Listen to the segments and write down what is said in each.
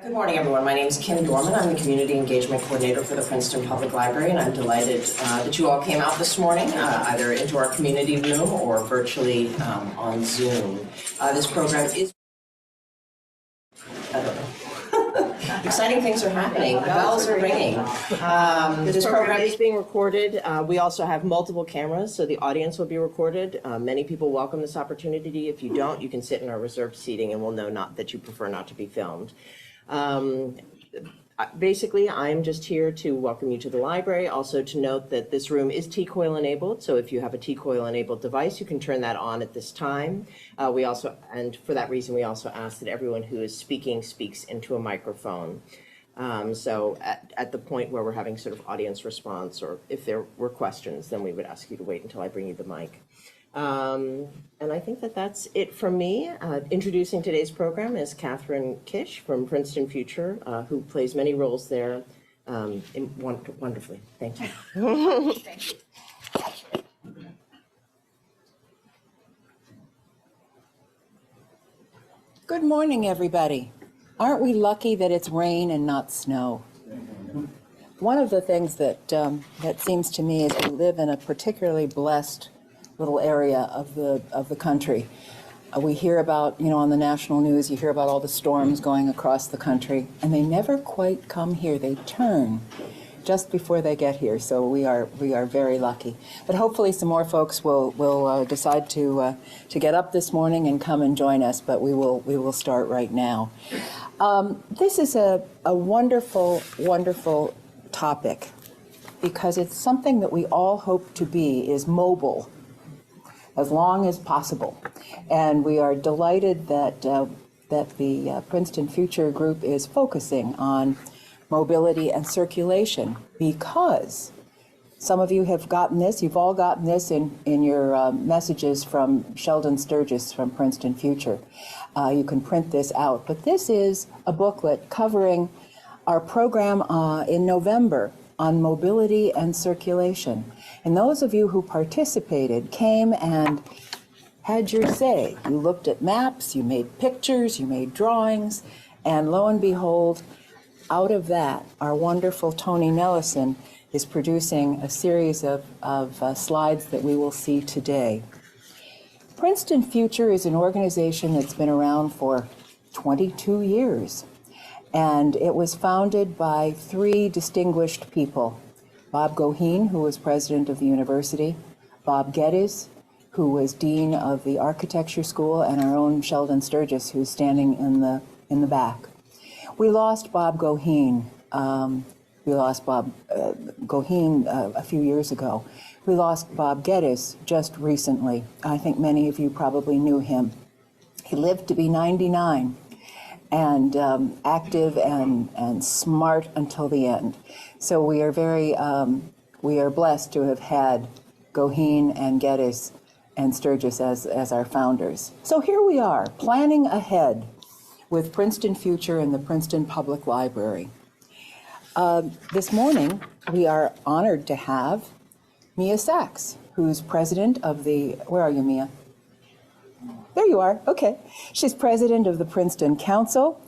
Good morning, everyone. My name is Kim Dorman. I'm the Community Engagement Coordinator for the Princeton Public Library, and I'm delighted that you all came out this morning, either into our community room or virtually on Zoom. This program is... I don't know. Exciting things are happening. Bells are ringing. This program is being recorded. We also have multiple cameras, so the audience will be recorded. Many people welcome this opportunity. If you don't, you can sit in our reserved seating, and we'll know that you prefer not to be filmed. Basically, I'm just here to welcome you to the library. Also to note that this room is T-coil enabled, so if you have a T-coil enabled device, you can turn that on at this time. And for that reason, we also ask that everyone who is speaking speaks into a microphone. So at the point where we're having sort of audience response, or if there were questions, then we would ask you to wait until I bring you the mic. And I think that's it from me. Introducing today's program is Catherine Kish from Princeton Future, who plays many roles there wonderfully. Thank you. Thank you. Good morning, everybody. Aren't we lucky that it's rain and not snow? One of the things that seems to me is we live in a particularly blessed little area of the country. We hear about, on the national news, you hear about all the storms going across the country, and they never quite come here. They turn just before they get here, so we are very lucky. But hopefully some more folks will decide to get up this morning and come and join us, but we will start right now. This is a wonderful, wonderful topic, because it's something that we all hope to be, is mobile as long as possible. And we are delighted that the Princeton Future group is focusing on mobility and circulation, because some of you have gotten this, you've all gotten this in your messages from Sheldon Sturgis from Princeton Future. You can print this out. But this is a booklet covering our program in November on mobility and circulation. And those of you who participated came and had your say. You looked at maps, you made pictures, you made drawings, and lo and behold, out of that, our wonderful Tony Nelessen is producing a series of slides that we will see today. Princeton Future is an organization that's been around for 22 years. And it was founded by three distinguished people: Bob Goheen, who was president of the university; Bob Geddes, who was dean of the architecture school; and our own Sheldon Sturgis, who's standing in the back. We lost Bob Goheen. We lost Bob Goheen a few years ago. We lost Bob Geddes just recently. I think many of you probably knew him. He lived to be 99. And active and smart until the end. So we are we are blessed to have had Goheen and Geddes and Sturgis as our founders. So here we are, planning ahead with Princeton Future and the Princeton Public Library. This morning, we are honored to have Mia Sachs, who's president of the, where are you, Mia? There you are, okay. She's president of the Princeton Council.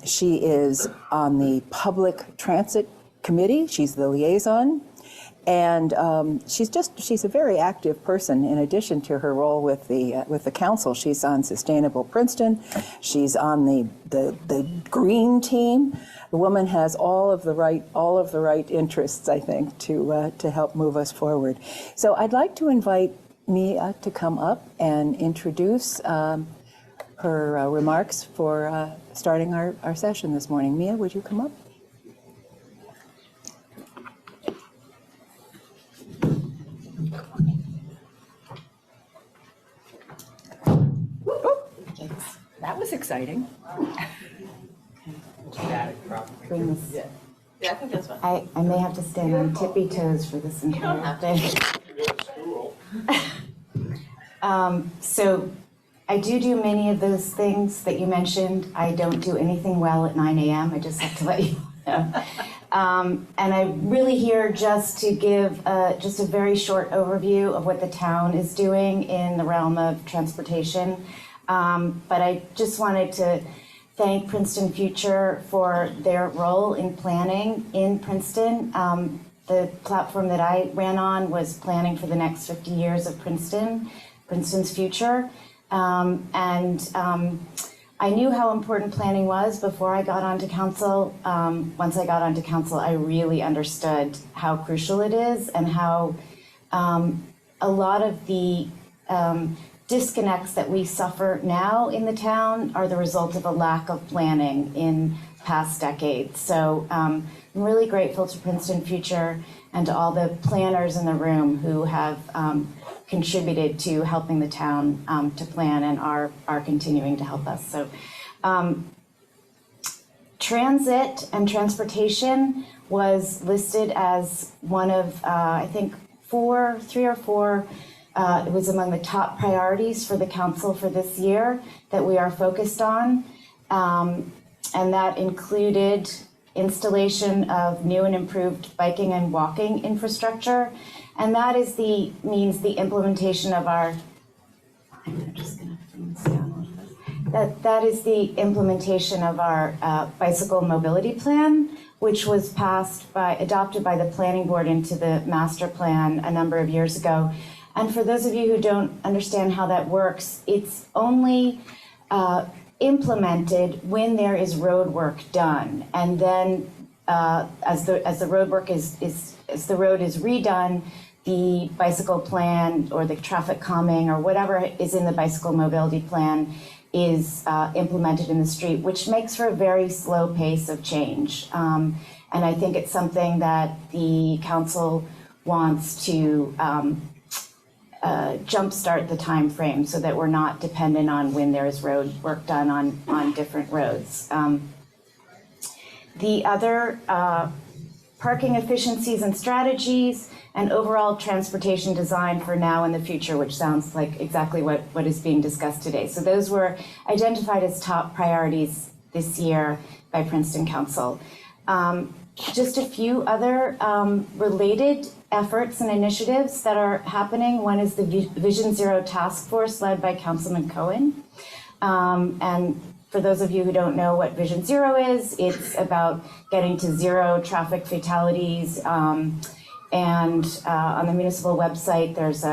She is on the Public Transit Committee. She's the liaison. And she's a very active person. In addition to her role with the council, she's on Sustainable Princeton. She's on the green team. The woman has all of the right interests, I think, to help move us forward. So I'd like to invite Mia to come up and introduce her remarks for starting our session this morning. Mia, would you come up? That was exciting. Bring this. Yeah, I think that's fine. I may have to stand on tippy toes for this entire thing. So I do many of those things that you mentioned. I don't do anything well at 9 a.m. I just have to let you know. And I'm really here just to give just a very short overview of what the town is doing in the realm of transportation. But I just wanted to thank Princeton Future for their role in planning in Princeton. The platform that I ran on was planning for the next 50 years of Princeton's future. I knew how important planning was before I got onto council. Once I got onto council, I really understood how crucial it is and how a lot of the disconnects that we suffer now in the town are the result of a lack of planning in past decades. So I'm really grateful to Princeton Future and to all the planners in the room who have contributed to helping the town to plan and are continuing to help us. So transit and transportation was listed as one of, I think, three or four, it was among the top priorities for the council for this year that we are focused on. And that included installation of new and improved biking and walking infrastructure. And that means the implementation of our, I'm just gonna bring this down a little bit. That is the implementation of our bicycle mobility plan, which was adopted by the planning board into the master plan a number of years ago. And for those of you who don't understand how that works, it's only implemented when there is road work done. And then as the road work as the road is redone, the bicycle plan or the traffic calming or whatever is in the bicycle mobility plan is implemented in the street, which makes for a very slow pace of change. And I think it's something that the council wants to jumpstart the time frame so that we're not dependent on when there is road work done on different roads. The other parking efficiencies and strategies and overall transportation design for now and the future, which sounds like exactly what is being discussed today. So those were identified as top priorities this year by Princeton Council. Just a few other related efforts and initiatives that are happening. One is the Vision Zero Task Force led by Councilman Cohen. And for those of you who don't know what Vision Zero is, it's about getting to zero traffic fatalities. And on the municipal website, there's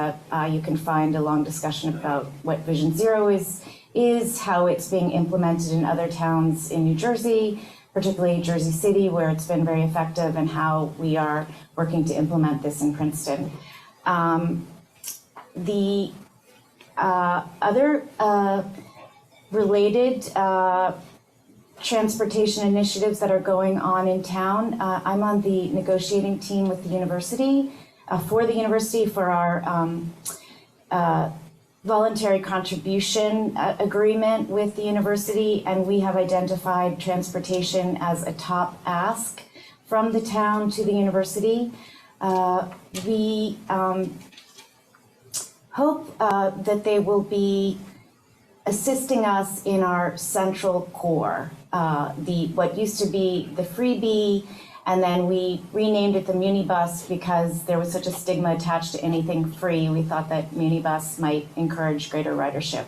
you can find a long discussion about what Vision Zero is, how it's being implemented in other towns in New Jersey, particularly Jersey City, where it's been very effective, and how we are working to implement this in Princeton. The other related transportation initiatives that are going on in town, I'm on the negotiating team with the university, for our voluntary contribution agreement with the university, and we have identified transportation as a top ask from the town to the university. We hope that they will be assisting us in our central core, what used to be the freebie, and then we renamed it the Munibus because there was such a stigma attached to anything free. We thought that Munibus might encourage greater ridership.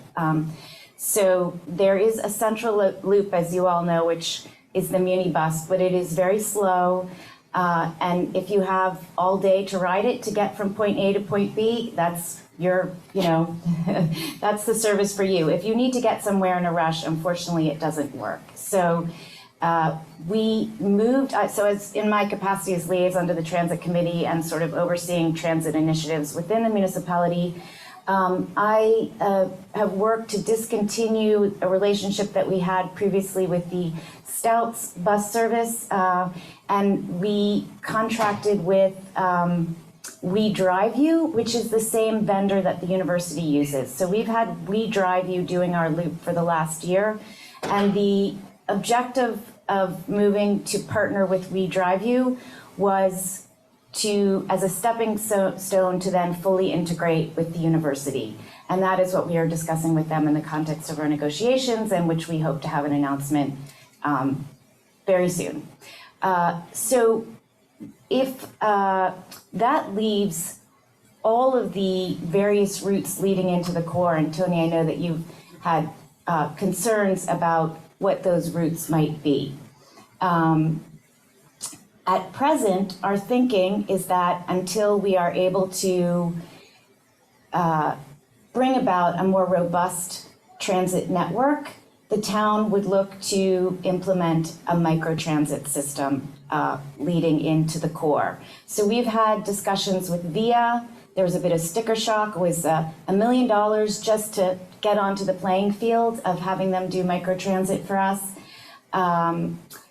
So there is a central loop, as you all know, which is the Munibus, but it is very slow. And if you have all day to ride it to get from point A to point B, that's that's the service for you. If you need to get somewhere in a rush, unfortunately, it doesn't work. So we moved, so as in my capacity as liaison to the transit committee and sort of overseeing transit initiatives within the municipality, I have worked to discontinue a relationship that we had previously with the Stouts bus service, and we contracted with We Drive You, which is the same vendor that the university uses. So we've had We Drive You doing our loop for the last year, and the objective of moving to partner with We Drive You was as a stepping stone to then fully integrate with the university. And that is what we are discussing with them in the context of our negotiations, and which we hope to have an announcement very soon. So if that leaves all of the various routes leading into the core, and Tony, I know that you've had concerns about what those routes might be. At present, our thinking is that until we are able to bring about a more robust transit network, the town would look to implement a microtransit system leading into the core. So we've had discussions with VIA. There was a bit of sticker shock. It was $1 million just to get onto the playing field of having them do microtransit for us.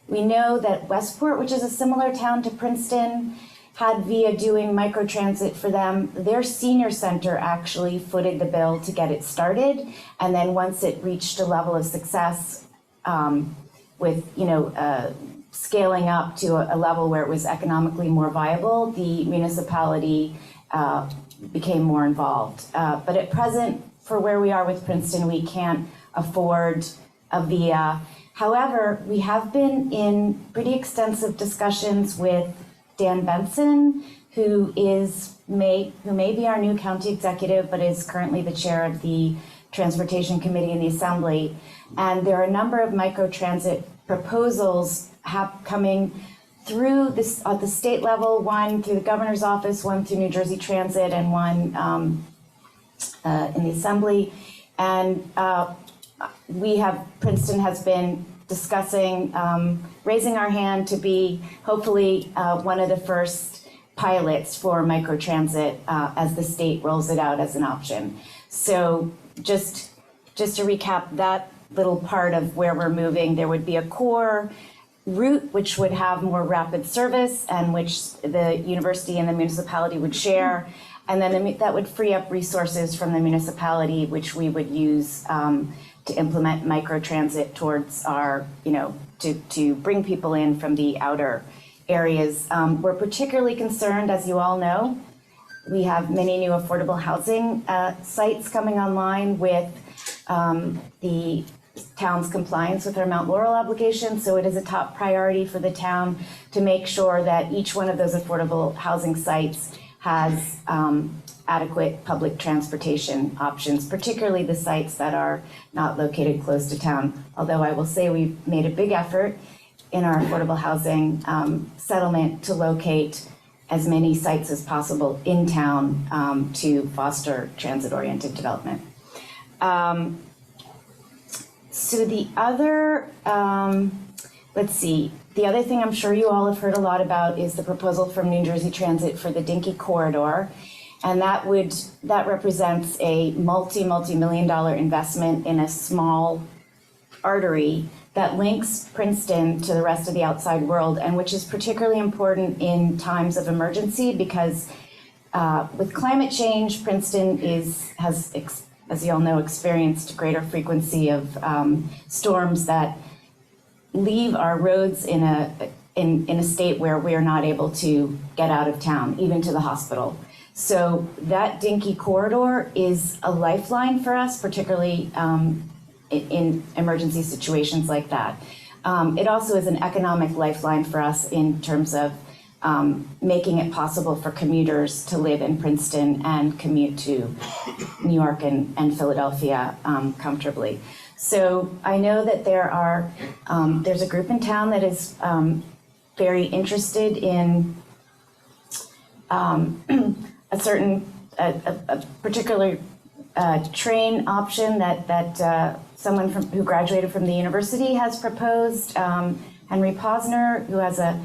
We know that Westport, which is a similar town to Princeton, had VIA doing microtransit for them. Their senior center actually footed the bill to get it started. And then once it reached a level of success with, scaling up to a level where it was economically more viable, the municipality became more involved. But at present, for where we are with Princeton, we can't afford a VIA. However, we have been in pretty extensive discussions with Dan Benson, who may be our new county executive, but is currently the chair of the Transportation Committee in the Assembly. And there are a number of microtransit proposals coming through this at the state level, one through the governor's office, one through New Jersey Transit, and one in the Assembly. And Princeton has been discussing raising our hand to be hopefully one of the first pilots for microtransit as the state rolls it out as an option. So just to recap that little part of where we're moving, there would be a core route which would have more rapid service and which the university and the municipality would share. And then that would free up resources from the municipality, which we would use to implement microtransit towards our, to bring people in from the outer areas. We're particularly concerned, as you all know, we have many new affordable housing sites coming online with the town's compliance with our Mount Laurel obligation. So it is a top priority for the town to make sure that each one of those affordable housing sites has adequate public transportation options, particularly the sites that are not located close to town. Although I will say we've made a big effort in our affordable housing settlement to locate as many sites as possible in town to foster transit-oriented development. So the other, the other thing I'm sure you all have heard a lot about is the proposal from New Jersey Transit for the Dinky Corridor. And that represents a multi-million-dollar investment in a small artery that links Princeton to the rest of the outside world, and which is particularly important in times of emergency because with climate change, Princeton has, as you all know, experienced greater frequency of storms that leave our roads in a state where we are not able to get out of town, even to the hospital. So that Dinky Corridor is a lifeline for us, particularly in emergency situations like that. It also is an economic lifeline for us in terms of making it possible for commuters to live in Princeton and commute to New York and Philadelphia comfortably. So I know that there's a group in town that is very interested in a particular train option that someone who graduated from the university has proposed, Henry Posner, who has a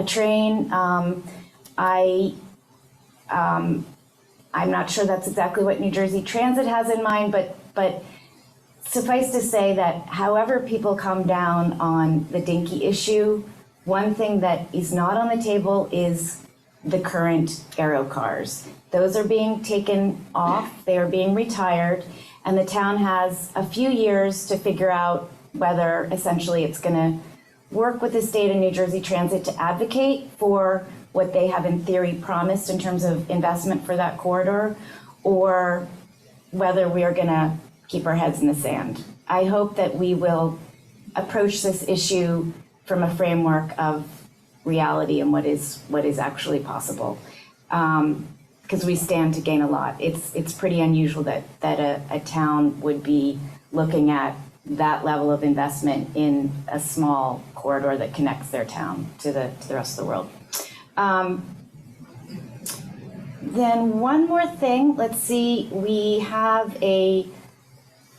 train. I'm not sure that's exactly what New Jersey Transit has in mind, but suffice to say that however people come down on the Dinky issue, one thing that is not on the table is the current aero cars. Those are being taken off, they are being retired, and the town has a few years to figure out whether essentially it's gonna work with the state and New Jersey Transit to advocate for what they have in theory promised in terms of investment for that corridor, or whether we are gonna keep our heads in the sand. I hope that we will approach this issue from a framework of reality and what is actually possible, because we stand to gain a lot. It's pretty unusual that a town would be looking at that level of investment in a small corridor that connects their town to the rest of the world. Then one more thing, let's see, we have a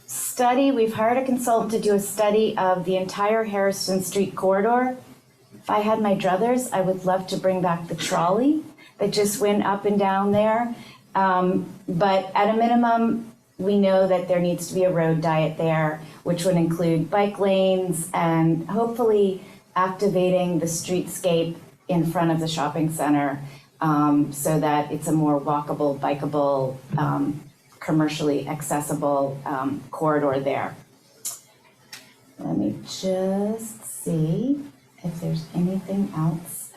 study, we've hired a consultant to do a study of the entire Harrison Street corridor. If I had my druthers, I would love to bring back the trolley that just went up and down there. But at a minimum, we know that there needs to be a road diet there, which would include bike lanes and hopefully activating the streetscape in front of the shopping center so that it's a more walkable, bikeable, commercially accessible corridor there. Let me just see if there's anything else.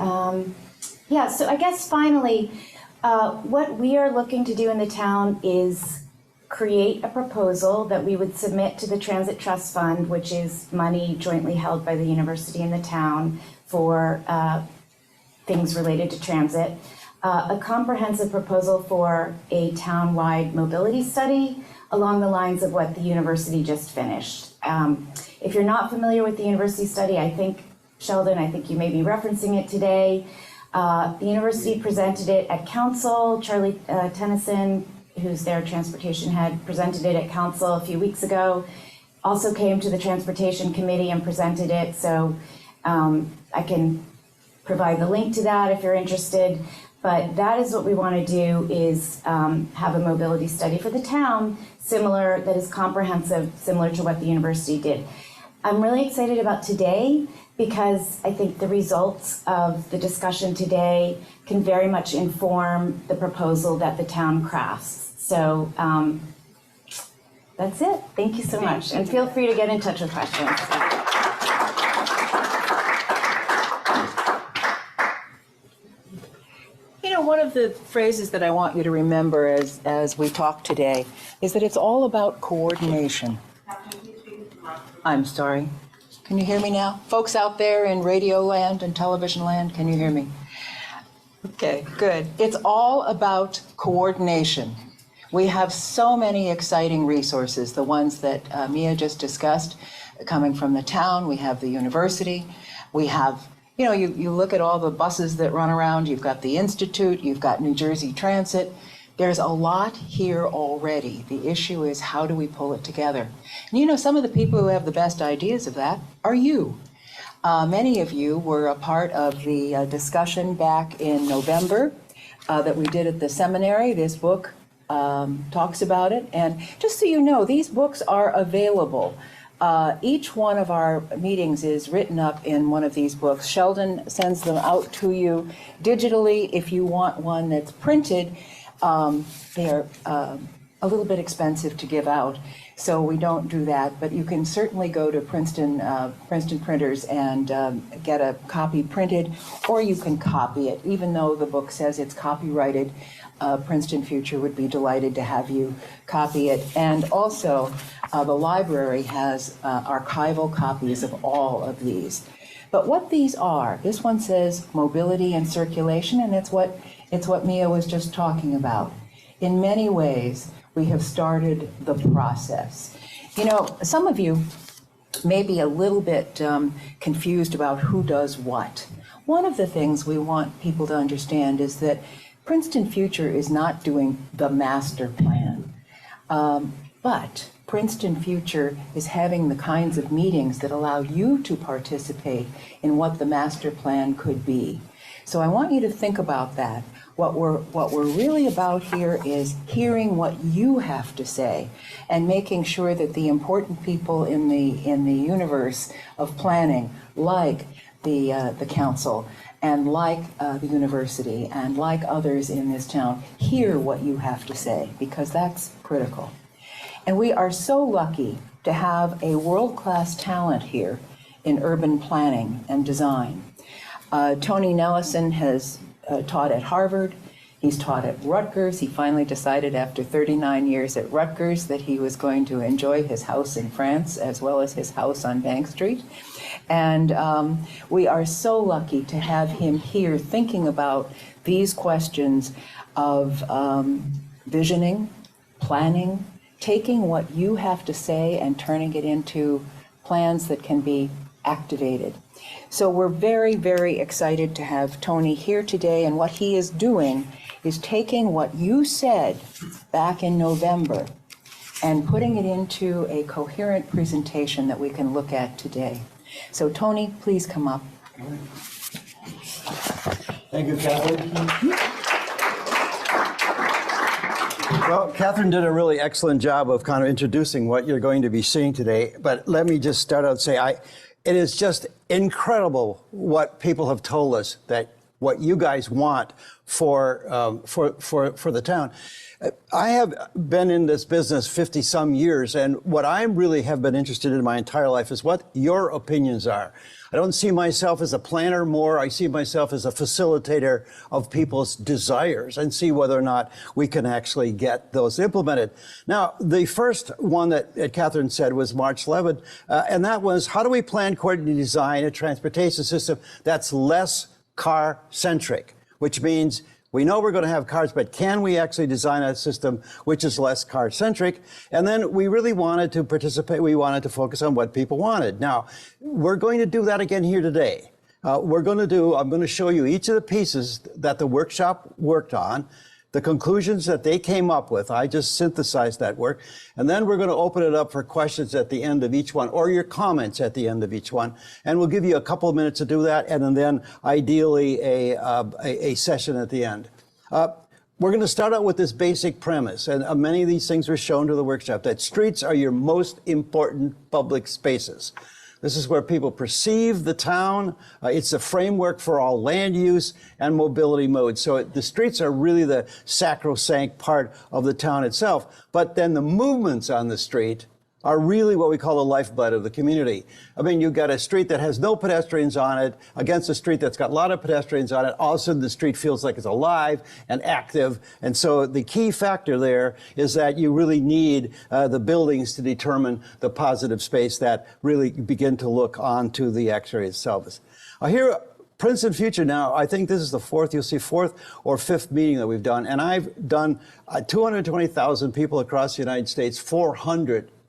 Yeah, so I guess finally, what we are looking to do in the town is create a proposal that we would submit to the Transit Trust Fund, which is money jointly held by the university and the town for things related to transit. A comprehensive proposal for a town-wide mobility study along the lines of what the university just finished. If you're not familiar with the university study, I think, Sheldon, I think you may be referencing it today. The university presented it at council. Charlie Tennyson, who's their transportation head, presented it at council a few weeks ago. Also came to the transportation committee and presented it. So I can provide the link to that if you're interested. But that is what we want to do, is have a mobility study for the town, that is comprehensive, similar to what the university did. I'm really excited about today because I think the results of the discussion today can very much inform the proposal that the town crafts. So that's it. Thank you so much. And feel free to get in touch with questions. You know, one of the phrases that I want you to remember as we talk today is that it's all about coordination. I'm sorry. Can you hear me now? Folks out there in radio land and television land, can you hear me? Okay, good. It's all about coordination. We have so many exciting resources, the ones that Mia just discussed, coming from the town. We have the university. We have, you know, you look at all the buses that run around. You've got the Institute. You've got New Jersey Transit. There's a lot here already. The issue is, how do we pull it together? And you know, some of the people who have the best ideas of that are you. Many of you were a part of the discussion back in November that we did at the seminary. This book talks about it. And just so you know, these books are available. Each one of our meetings is written up in one of these books. Sheldon sends them out to you digitally. If you want one that's printed, they're a little bit expensive to give out, so we don't do that. But you can certainly go to Princeton printers and get a copy printed, or you can copy it. Even though the book says it's copyrighted, Princeton Future would be delighted to have you copy it. And also, the library has archival copies of all of these. But what these are, this one says mobility and circulation, and it's what Mia was just talking about. In many ways, we have started the process. You know, some of you may be a little bit confused about who does what. One of the things we want people to understand is that Princeton Future is not doing the master plan, but Princeton Future is having the kinds of meetings that allow you to participate in what the master plan could be. So I want you to think about that. What we're really about here is hearing what you have to say and making sure that the important people in the universe of planning, like the council and like the university and like others in this town, hear what you have to say, because that's critical. And we are so lucky to have a world-class talent here in urban planning and design. Tony Nelessen has taught at Harvard. He's taught at Rutgers. He finally decided after 39 years at Rutgers that he was going to enjoy his house in France as well as his house on Bank Street. And we are so lucky to have him here thinking about these questions of visioning, planning, taking what you have to say and turning it into plans that can be activated. So we're very, very excited to have Tony here today, and what he is doing is taking what you said back in November and putting it into a coherent presentation that we can look at today. So Tony, please come up. Thank you, Catherine. Well, Catherine did a really excellent job of kind of introducing what you're going to be seeing today. But let me just start out and say, it is just incredible what people have told us that what you guys want for the town. I have been in this business 50 some years, and what I really have been interested in my entire life is what your opinions are. I don't see myself as a planner more. I see myself as a facilitator of people's desires and see whether or not we can actually get those implemented. Now, the first one that Catherine said was March 11th, and that was, how do we plan, coordinate, and design a transportation system that's less car-centric, which means we know we're going to have cars, but can we actually design a system which is less car-centric? And then we really wanted to participate. We wanted to focus on what people wanted. Now, we're going to do that again here today. I'm going to show you each of the pieces that the workshop worked on, the conclusions that they came up with. I just synthesized that work. And then we're going to open it up for questions at the end of each one, or your comments at the end of each one. And we'll give you a couple of minutes to do that, and then ideally a session at the end. We're going to start out with this basic premise, and many of these things were shown to the workshop, that streets are your most important public spaces. This is where people perceive the town. It's a framework for all land use and mobility modes. So the streets are really the sacrosanct part of the town itself. But then the movements on the street are really what we call the lifeblood of the community. I mean, you've got a street that has no pedestrians on it against a street that's got a lot of pedestrians on it. All of a sudden, the street feels like it's alive and active. And so the key factor there is that you really need the buildings to determine the positive space that really begin to look onto the X-ray itself. Here, Princeton Future now, I think this is the fourth or fifth meeting that we've done. And I've done 220,000 people across the United States,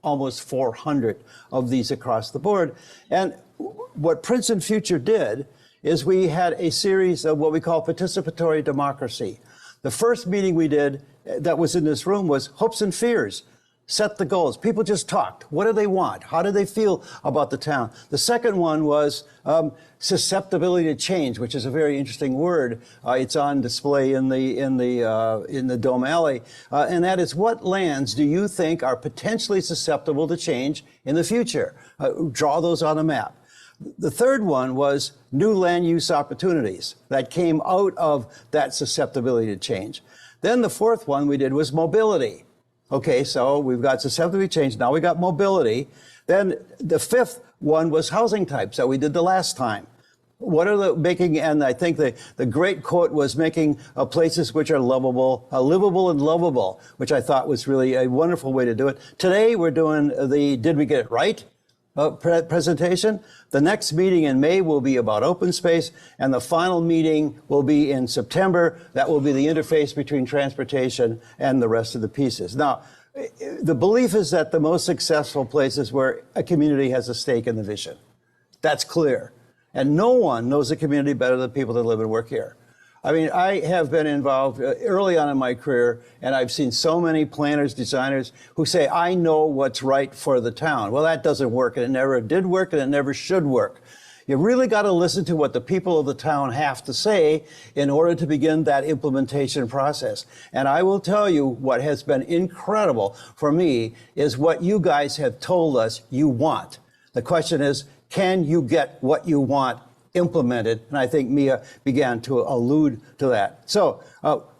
almost 400 of these across the board. And what Princeton Future did is we had a series of what we call participatory democracy. The first meeting we did that was in this room was hopes and fears. Set the goals. People just talked. What do they want? How do they feel about the town? The second one was susceptibility to change, which is a very interesting word. It's on display in the Dome Alley, and that is, what lands do you think are potentially susceptible to change in the future? Draw those on a map. The third one was new land use opportunities that came out of that susceptibility to change. Then the fourth one we did was mobility. Okay, so we've got susceptibility to change. Now we got mobility. Then the fifth one was housing types that we did the last time. What are the making, and I think the great quote was making places which are livable and lovable, which I thought was really a wonderful way to do it. Today we're doing the Did We Get It Right presentation. The next meeting in May will be about open space, and the final meeting will be in September. That will be the interface between transportation and the rest of the pieces. Now, the belief is that the most successful places where a community has a stake in the vision. That's clear. And no one knows the community better than people that live and work here. I mean, I have been involved early on in my career, and I've seen so many planners, designers who say, I know what's right for the town. Well, that doesn't work, and it never did work, and it never should work. You really got to listen to what the people of the town have to say in order to begin that implementation process. And I will tell you, what has been incredible for me is what you guys have told us you want. The question is, can you get what you want implemented? And I think Mia began to allude to that. So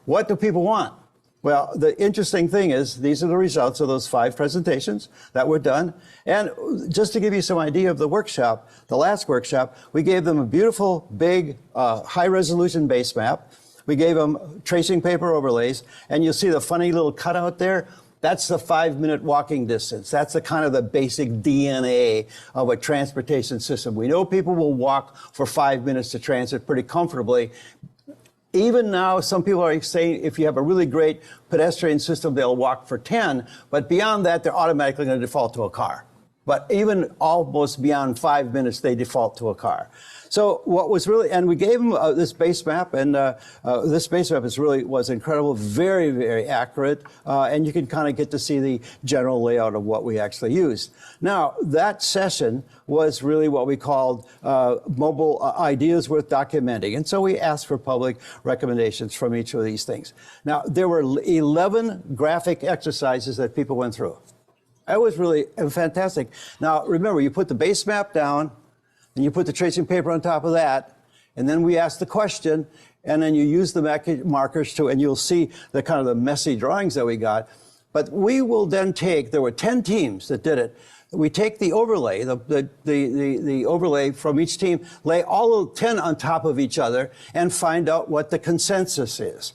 what do people want? Well, the interesting thing is, these are the results of those 5 presentations that were done. And just to give you some idea of the workshop, the last workshop, we gave them a beautiful, big, high-resolution base map. We gave them tracing paper overlays, and you'll see the funny little cutout there. That's the 5-minute walking distance. That's the kind of the basic DNA of a transportation system. We know people will walk for 5 minutes to transit pretty comfortably. Even now, some people are saying if you have a really great pedestrian system, they'll walk for 10, but beyond that, they're automatically going to default to a car. But even almost beyond 5 minutes, they default to a car. So what was really, and we gave them this base map, and this base map was incredible, very, very accurate, and you can kind of get to see the general layout of what we actually used. Now, that session was really what we called mobile ideas worth documenting, and so we asked for public recommendations from each of these things. Now, there were 11 graphic exercises that people went through. That was really fantastic. Now, remember, you put the base map down, and you put the tracing paper on top of that, and then we ask the question, and then you use the markers to, and you'll see the kind of the messy drawings that we got. But we will then take, there were 10 teams that did it. We take the overlay, the overlay from each team, lay all 10 on top of each other, and find out what the consensus is.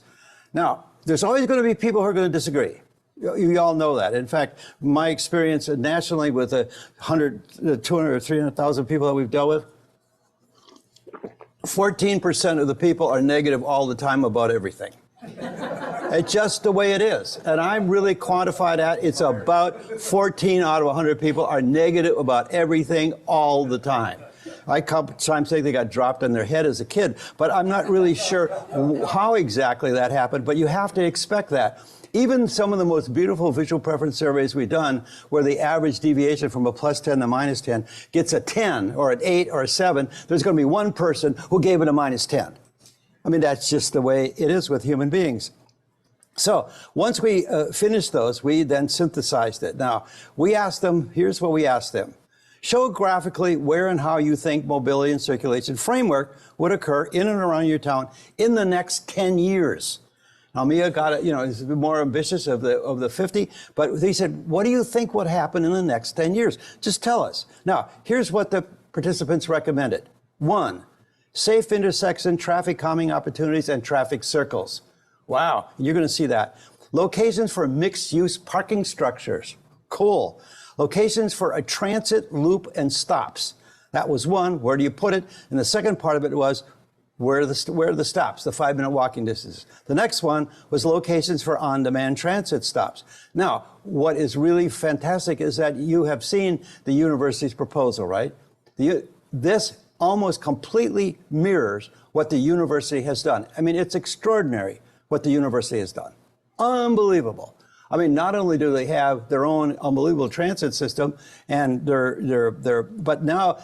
Now, there's always going to be people who are going to disagree. You all know that. In fact, my experience nationally with 100, 200, or 300,000 people that we've dealt with, 14% of the people are negative all the time about everything. It's just the way it is. And I'm really quantified that. It's about 14 out of 100 people are negative about everything all the time. I sometimes think they got dropped on their head as a kid, but I'm not really sure how exactly that happened, but you have to expect that. Even some of the most beautiful visual preference surveys we've done, where the average deviation from a +10 to -10 gets a 10 or an 8 or a 7, there's going to be one person who gave it a -10. I mean, that's just the way it is with human beings. So once we finished those, we then synthesized it. Now, we asked them, here's what we asked them. Show graphically where and how you think mobility and circulation framework would occur in and around your town in the next 10 years. Now, Mia got it, is more ambitious of the 50, but he said, what do you think would happen in the next 10 years? Just tell us. Now, here's what the participants recommended. 1, safe intersection, traffic calming opportunities, and traffic circles. Wow, you're going to see that. Locations for mixed-use parking structures. Cool. Locations for a transit loop and stops. That was 1. Where do you put it? And the second part of it was, where are the stops, the 5-minute walking distances? The next one was locations for on-demand transit stops. Now, what is really fantastic is that you have seen the university's proposal, right? This almost completely mirrors what the university has done. I mean, it's extraordinary what the university has done. Unbelievable. I mean, not only do they have their own unbelievable transit system, and but now,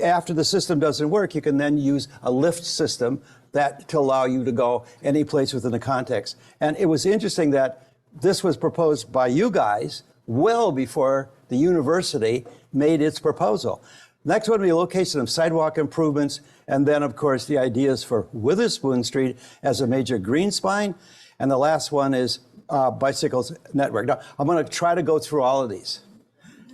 after the system doesn't work, you can then use a lift system to allow you to go any place within the context. And it was interesting that this was proposed by you guys well before the university made its proposal. Next one would be a location of sidewalk improvements, and then, of course, the ideas for Witherspoon Street as a major green spine. And the last one is bicycles network. Now, I'm going to try to go through all of these.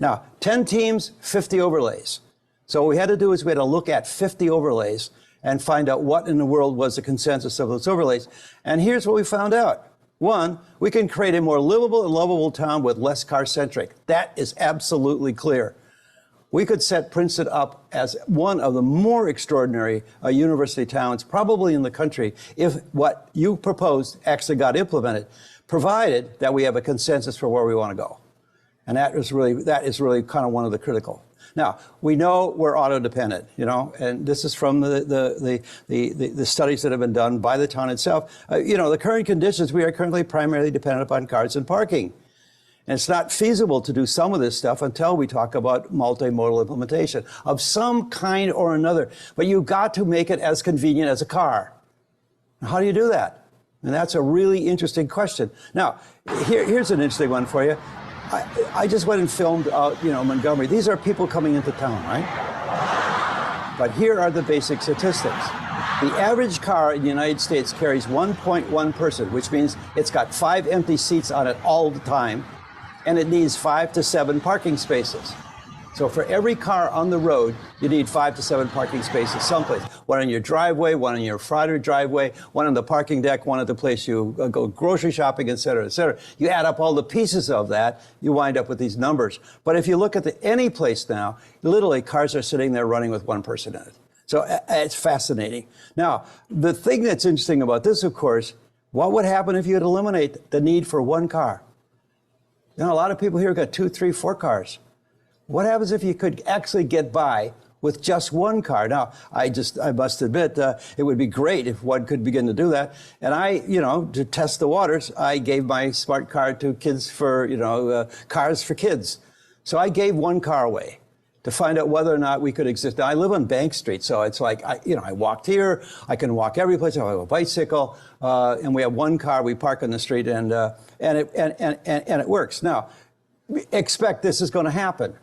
Now, 10 teams, 50 overlays. So what we had to do is we had to look at 50 overlays and find out what in the world was the consensus of those overlays. And here's what we found out. 1, we can create a more livable and lovable town with less car-centric. That is absolutely clear. We could set Princeton up as one of the more extraordinary university towns, probably in the country, if what you proposed actually got implemented, provided that we have a consensus for where we want to go. And that is really kind of one of the critical. Now, we know we're auto-dependent, and this is from the studies that have been done by the town itself. The current conditions, we are currently primarily dependent upon cars and parking. And it's not feasible to do some of this stuff until we talk about multimodal implementation of some kind or another. But you've got to make it as convenient as a car. How do you do that? And that's a really interesting question. Now, here's an interesting one for you. I just went and filmed out, Montgomery. These are people coming into town, right? But here are the basic statistics. The average car in the United States carries 1.1 person, which means it's got 5 empty seats on it all the time, and it needs 5 to 7 parking spaces. So for every car on the road, you need 5 to 7 parking spaces someplace. One in your driveway, one in your front driveway, one on the parking deck, one at the place you go grocery shopping, et cetera, et cetera. You add up all the pieces of that, you wind up with these numbers. But if you look at any place now, literally cars are sitting there running with one person in it. So it's fascinating. Now, the thing that's interesting about this, of course, what would happen if you had eliminate the need for one car? You know, a lot of people here got 2, 3, 4 cars. What happens if you could actually get by with just one car? Now, I must admit, it would be great if one could begin to do that. And to test the waters, I gave my smart car to kids for, cars for kids. So I gave one car away to find out whether or not we could exist. Now, I live on Bank Street, so it's like, I walked here, I can walk every place, I have a bicycle, and we have one car, we park on the street, and it works. Now, expect this is going to happen.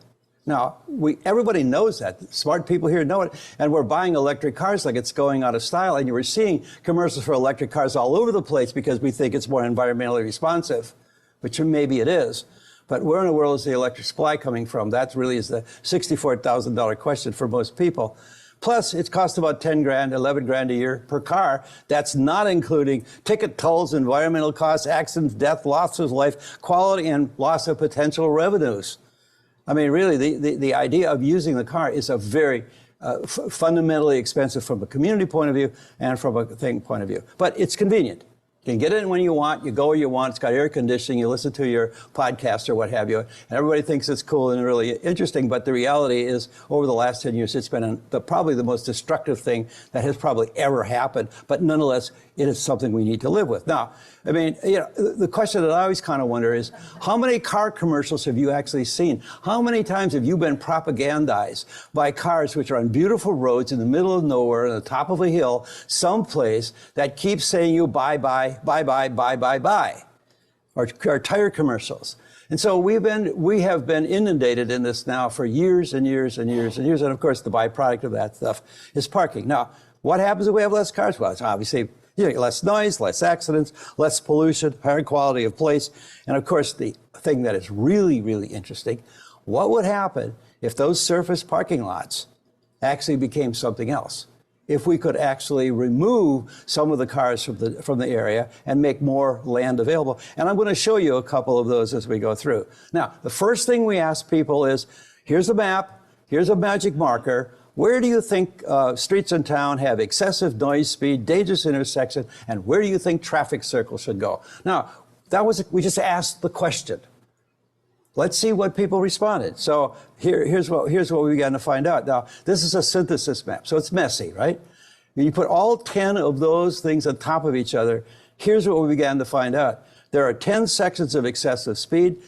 Now, everybody knows that. Smart people here know it, and we're buying electric cars like it's going out of style, and you were seeing commercials for electric cars all over the place because we think it's more environmentally responsive, which maybe it is. But where in the world is the electric supply coming from? That really is the $64,000 question for most people. Plus, it costs about 10 grand, 11 grand a year per car. That's not including ticket tolls, environmental costs, accidents, death, loss of life, quality, and loss of potential revenues. I mean, really, the idea of using the car is a very fundamentally expensive from a community point of view and from a thing point of view. But it's convenient. You can get in when you want, you go where you want, it's got air conditioning, you listen to your podcast or what have you, and everybody thinks it's cool and really interesting, but the reality is, over the last 10 years, it's been probably the most destructive thing that has probably ever happened, but nonetheless, it is something we need to live with. Now, I mean, the question that I always kind of wonder is, how many car commercials have you actually seen? How many times have you been propagandized by cars which are on beautiful roads in the middle of nowhere, on the top of a hill, someplace that keeps saying you bye, bye, bye, bye, bye, bye, bye, or tire commercials? And so we have been inundated in this now for years and years and years and years. And of course, the byproduct of that stuff is parking. Now, what happens if we have less cars? Well, it's obviously less noise, less accidents, less pollution, higher quality of place. And of course, the thing that is really, really interesting, what would happen if those surface parking lots actually became something else? If we could actually remove some of the cars from the area and make more land available. And I'm going to show you a couple of those as we go through. Now, the first thing we ask people is, here's a map, here's a magic marker. Where do you think streets in town have excessive noise, speed, dangerous intersection, and where do you think traffic circles should go? Now, we just asked the question. Let's see what people responded. So here's what we began to find out. Now, this is a synthesis map, so it's messy, right? When you put all 10 of those things on top of each other, here's what we began to find out. There are 10 sections of excessive speed.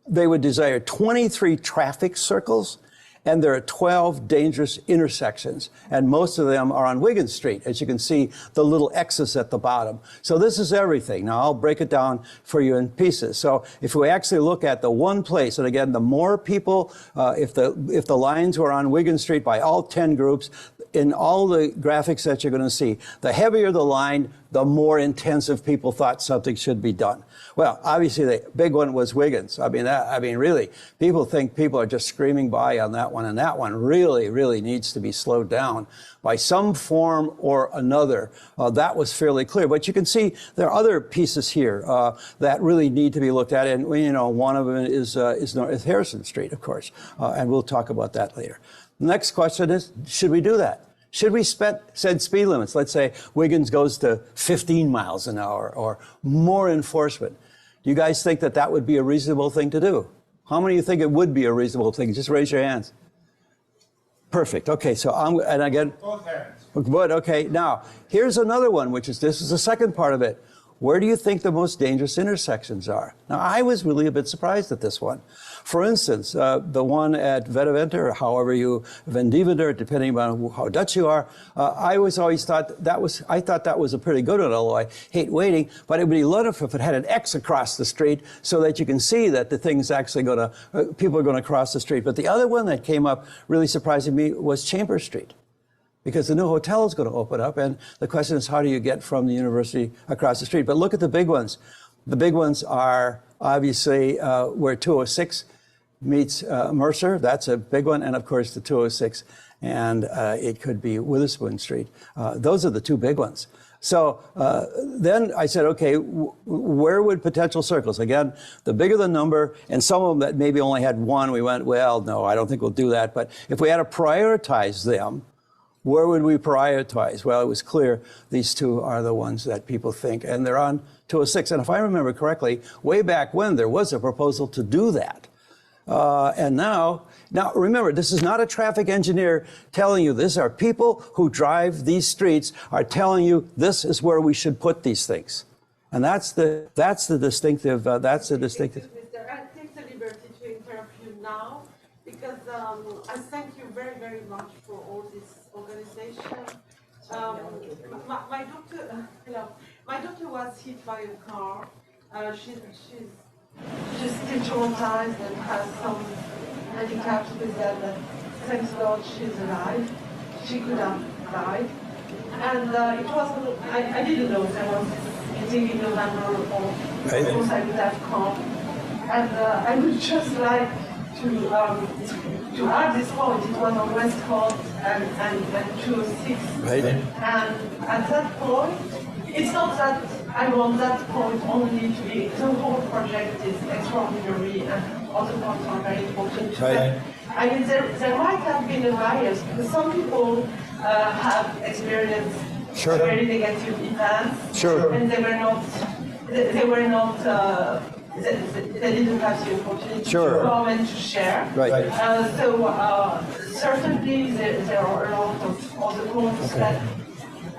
They would desire 23 traffic circles, and there are 12 dangerous intersections, and most of them are on Wiggins Street, as you can see the little X's at the bottom. So this is everything. Now I'll break it down for you in pieces. So if we actually look at the one place, and again, the more people, if the lines were on Wiggins Street by all 10 groups, in all the graphics that you're going to see, the heavier the line, the more intensive people thought something should be done. Well, obviously the big one was Wiggins. I mean, really, people think people are just screaming by on that one, and that one really, really needs to be slowed down by some form or another. That was fairly clear. But you can see there are other pieces here that really need to be looked at, and one of them is Harrison Street, of course, and we'll talk about that later. The next question is, should we do that? Should we set speed limits? Let's say Wiggins goes to 15 miles an hour or more enforcement. Do you guys think that that would be a reasonable thing to do? How many of you think it would be a reasonable thing? Just raise your hands. Perfect. Okay, so and again. Both hands. Good. Okay, now here's another one, this is the second part of it. Where do you think the most dangerous intersections are? Now, I was really a bit surprised at this one. For instance, the one at Vedaventer, or however you, Vendivender, depending on how Dutch you are, I always thought that was a pretty good one, although I hate waiting, but it would be wonderful if it had an X across the street so that you can see that the thing's actually people are going to cross the street. But the other one that came up really surprising me was Chambers Street, because the new hotel is going to open up, and the question is, how do you get from the university across the street? But look at the big ones. The big ones are obviously where 206 meets Mercer. That's a big one, and of course the 206, and it could be Witherspoon Street. Those are the two big ones. So then I said, okay, where would potential circles? Again, the bigger the number, and some of them that maybe only had one, we went, well, no, I don't think we'll do that. But if we had to prioritize them, Where would we prioritize? Well, it was clear these two are the ones that people think, and they're on 206. And if I remember correctly, way back when there was a proposal to do that. And now remember, this is not a traffic engineer telling you this. Are people who drive these streets are telling you this is where we should put these things. And that's the distinctive. Mr. I take the liberty to interrupt you now because I thank you very, very much for all this organization. My daughter, my daughter was hit by a car. She's still traumatized and has some handicaps with that. But thanks God she's alive. She could have died. And it was, I didn't know there was meeting in November or of course I would have come. And I would just like to add this point. It was on West Coast and 206. Right. And at that point, it's not that I want that point only to be, the whole project is extraordinary and other points are very important. Right. I mean, there might have been a bias because some people have experienced Sure. very negative events. Sure. And they didn't have the opportunity Sure. to come and to share. Right. Certainly there are a lot of other points that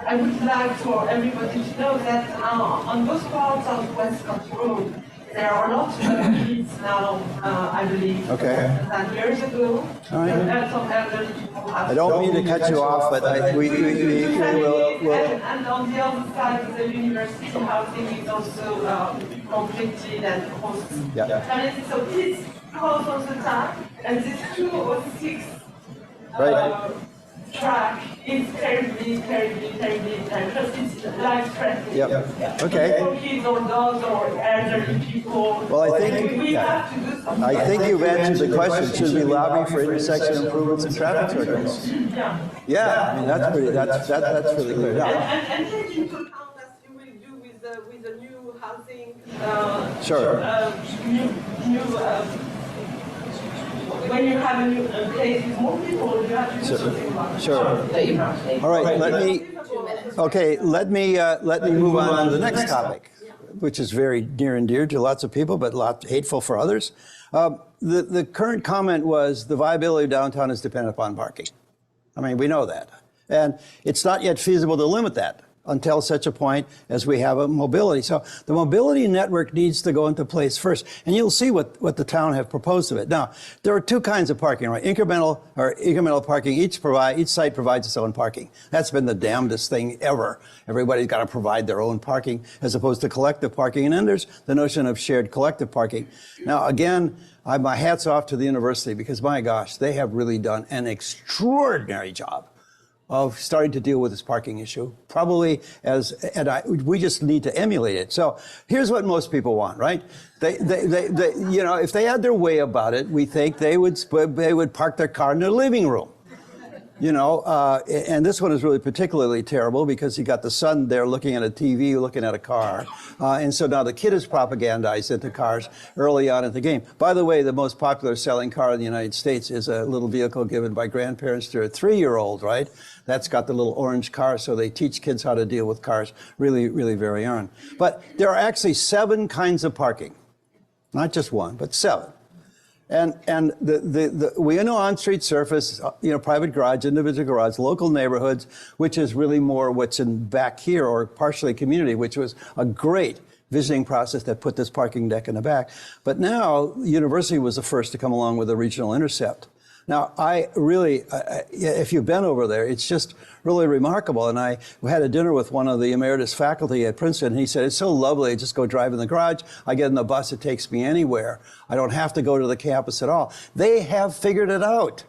I would like for everybody to know that on both parts of West Coast Road, there are lots of kids now, I believe, than years ago. All right. And some elderly people have. I don't mean to cut you off, but we will. And on the other side, the university housing is also completed and hosts. Yeah. And so kids close all the time, and this 206 Right. track is terribly dangerous. It's life-threatening. Yep. Okay. For kids or dogs or elderly people. Well, I think we have to do something. I think you've answered the question. Should we lobby for intersection improvements and traffic circles? Yeah. Yeah, I mean that's really clear. Yeah. And take into account as you will do with the new housing. Sure. When you have a new place with more people, you have to do something about it. Sure. All right. Let me move on to the next topic, which is very near and dear to lots of people, but hateful for others. The current comment was the viability of downtown is dependent upon parking. I mean, we know that. And it's not yet feasible to limit that until such a point as we have a mobility. So the mobility network needs to go into place first. And you'll see what the town have proposed of it. Now, there are two kinds of parking, right? Incremental parking. Each site provides its own parking. That's been the damnedest thing ever. Everybody's got to provide their own parking as opposed to collective parking. And then there's the notion of shared collective parking. Now, again, my hat's off to the university because, my gosh, they have really done an extraordinary job of starting to deal with this parking issue, probably we just need to emulate it. So here's what most people want, right? They if they had their way about it, we think they would park their car in their living room. And this one is really particularly terrible because you got the son there looking at a TV, looking at a car. And so now the kid is propagandized into cars early on in the game. By the way, the most popular selling car in the United States is a little vehicle given by grandparents to a 3-year-old, right? That's got the little orange car, so they teach kids how to deal with cars really, really very young. But there are actually 7 kinds of parking. Not just one, but 7. And we know on-street surface, private garage, individual garage, local neighborhoods, which is really more what's in back here or partially community, which was a great visiting process that put this parking deck in the back. But now, the university was the first to come along with a regional intercept. Now, if you've been over there, it's just really remarkable. And I had a dinner with one of the emeritus faculty at Princeton, and he said, it's so lovely. I just go drive in the garage. I get in the bus. It takes me anywhere. I don't have to go to the campus at all. They have figured it out.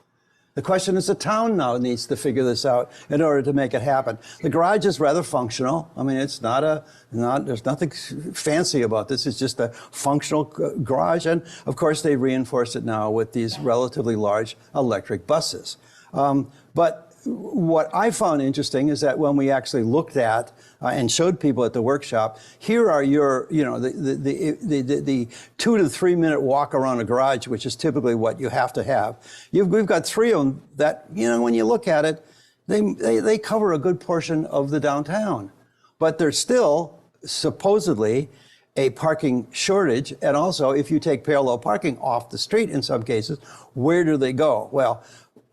The question is the town now needs to figure this out in order to make it happen. The garage is rather functional. I mean, it's there's nothing fancy about this. It's just a functional garage. And of course, they reinforce it now with these relatively large electric buses. But what I found interesting is that when we actually looked at and showed people at the workshop, here are your, the 2 to 3 minute walk around a garage, which is typically what you have to have. We've got 3 of them that, when you look at it, They cover a good portion of the downtown, but there's still supposedly a parking shortage. And also, if you take parallel parking off the street in some cases, where do they go? Well,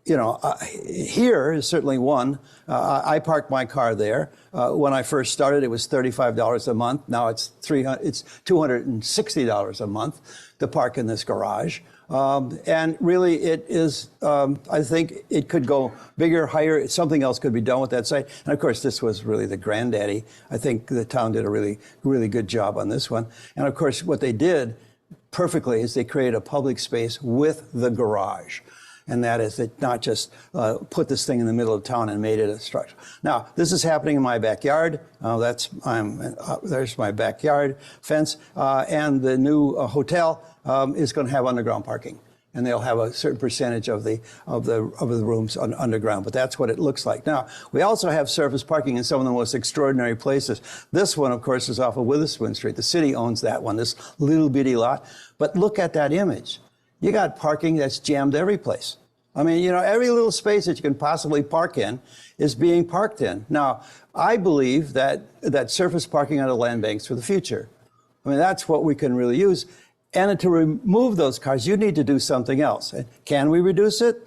you know, here is certainly one. I parked my car there. When I first started, it was $35 a month. Now it's $260 a month to park in this garage. And really, it is, I think it could go bigger, higher. Something else could be done with that site. And of course, this was really the granddaddy. I think the town did a really, really good job on this one. And of course, what they did perfectly is they created a public space with the garage. And that is that not just put this thing in the middle of town and made it a structure. Now, this is happening in my backyard. There's my backyard fence. And the new hotel is going to have underground parking. And they'll have a certain percentage of the rooms underground. But that's what it looks like. Now, we also have surface parking in some of the most extraordinary places. This one, of course, is off of Witherspoon Street. The city owns that one, this little bitty lot. But look at that image. You got parking that's jammed every place. I mean, you know, every little space that you can possibly park in is being parked in. Now, I believe that surface parking on the land banks for the future. I mean, that's what we can really use. And to remove those cars, you need to do something else. Can we reduce it?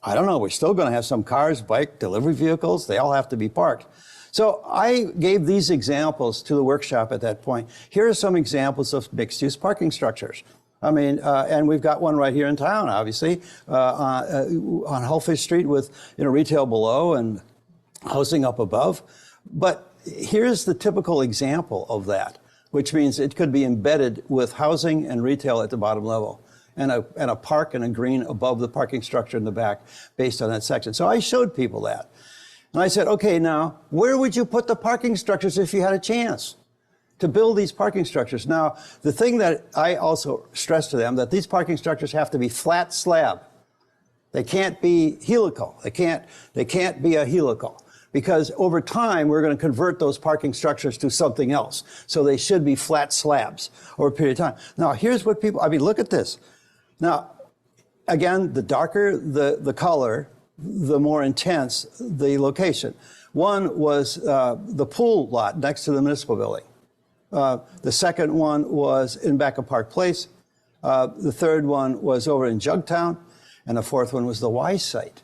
I don't know. We're still going to have some cars, bike, delivery vehicles. They all have to be parked. So I gave these examples to the workshop at that point. Here are some examples of mixed-use parking structures. I mean, and we've got one right here in town, obviously, on Hellfish Street with, you know, retail below and housing up above. But here's the typical example of that, which means it could be embedded with housing and retail at the bottom level, and a park and a green above the parking structure in the back based on that section. So I showed people that. And I said, okay, now, where would you put the parking structures if you had a chance to build these parking structures? Now, the thing that I also stress to them, that these parking structures have to be flat slab. They can't be helical. They can't be a helical, because over time, we're going to convert those parking structures to something else. So they should be flat slabs over a period of time. Now, here's what people, I mean, look at this. Now, again, the darker the color, the more intense the location. One was the pool lot next to the municipal building. The second one was in back of Park Place. The third one was over in Jugtown. And the fourth one was the Y site.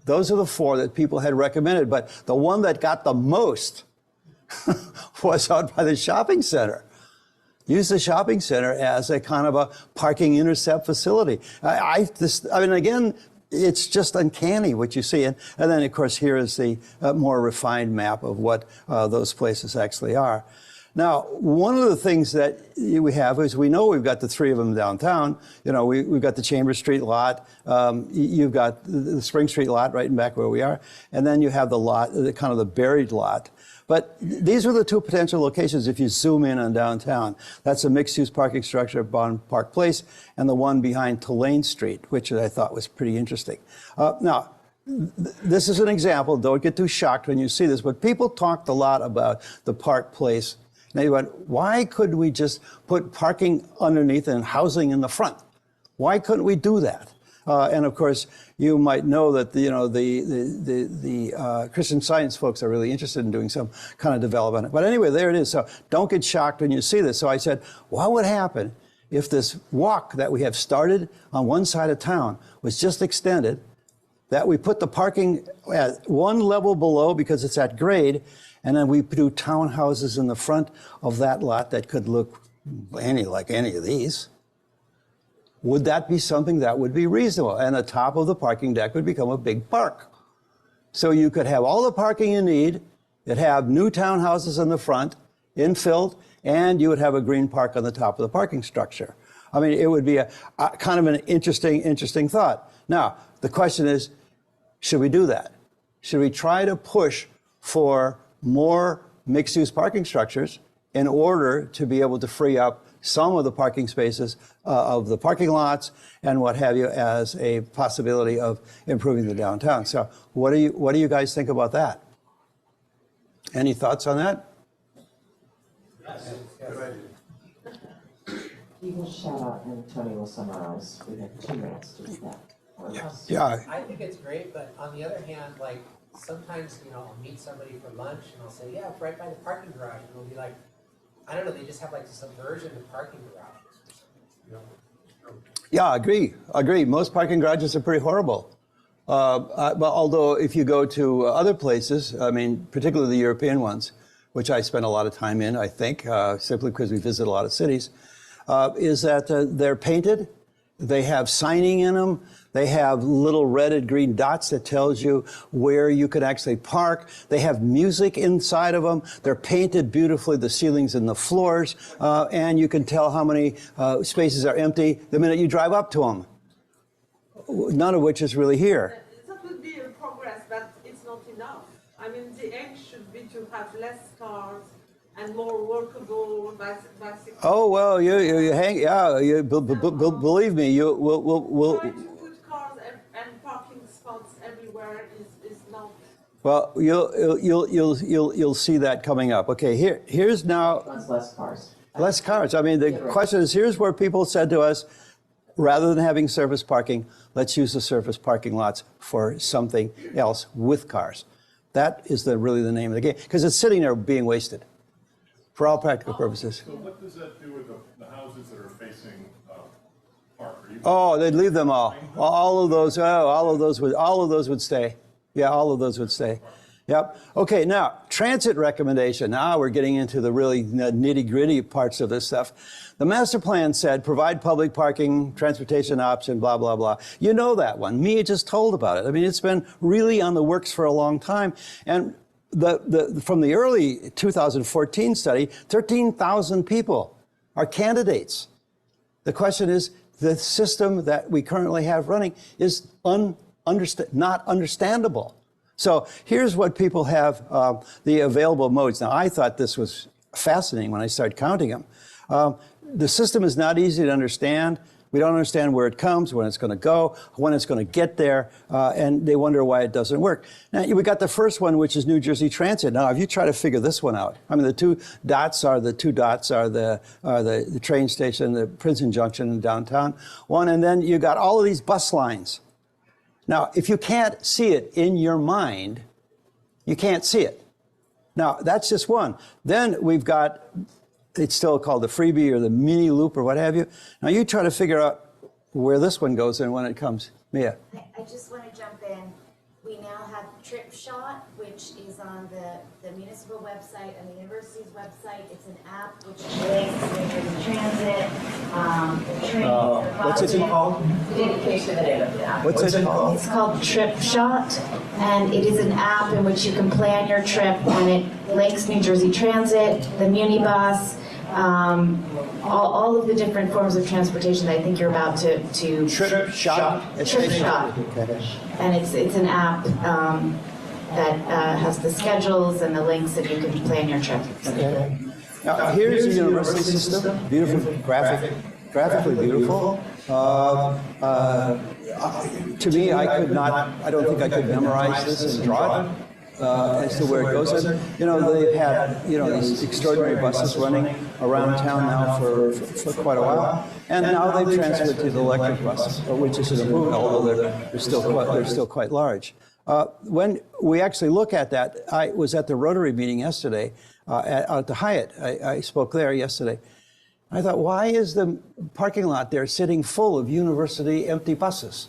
Those are the four that people had recommended. But the one that got the most was out by the shopping center. Use the shopping center as a kind of a parking intercept facility. I mean, again, it's just uncanny what you see. And then, of course, here is the more refined map of what those places actually are. Now, one of the things that we have is we know we've got the three of them downtown. You know, we've got the Chambers Street lot. You've got the Spring Street lot right in back where we are. And then you have the lot, kind of the buried lot. But these are the two potential locations if you zoom in on downtown. That's a mixed-use parking structure at Bond Park Place and the one behind Tulane Street, which I thought was pretty interesting. Now, this is an example. Don't get too shocked when you see this. But people talked a lot about the Park Place. And they went, why couldn't we just put parking underneath and housing in the front? Why couldn't we do that? And of course, you might know that the Christian Science folks are really interested in doing some kind of development. But anyway, there it is. So don't get shocked when you see this. So I said, what would happen if this walk that we have started on one side of town was just extended, that we put the parking at one level below because it's at grade, and then we do townhouses in the front of that lot that could look like any of these? Would that be something that would be reasonable? And the top of the parking deck would become a big park. So you could have all the parking you need, you'd have new townhouses in the front, infilled, and you would have a green park on the top of the parking structure. I mean, it would be a kind of an interesting thought. Now, the question is, should we do that? Should we try to push for more mixed-use parking structures in order to be able to free up some of the parking spaces of the parking lots and what have you as a possibility of improving the downtown? So what do you guys think about that? Any thoughts on that? Yes. You will shout out and Tony will summarize. We have 2 minutes to do that. Yeah. I think it's great, but on the other hand, like, sometimes, I'll meet somebody for lunch and I'll say, yeah, it's right by the parking garage. And they'll be like, I don't know, they just have like this aversion to parking garages or something. Yeah, agree. Most parking garages are pretty horrible. But although if you go to other places, I mean, particularly the European ones, which I spend a lot of time in, I think, simply because we visit a lot of cities, is that they're painted, they have signing in them, they have little red and green dots that tells you where you can actually park. They have music inside of them. They're painted beautifully, the ceilings and the floors, and you can tell how many spaces are empty the minute you drive up to them. None of which is really here. That would be a progress, but it's not enough. I mean, the aim should be to have less cars and more workable bicycles. Oh well, you hang, yeah. Believe me, we'll. Trying to put cars and parking spots everywhere is not. Well, you'll see that coming up. Okay, here's now. Wants less cars. Less cars. I mean, the question is, here's where people said to us, rather than having surface parking, let's use the surface parking lots for something else with cars. That is really the name of the game, because it's sitting there being wasted for all practical purposes. So what does that do with the houses that are facing Park? Oh, they'd leave them all. All of those would stay. Yeah, all of those would stay. Yep. Okay, now, transit recommendation. Now we're getting into the really nitty-gritty parts of this stuff. The master plan said provide public parking, transportation option, blah, blah, blah. You know that one. Mia just told about it. I mean, it's been really on the works for a long time. And from the early 2014 study, 13,000 people are candidates. The question is, the system that we currently have running is not understandable. So here's what people have, the available modes. Now, I thought this was fascinating when I started counting them. The system is not easy to understand. We don't understand where it comes, when it's going to go, when it's going to get there, and they wonder why it doesn't work. Now, we got the first one, which is New Jersey Transit. Now, if you try to figure this one out, I mean, the two dots are the train station, the Princeton Junction in downtown one, and then you got all of these bus lines. Now, if you can't see it in your mind, you can't see it. Now, that's just one. Then we've got, it's still called the freebie or the mini loop or what have you. Now, you try to figure out where this one goes and when it comes. Mia. I just want to jump in. We now have Trip Shot, which is on the municipal website and the university's website. It's an app which links to New Jersey Transit, the train. What's it called? Dedication to the name of the app. What's it called? It's called Trip Shot, and it is an app in which you can plan your trip, and it links New Jersey Transit, the Munibus, all of the different forms of transportation that I think you're about to Trip Shot. Trip Shot. Okay. And it's an app that has the schedules and the links that you can plan your trip. Okay. Now, here's the university system. Beautiful, graphically beautiful. To me, I don't think I could memorize this and draw it. As to where it goes. And, they've had, these extraordinary buses running around town now for quite a while. And now they've transferred to the electric bus, which is an improvement, although they're still quite large. When we actually look at that, I was at the Rotary meeting yesterday at the Hyatt. I spoke there yesterday. I thought, why is the parking lot there sitting full of university empty buses?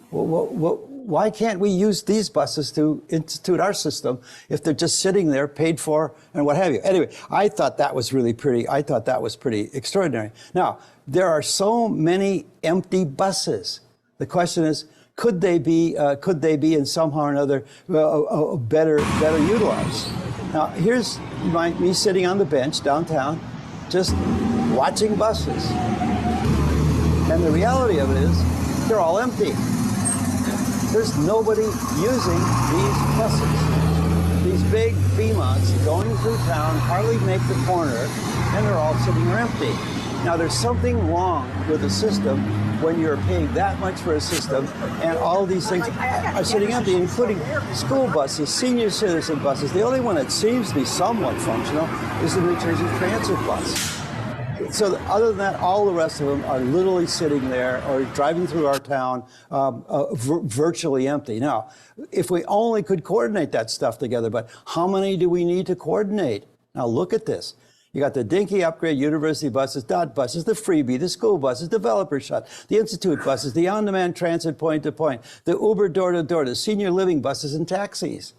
Why can't we use these buses to institute our system if they're just sitting there, paid for, and what have you? Anyway, I thought that was really pretty. I thought that was pretty extraordinary. Now, there are so many empty buses. The question is, could they be in somehow or another better utilized? Now, here's me sitting on the bench downtown, just watching buses, and the reality of it is, they're all empty. There's nobody using these buses. These big behemoths going through town hardly make the corner, and they're all sitting there empty. Now, there's something wrong with the system when you're paying that much for a system, and all these things are sitting empty, including school buses, senior citizen buses. The only one that seems to be somewhat functional is the New Jersey Transit bus. So other than that, all the rest of them are literally sitting there or driving through our town virtually empty. Now, if we only could coordinate that stuff together, but how many do we need to coordinate? Now look at this. You got the dinky upgrade university buses, DOT buses, the freebie, the school buses, developer shut, the institute buses, the on-demand transit point to point, the Uber door to door, the senior living buses and taxis.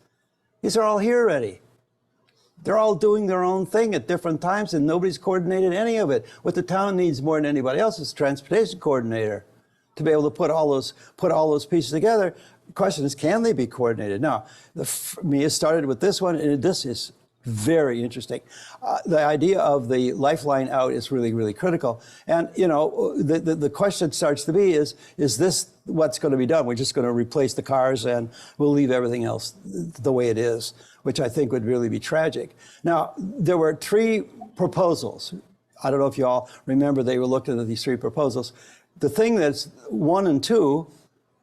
These are all here already. They're all doing their own thing at different times, and nobody's coordinated any of it. What the town needs more than anybody else is a transportation coordinator to be able to put all those pieces together. The question is, can they be coordinated? Now, MIA started with this one, and this is very interesting. The idea of the lifeline out is really, really critical. And, you know, the question starts to be is this what's going to be done? We're just going to replace the cars and we'll leave everything else the way it is, which I think would really be tragic. Now, there were 3 proposals. I don't know if you all remember they were looking at these 3 proposals. The thing that's 1 and 2,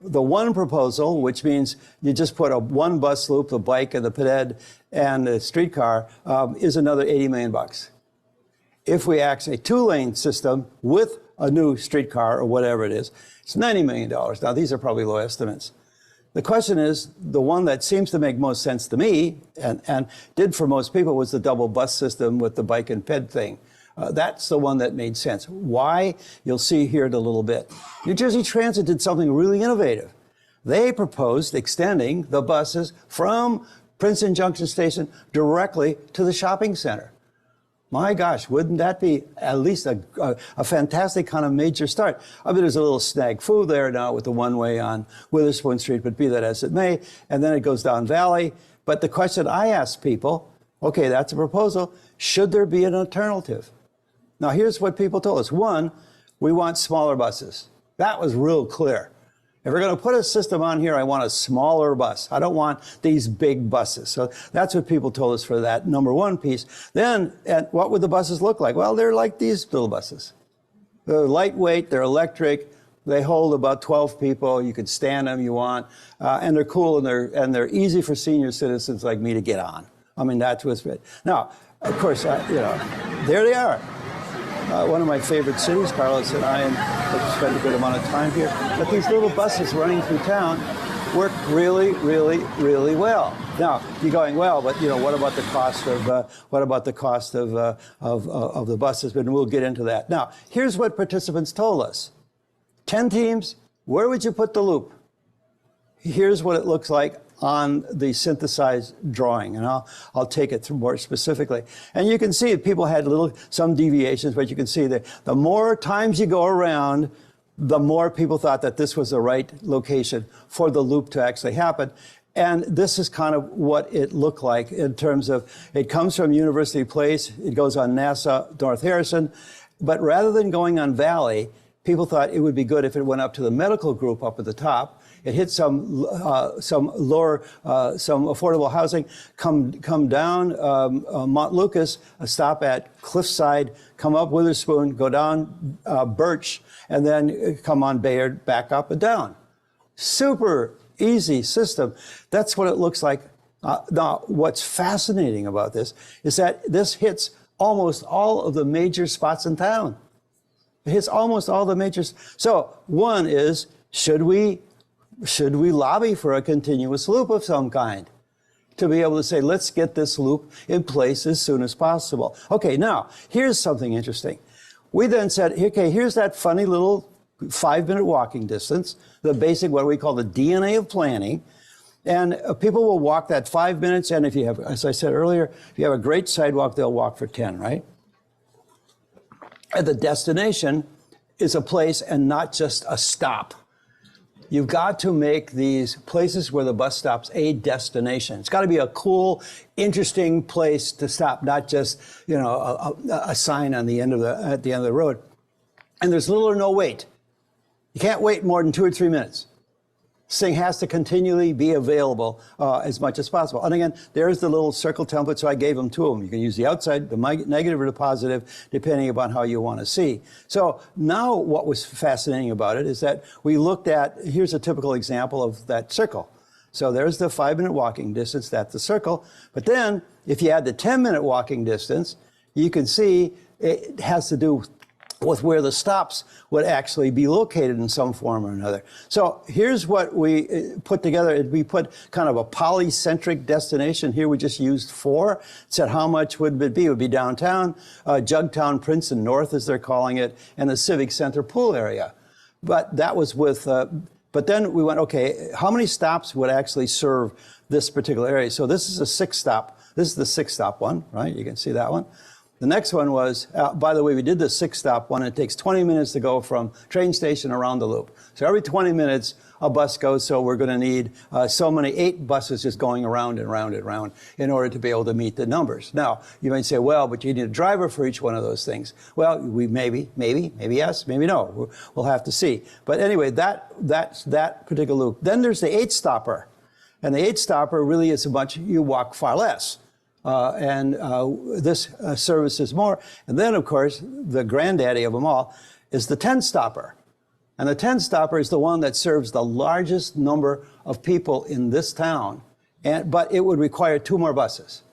the one proposal, which means you just put one bus loop, the bike and the peded and the streetcar, is another $80 million. If we act a 2-lane system with a new streetcar or whatever it is, it's $90 million. Now, these are probably low estimates. The question is, the one that seems to make most sense to me, and did for most people, was the double bus system with the bike and ped thing. That's the one that made sense. Why? You'll see here in a little bit. New Jersey Transit did something really innovative. They proposed extending the buses from Princeton Junction Station directly to the shopping center. My gosh, wouldn't that be at least a fantastic kind of major start? I mean, there's a little snag food there now with the one-way on Witherspoon Street, but be that as it may, and then it goes down Valley. But the question I ask people, okay, that's a proposal. Should there be an alternative? Now, here's what people told us. 1, we want smaller buses. That was real clear. If we're going to put a system on here, I want a smaller bus. I don't want these big buses. So that's what people told us for that number 1 piece. Then, what would the buses look like? Well, they're like these little buses. They're lightweight, they're electric, they hold about 12 people. You could stand them, you want, and they're cool and they're easy for senior citizens like me to get on. I mean, that's what's it. Now, of course, you know, there they are. One of my favorite cities, Carlos and I, and I've spent a good amount of time here. But these little buses running through town work really, really, really well. Now you're going, well, but you know, what about the cost of the buses? But we'll get into that. Now, here's what participants told us: 10 teams. Where would you put the loop? Here's what it looks like on the synthesized drawing, and I'll take it through more specifically. And you can see people had some deviations, but you can see that the more times you go around, the more people thought that this was the right location for the loop to actually happen. And this is kind of what it looked like in terms of, it comes from University Place, it goes on Nassau, North Harrison, but rather than going on Valley, people thought it would be good if it went up to the medical group up at the top. It hit some affordable housing, come down Mont Lucas, a stop at Cliffside, come up Witherspoon, go down Birch, and then come on Bayard, back up and down. Super easy system. That's what it looks like. Now, what's fascinating about this is that this hits almost all of the major spots in town. It hits almost all the majors. So one is, should we lobby for a continuous loop of some kind to be able to say, let's get this loop in place as soon as possible? Okay, now, here's something interesting. We then said, okay, here's that funny little 5-minute walking distance, the basic, what we call the DNA of planning. And people will walk that 5 minutes, and if you have, as I said earlier, if you have a great sidewalk, they'll walk for 10, right? And the destination is a place and not just a stop. You've got to make these places where the bus stops a destination. It's got to be a cool, interesting place to stop, not just, you know, a sign on the end of at the end of the road. And there's little or no wait. You can't wait more than 2 or 3 minutes. This thing has to continually be available as much as possible. And again, there's the little circle template, so I gave them 2 of them. You can use the outside, the negative or the positive, depending upon how you want to see. So now what was fascinating about it is that we looked at, here's a typical example of that circle. So there's the 5-minute walking distance, that's the circle. But then if you add the 10-minute walking distance, you can see it has to do with where the stops would actually be located in some form or another. So here's what we put together. We put kind of a polycentric destination. Here we just used 4. Said how much would it be? It would be downtown, Jugtown, Princeton North as they're calling it, and the Civic Center pool area. But that was with, but then we went, okay, how many stops would actually serve this particular area? So this is a 6-stop. This is the 6-stop one, right? You can see that one. The next one was, by the way, we did the 6-stop one. It takes 20 minutes to go from train station around the loop. So every 20 minutes, a bus goes. So we're going to need so many 8 buses just going around and round and round in order to be able to meet the numbers. Now, you might say, well, but you need a driver for each one of those things. Well, we maybe yes, maybe no. We'll have to see. But anyway, that's that particular loop. Then there's the 8-stopper. And the 8-stopper really is a bunch, you walk far less. This services more. And then, of course, the granddaddy of them all is the 10-stopper. And the 10-stopper is the one that serves the largest number of people in this town. But it would require 2 more buses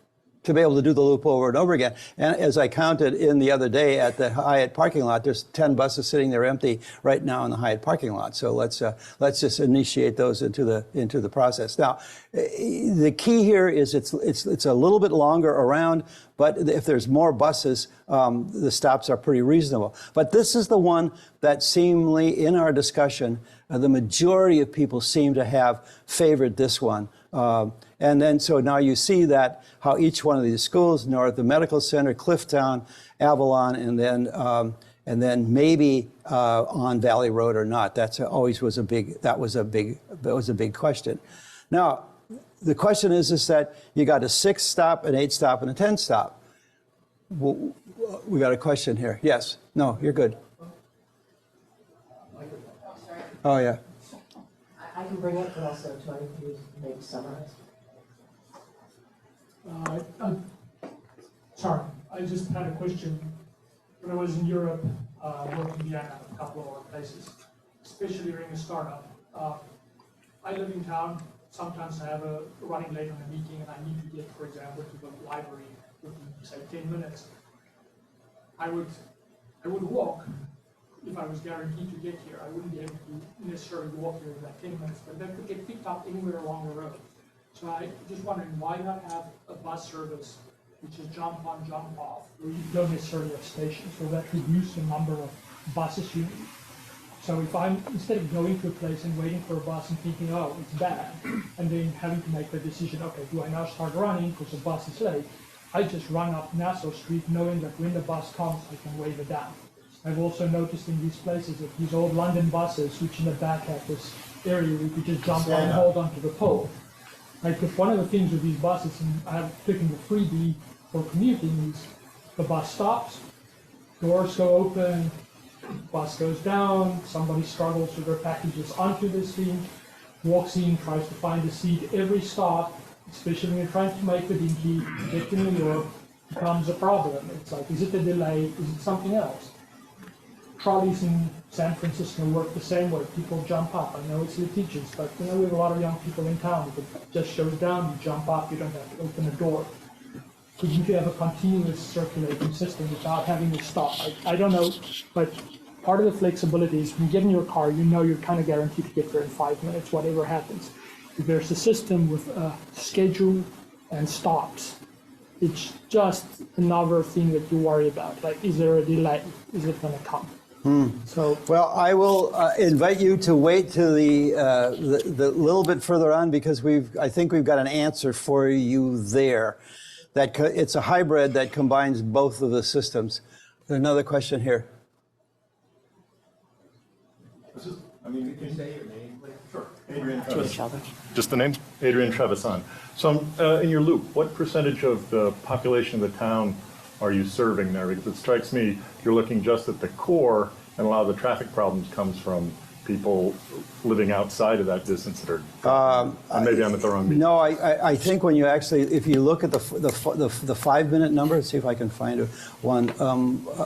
to be able to do the loop over and over again. And as I counted in the other day at the Hyatt parking lot, there's 10 buses sitting there empty right now in the Hyatt parking lot. So let's just initiate those into the process. Now, the key here is it's a little bit longer around, but if there's more buses, the stops are pretty reasonable. But this is the one that seemingly in our discussion, the majority of people seem to have favored this one. And then, so now you see that how each one of these schools, North, the Medical Center, Clifftown, Avalon, and then maybe on Valley Road or not. That's always was a big question. Now, the question is that you got a 6-stop, an 8-stop, and a 10-stop. Well, we got a question here. Yes. No, you're good. Oh yeah. I can bring it, but also Tony, can you maybe summarize? Sorry, I just had a question. When I was in Europe, working in Vienna, a couple of other places, especially during a startup, I live in town. Sometimes I have a running late on a meeting and I need to get, for example, to the library within, say, 10 minutes. I would walk if I was guaranteed to get here. I wouldn't be able to necessarily walk here in like 10 minutes, but that could get picked up anywhere along the road. So I just wondering, why not have a bus service which is jump on, jump off, where you don't necessarily have stations, so that reduces the number of buses you need. So if I'm, instead of going to a place and waiting for a bus and thinking, oh, it's bad, and then having to make the decision, okay, do I now start running because the bus is late? I just run up Nassau Street knowing that when the bus comes, I can wave it down. I've also noticed in these places that these old London buses, which in the back have this area where you could just jump on and hold onto the pole. Like, if one of the things with these buses, and I have taken the freebie for commuting, is the bus stops, doors go open, bus goes down, somebody struggles with their packages onto this thing, walks in, tries to find a seat. Every stop, especially when you're trying to make the dinky, get to New York, becomes a problem. It's like, is it a delay? Is it something else? Trolleys in San Francisco work the same way. People jump up. I know it's litigious, but we have a lot of young people in town. If it just shows down, you jump up, you don't have to open a door. So you can have a continuous circulating system without having to stop. I don't know, but part of the flexibility is when you get in your car, you know you're kind of guaranteed to get there in 5 minutes, whatever happens. If there's a system with a schedule and stops, it's just another thing that you worry about. Like, is there a delay? Is it going to come? So, well, I will invite you to wait to the little bit further on, because I think we've got an answer for you there. That it's a hybrid that combines both of the systems. There's another question here. Can you say your name, please? Sure. Adrian Trevisan. Just the name? Adrian Trevisan. So in your loop, what percentage of the population of the town are you serving there? Because it strikes me you're looking just at the core, and a lot of the traffic problems comes from people living outside of that distance that are, and maybe I'm at the wrong meeting. No, I think when you actually, if you look at the 5-minute number, let's see if I can find one.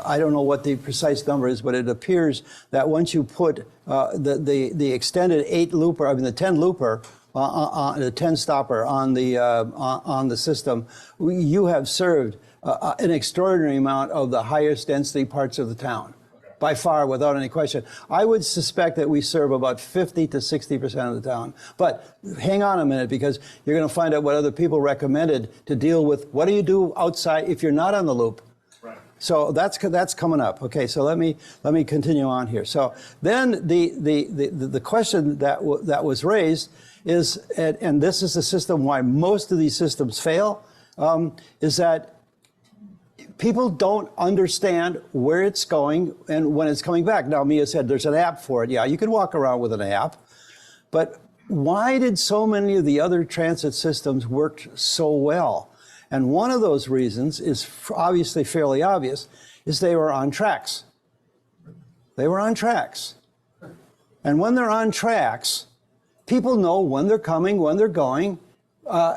I don't know what the precise number is, but it appears that once you put the extended 8-looper, I mean the 10-looper, the 10-stopper on the system, you have served an extraordinary amount of the highest density parts of the town. by far, without any question. I would suspect that we serve about 50 to 60% of the town. But hang on a minute, because you're going to find out what other people recommended to deal with what do you do outside if you're not on the loop. Right. So that's coming up. Okay, so let me continue on here. So then the question that was raised is, and this is the system why most of these systems fail, is that people don't understand where it's going and when it's coming back. Now, Mia said there's an app for it. Yeah, you can walk around with an app. But why did so many of the other transit systems work so well? And one of those reasons is obviously fairly obvious, is they were on tracks. They were on tracks. And when they're on tracks, people know when they're coming, when they're going,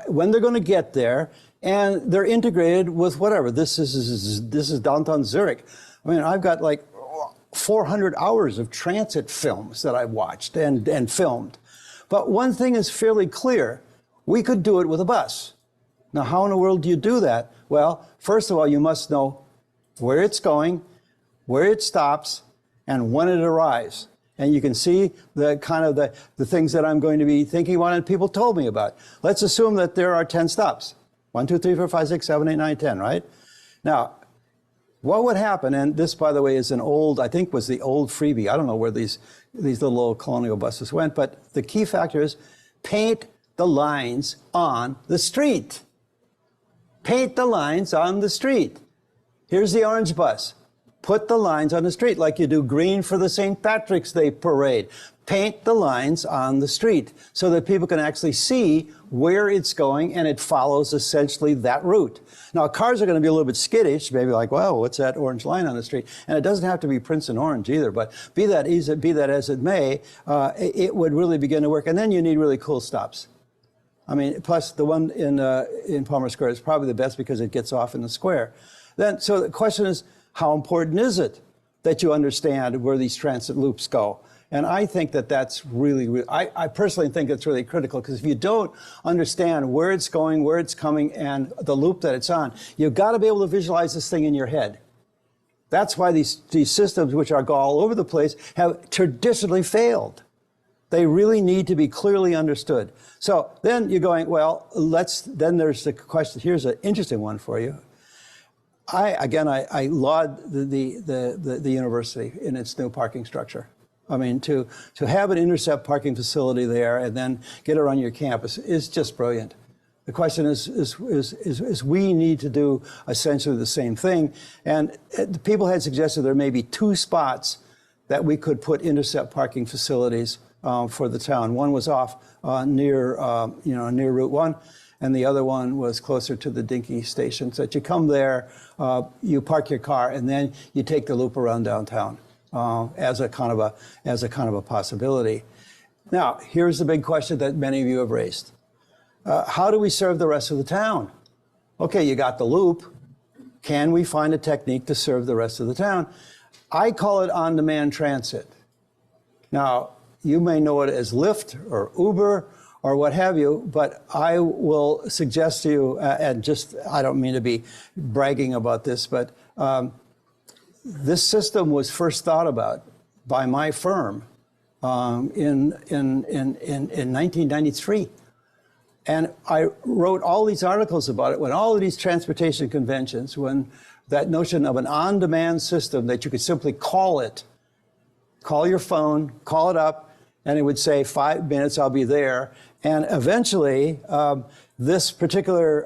when they're going to get there, and they're integrated with whatever. This is downtown Zurich. I mean, I've got like 400 hours of transit films that I've watched and filmed. But one thing is fairly clear. We could do it with a bus. Now, how in the world do you do that? Well, first of all, you must know where it's going, where it stops, and when it arrives. And you can see the kind of the things that I'm going to be thinking about and people told me about. Let's assume that there are 10 stops. 1, 2, 3, 4, 5, 6, 7, 8, 9, 10, right? Now, what would happen, and this, by the way, is an old, I think was the old freebie. I don't know where these little old colonial buses went, but the key factor is paint the lines on the street. Paint the lines on the street. Here's the orange bus. Put the lines on the street like you do green for the St. Patrick's Day parade. Paint the lines on the street so that people can actually see where it's going and it follows essentially that route. Now, cars are going to be a little bit skittish, maybe like, wow, what's that orange line on the street? And it doesn't have to be Princeton orange either, but be that as it may, it would really begin to work. And then you need really cool stops. I mean, plus the one in Palmer Square is probably the best because it gets off in the square. So the question is, how important is it that you understand where these transit loops go? And I think that that's really, I personally think it's really critical, because if you don't understand where it's going, where it's coming, and the loop that it's on, you've got to be able to visualize this thing in your head. That's why these systems, which are all over the place, have traditionally failed. They really need to be clearly understood. So then you're going, well, then there's the question, here's an interesting one for you. I laud the university in its new parking structure. I mean, to have an intercept parking facility there and then get it on your campus is just brilliant. The question is we need to do essentially the same thing. And people had suggested there may be 2 spots that we could put intercept parking facilities for the town. One was off near Route 1. And the other one was closer to the Dinky station. So that you come there, you park your car, and then you take the loop around downtown as a kind of a possibility. Now, here's the big question that many of you have raised: how do we serve the rest of the town? Okay, you got the loop. Can we find a technique to serve the rest of the town? I call it on-demand transit. Now, you may know it as Lyft or Uber or what have you, but I will suggest to you, and just, I don't mean to be bragging about this, but this system was first thought about by my firm in 1993. And I wrote all these articles about it when all of these transportation conventions, when that notion of an on-demand system that you could simply call your phone, call it up, and it would say 5 minutes, I'll be there. And eventually, this particular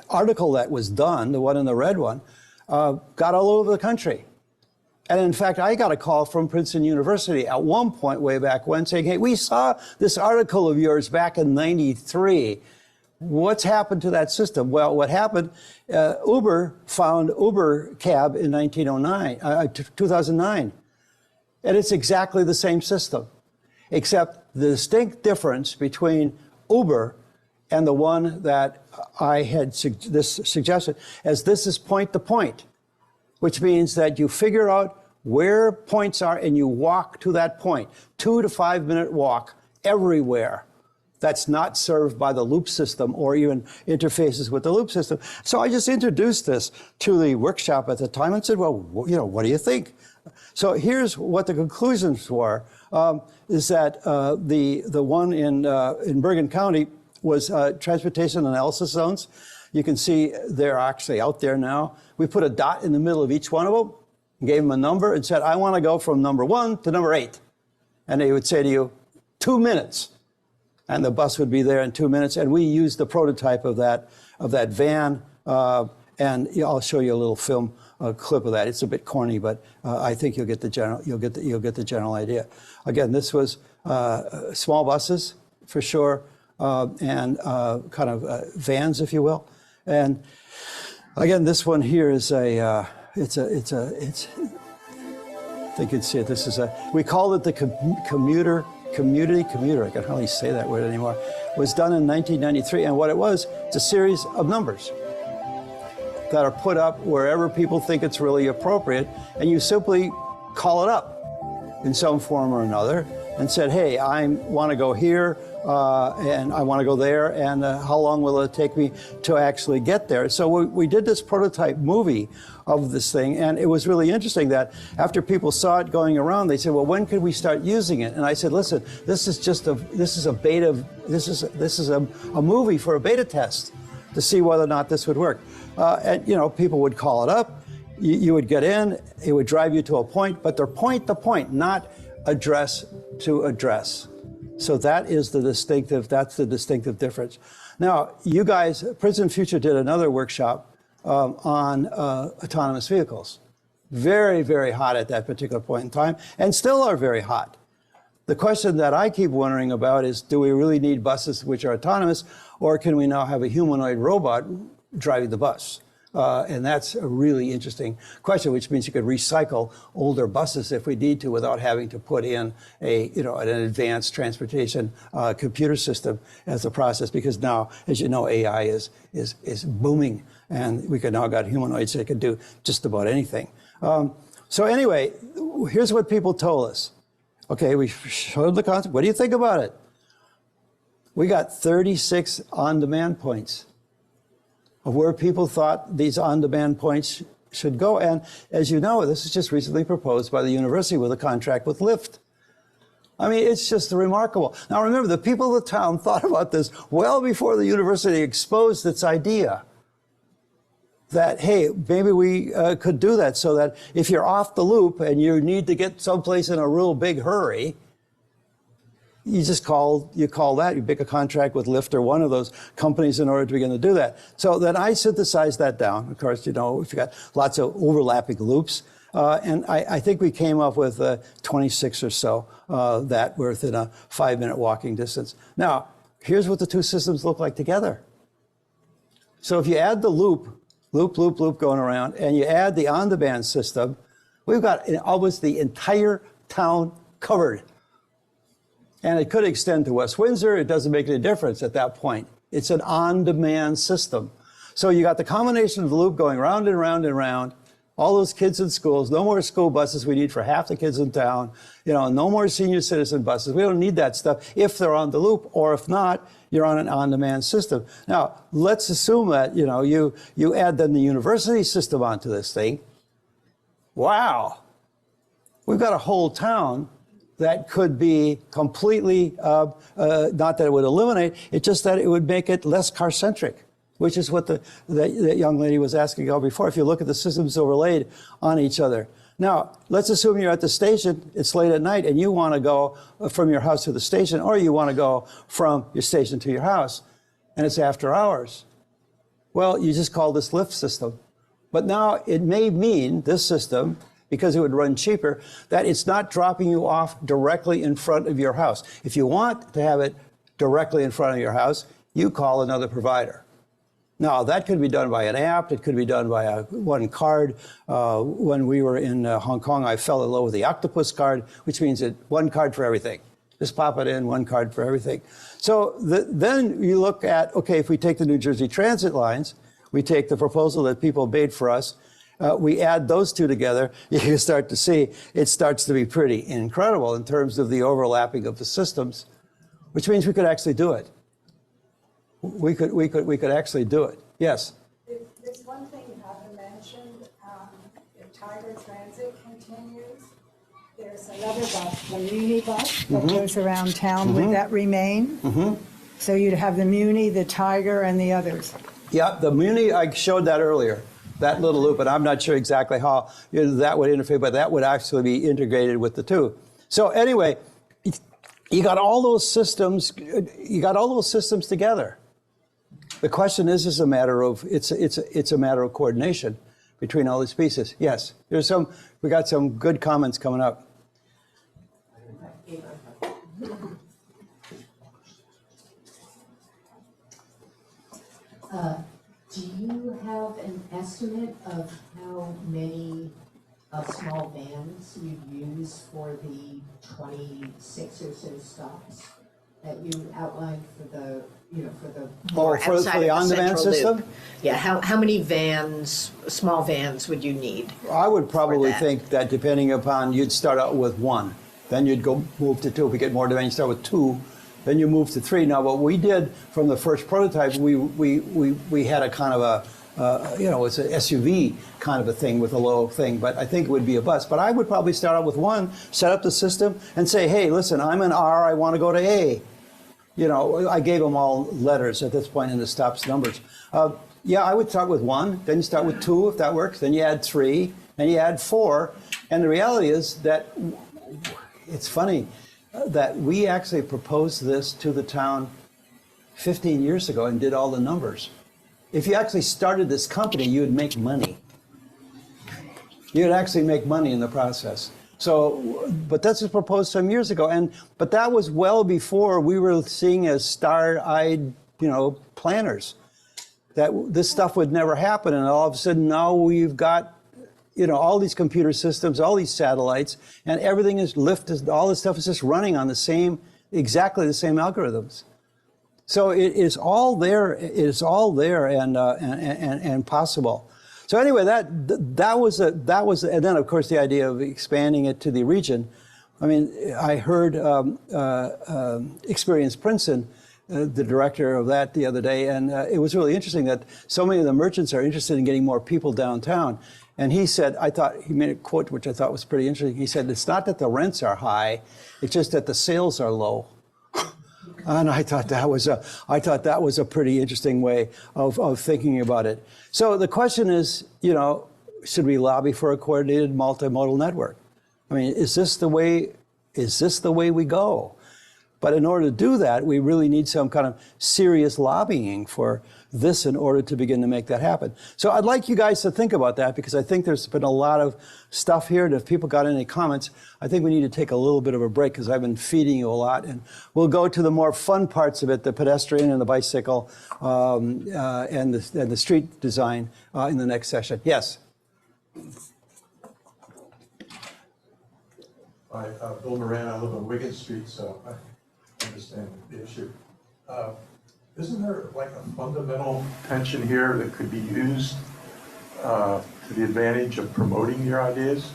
article that was done, the one in the red one, got all over the country. And in fact, I got a call from Princeton University at one point way back when saying, hey, we saw this article of yours back in '93. What's happened to that system? Well, what happened, Uber found Uber Cab in 2009. And it's exactly the same system, except the distinct difference between Uber and the one that I had suggested is this is point to point, which means that you figure out where points are and you walk to that point. 2 to 5 minute walk everywhere. that's not served by the loop system or even interfaces with the loop system. So I just introduced this to the workshop at the time and said, well, what do you think? So here's what the conclusions were, is that the one in Bergen County was transportation analysis zones. You can see they're actually out there now. We put a dot in the middle of each one of them, gave them a number and said, I want to go from number 1 to number 8. And they would say to you, 2 minutes. And the bus would be there in 2 minutes. And we used the prototype of that van. And I'll show you a little film clip of that. It's a bit corny, but I think you'll get the general idea. Again, this was small buses for sure, and kind of vans, if you will. And again, this one here is I think you can see it. This is we call it the commuter. I can hardly say that word anymore. It was done in 1993, and what it was, it's a series of numbers that are put up wherever people think it's really appropriate, and you simply call it up in some form or another and said, hey, I want to go here, and I want to go there, and how long will it take me to actually get there? So we did this prototype movie of this thing, and it was really interesting that after people saw it going around, they said, well, when could we start using it? And I said, listen, this is a movie for a beta test to see whether or not this would work. And people would call it up, you would get in, it would drive you to a point, but they're point to point, not address to address. So that's the distinctive difference. Now, you guys, Princeton Future did another workshop on autonomous vehicles. Very, very hot at that particular point in time, and still are very hot. The question that I keep wondering about is, do we really need buses which are autonomous, or can we now have a humanoid robot driving the bus? And that's a really interesting question, which means you could recycle older buses if we need to without having to put in an advanced transportation computer system as a process, because now, as you know, AI is booming, and we can now got humanoids that can do just about anything. So anyway, here's what people told us. Okay, we showed the concept. What do you think about it? We got 36 on-demand points of where people thought these on-demand points should go. And as you know, this is just recently proposed by the university with a contract with Lyft. I mean, it's just remarkable. Now remember, the people of the town thought about this well before the university exposed its idea that, hey, maybe we could do that, so that if you're off the loop and you need to get someplace in a real big hurry, you just call that, you make a contract with Lyft or one of those companies in order to begin to do that. So then I synthesized that down. Of course, if you got lots of overlapping loops, and I think we came up with 26 or so that were within a 5-minute walking distance. Now, here's what the two systems look like together. So if you add the loop going around, and you add the on-demand system, we've got almost the entire town covered. And it could extend to West Windsor. It doesn't make any difference at that point. It's an on-demand system. So you got the combination of the loop going round and round and round, all those kids in schools, no more school buses we need for half the kids in town, no more senior citizen buses. We don't need that stuff if they're on the loop, or if not, you're on an on-demand system. Now, let's assume that, you add then the university system onto this thing. Wow. We've got a whole town that could be completely, not that it would eliminate, it's just that it would make it less car-centric, which is what the young lady was asking about before. If you look at the systems overlaid on each other. Now, let's assume you're at the station, it's late at night, and you want to go from your house to the station, or you want to go from your station to your house, and it's after hours. Well, you just call this Lyft system. But now it may mean, this system, because it would run cheaper, that it's not dropping you off directly in front of your house. If you want to have it directly in front of your house, you call another provider. Now, that could be done by an app. It could be done by one card. When we were in Hong Kong, I fell in love with the octopus card, which means one card for everything. Just pop it in, one card for everything. So then you look at, okay, if we take the New Jersey Transit lines, we take the proposal that people made for us, we add those two together, you can start to see it starts to be pretty incredible in terms of the overlapping of the systems. which means we could actually do it. We could actually do it. Yes. There's one thing you haven't mentioned. If Tiger Transit continues, there's another bus, the Muni bus that goes around town. Would that remain? So you'd have the Muni, the Tiger, and the others. Yeah, the Muni, I showed that earlier, that little loop, and I'm not sure exactly how that would interfere, but that would actually be integrated with the two. So anyway, you got all those systems. You got all those systems together. The question is a matter of it's a matter of coordination between all these pieces. Yes, we got some good comments coming up. Do you have an estimate of how many small vans you'd use for the 26 or so stops that you outlined for the, For the on-demand system? Yeah, how many vans, small vans would you need? I would probably think that depending upon, you'd start out with one, then you'd move to two. If you get more demand, you start with two, then you move to three. Now, what we did from the first prototype, we had a kind of it's an SUV kind of a thing with a low thing, but I think it would be a bus. But I would probably start out with one, set up the system, and say, hey, listen, I'm an R, I want to go to A. I gave them all letters at this point in the stops numbers. Yeah, I would start with one, then you start with two if that works, then you add three, then you add four. And the reality is that it's funny that we actually proposed this to the town 15 years ago and did all the numbers. If you actually started this company, you would make money. You would actually make money in the process. So, but this was proposed some years ago, but that was well before we were seeing as star-eyed, planners, that this stuff would never happen. And all of a sudden now we've got, all these computer systems, all these satellites, and everything is lifted, all this stuff is just running on exactly the same algorithms. So it is all there. It is all there and possible. So anyway, that was, and then of course the idea of expanding it to the region. I mean, I heard Experience Princeton, the director of that the other day, and it was really interesting that so many of the merchants are interested in getting more people downtown. And he said, he made a quote which I thought was pretty interesting. He said, it's not that the rents are high, it's just that the sales are low. And I thought that was a pretty interesting way of thinking about it. So the question is, should we lobby for a coordinated multimodal network? I mean, is this the way we go? But in order to do that, we really need some kind of serious lobbying for this in order to begin to make that happen. So I'd like you guys to think about that, because I think there's been a lot of stuff here, and if people got any comments, I think we need to take a little bit of a break, because I've been feeding you a lot, and we'll go to the more fun parts of it, the pedestrian and the bicycle, and the street design in the next session. Yes? Hi, Bill Moran. I live on Wigan Street, so I understand the issue. Isn't there like a fundamental tension here that could be used to the advantage of promoting your ideas?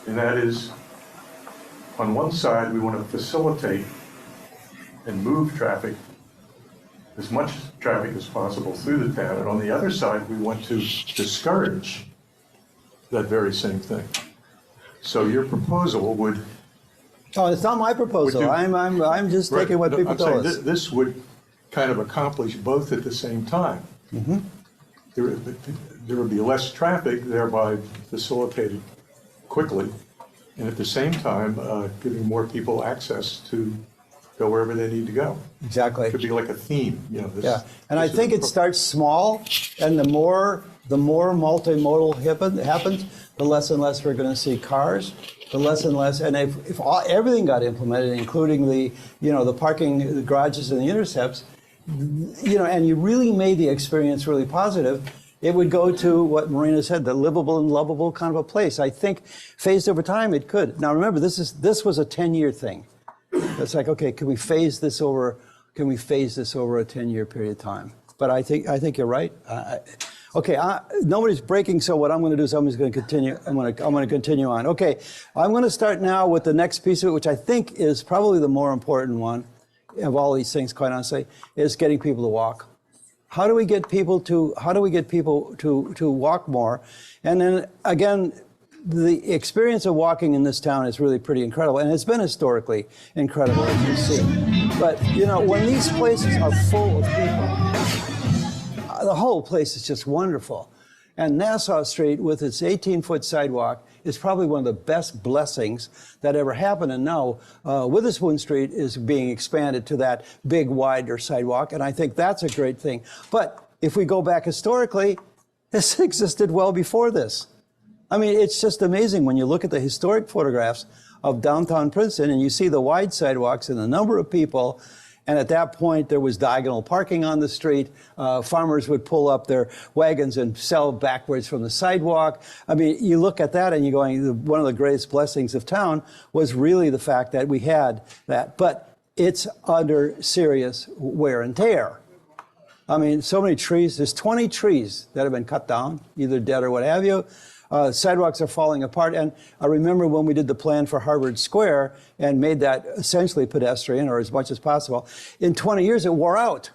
And that is, on one side, we want to facilitate and move traffic, as much traffic as possible through the town. And on the other side, we want to discourage that very same thing. So your proposal would... Oh, it's not my proposal. I'm just taking what people told us. This would kind of accomplish both at the same time. Mm-hmm. There would be less traffic, thereby facilitated quickly, and at the same time giving more people access to go wherever they need to go. Exactly. It could be like a theme, Yeah, and I think it starts small, and the more multimodal happens, the less and less we're going to see cars. The less and less, and if everything got implemented, including the parking, the garages, and the intercepts, and you really made the experience really positive, it would go to what Marina said, the livable and lovable kind of a place. I think phased over time, it could. Now remember, this was a 10-year thing. It's like, okay, can we phase this over a 10-year period of time? But I think you're right. Okay, nobody's breaking, so what I'm going to do is I'm just going to continue. I'm going to continue on. Okay, I'm going to start now with the next piece of it, which I think is probably the more important one, of all these things, quite honestly, is getting people to walk. How do we get people to walk more? And then again, the experience of walking in this town is really pretty incredible, and it's been historically incredible, as you see. But you know, when these places are full of people, the whole place is just wonderful. And Nassau Street, with its 18-foot sidewalk, is probably one of the best blessings that ever happened. And now Witherspoon Street is being expanded to that big, wider sidewalk, and I think that's a great thing. But if we go back historically, this existed well before this. I mean, it's just amazing when you look at the historic photographs of downtown Princeton and you see the wide sidewalks and the number of people. And at that point, there was diagonal parking on the street. Farmers would pull up their wagons and sell backwards from the sidewalk. I mean, you look at that and you're going, one of the greatest blessings of town was really the fact that we had that. But it's under serious wear and tear. I mean, so many trees. There's 20 trees that have been cut down, either dead or what have you. Sidewalks are falling apart. And I remember when we did the plan for Harvard Square and made that essentially pedestrian, or as much as possible, in 20 years it wore out.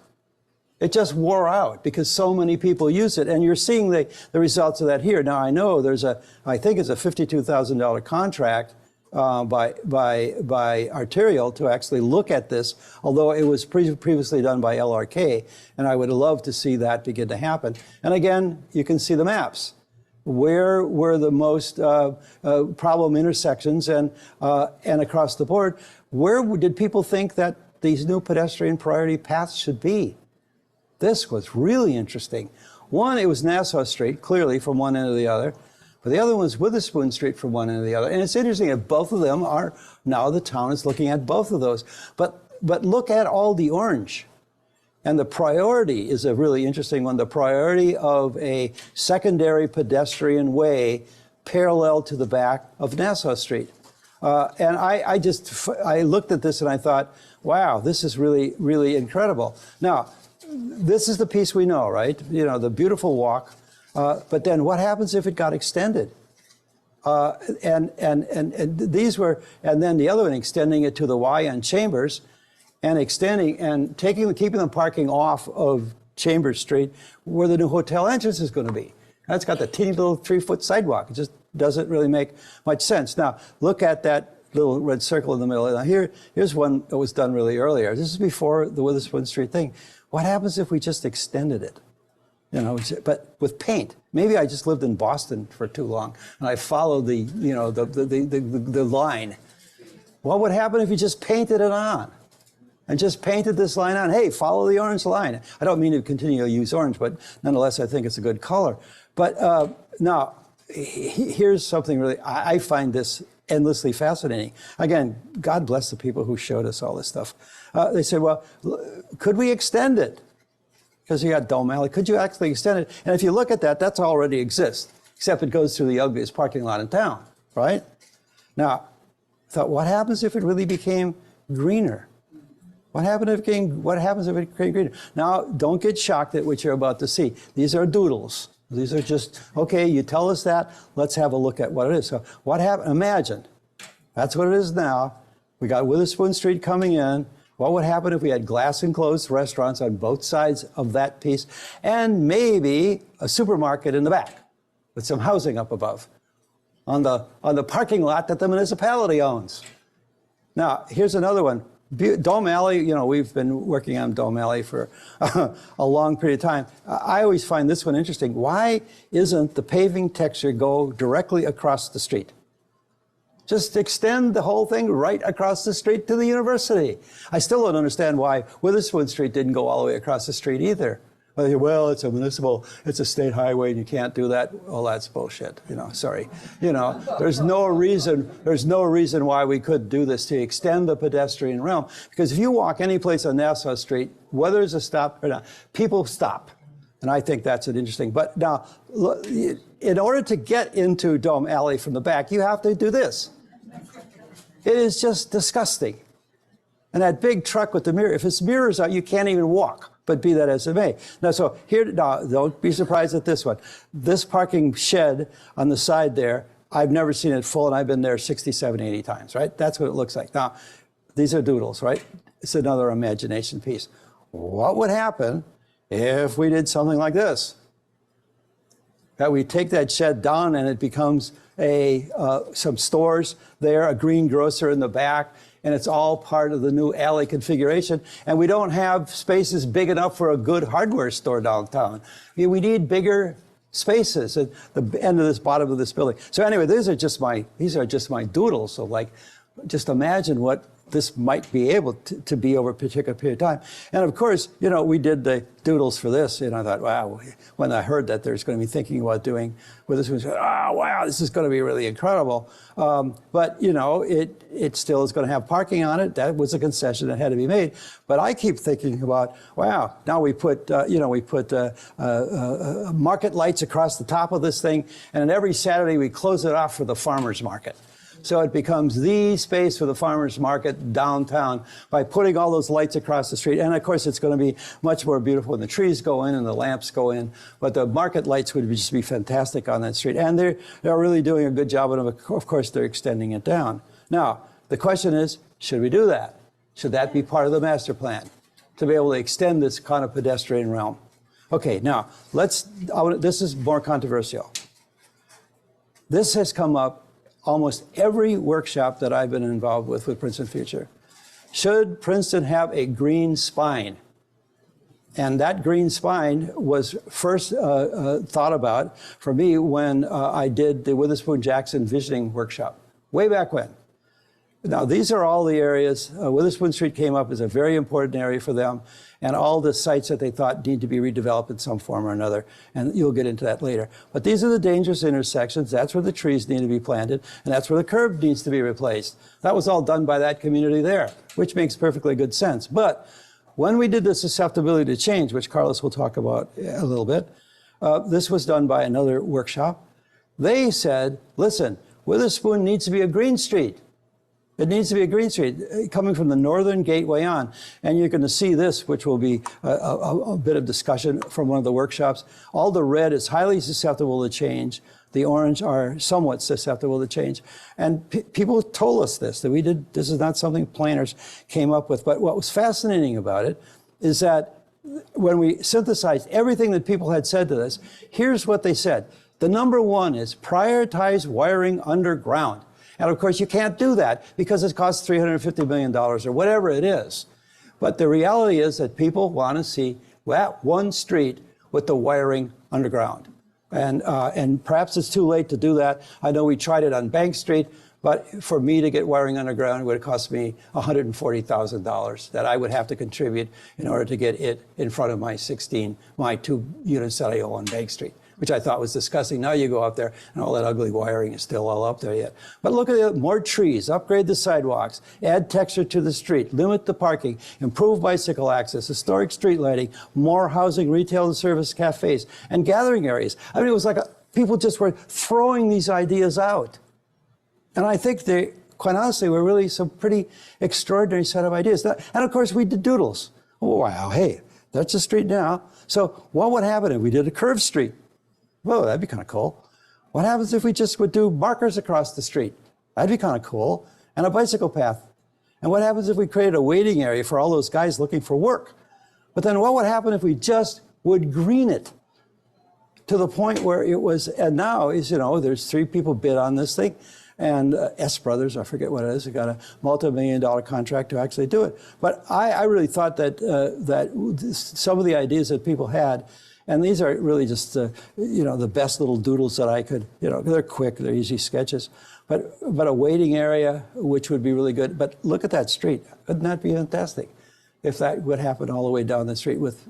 It just wore out because so many people use it. And you're seeing the results of that here. Now, I know there's I think it's a $52,000 contract by Arterial to actually look at this, although it was previously done by LRK. And I would love to see that begin to happen. And again, you can see the maps. Where were the most problem intersections, and across the board, where did people think that these new pedestrian priority paths should be? This was really interesting. One, it was Nassau Street, clearly from one end to the other, but the other one was Witherspoon Street from one end to the other. And it's interesting that both of them are, now the town is looking at both of those. But look at all the orange. And the priority is a really interesting one. The priority of a secondary pedestrian way parallel to the back of Nassau Street. And I looked at this and I thought, wow, this is really, really incredible. Now, this is the piece we know, right? You know, the beautiful walk. But then what happens if it got extended? And these were, and then the other one, extending it to the Y on Chambers, and extending and keeping the parking off of Chambers Street where the new hotel entrance is going to be. That's got the teeny little 3-foot sidewalk. It just doesn't really make much sense. Now, look at that little red circle in the middle. Now, here's one that was done really earlier. This is before the Witherspoon Street thing. What happens if we just extended it? You know, but with paint. Maybe I just lived in Boston for too long and I followed the line. What would happen if you just painted it on? And just painted this line on. Hey, follow the orange line. I don't mean to continue to use orange, but nonetheless, I think it's a good color. But now, here's something really, I find this endlessly fascinating. Again, God bless the people who showed us all this stuff. They said, well, could we extend it? Because you got Dome Alley. Could you actually extend it? And if you look at that, that's already exists, except it goes through the ugliest parking lot in town, right? Now, I thought, what happens if it really became greener? What happens if it became greener? Now, don't get shocked at what you're about to see. These are doodles. These are just, okay, you tell us that, let's have a look at what it is. So what happened? Imagine, that's what it is now. We got Witherspoon Street coming in. What would happen if we had glass enclosed restaurants on both sides of that piece and maybe a supermarket in the back with some housing up above on the parking lot that the municipality owns? Now, here's another one. Dome Alley, you know, we've been working on Dome Alley for a long period of time. I always find this one interesting. Why isn't the paving texture go directly across the street? Just extend the whole thing right across the street to the university. I still don't understand why Witherspoon Street didn't go all the way across the street either. Well, it's a state highway and you can't do that. Well, that's bullshit, you know, sorry. You know, there's no reason why we could do this to extend the pedestrian realm. Because if you walk any place on Nassau Street, whether it's a stop or not, people stop. And I think that's an interesting, but now, in order to get into Dome Alley from the back, you have to do this. It is just disgusting. And that big truck with the mirror, if its mirrors out, you can't even walk. But be that as it may. Now, so here, now, don't be surprised at this one. This parking shed on the side there, I've never seen it full, and I've been there 60, 70, 80 times, right? That's what it looks like. Now, these are doodles, right? it's another imagination piece. What would happen if we did something like this? That we take that shed down and it becomes some stores there, a green grocer in the back, and it's all part of the new alley configuration. And we don't have spaces big enough for a good hardware store downtown. I mean, we need bigger spaces at the end of this bottom of this building. So anyway, these are just my doodles. So like, just imagine what this might be able to be over a particular period of time. And of course, you know, we did the doodles for this, and I thought, wow, when I heard that there's going to be thinking about doing with this, we said, oh, wow, this is going to be really incredible. But, you know, it still is going to have parking on it. That was a concession that had to be made. But I keep thinking about, wow, now we put, market lights across the top of this thing, and every Saturday we close it off for the farmer's market. So it becomes the space for the farmers market downtown by putting all those lights across the street. And of course, it's going to be much more beautiful when the trees go in and the lamps go in. But the market lights would just be fantastic on that street. And they're really doing a good job. And of course, they're extending it down. Now, the question is, should we do that? Should that be part of the master plan to be able to extend this kind of pedestrian realm? Okay, now, this is more controversial. This has come up almost every workshop that I've been involved with Princeton Future. Should Princeton have a green spine? And that green spine was first thought about for me when I did the Witherspoon-Jackson Visioning Workshop, way back when. Now, these are all the areas. Witherspoon Street came up as a very important area for them, and all the sites that they thought need to be redeveloped in some form or another, and you'll get into that later. But these are the dangerous intersections. That's where the trees need to be planted, and that's where the curb needs to be replaced. That was all done by that community there, which makes perfectly good sense. But when we did the susceptibility to change, which Carlos will talk about a little bit, this was done by another workshop. They said, listen, Witherspoon needs to be a green street. It needs to be a green street coming from the northern gateway on. And you're going to see this, which will be a bit of discussion from one of the workshops. All the red is highly susceptible to change. The orange are somewhat susceptible to change. And people told us this, that this is not something planners came up with. But what was fascinating about it is that when we synthesized everything that people had said to us, here's what they said. The number one is prioritize wiring underground. And of course, you can't do that because it costs $350 million or whatever it is. But the reality is that people want to see that one street with the wiring underground. And perhaps it's too late to do that. I know we tried it on Bank Street, but for me to get wiring underground, it would cost me $140,000 that I would have to contribute in order to get it in front of my 2 units that I own on Bank Street, which I thought was disgusting. Now you go up there and all that ugly wiring is still all up there yet. But look at it, more trees, upgrade the sidewalks, add texture to the street, limit the parking, improve bicycle access, historic street lighting, more housing, retail and service cafes, and gathering areas. I mean, it was like people just were throwing these ideas out. And I think they, quite honestly, were really some pretty extraordinary set of ideas. And of course, we did doodles. Oh, wow, hey, that's a street now. So what would happen if we did a curved street? Whoa, that'd be kind of cool. What happens if we just would do markers across the street? That'd be kind of cool. And a bicycle path. And what happens if we created a waiting area for all those guys looking for work? But then what would happen if we just would green it to the point where it was, and now is, there's 3 people bid on this thing. And S Brothers, I forget what it is, they got a multi-million-dollar contract to actually do it. But I really thought that some of the ideas that people had, and these are really just, the best little doodles that I could, they're quick, they're easy sketches. But a waiting area, which would be really good. But look at that street. Wouldn't that be fantastic if that would happen all the way down the street with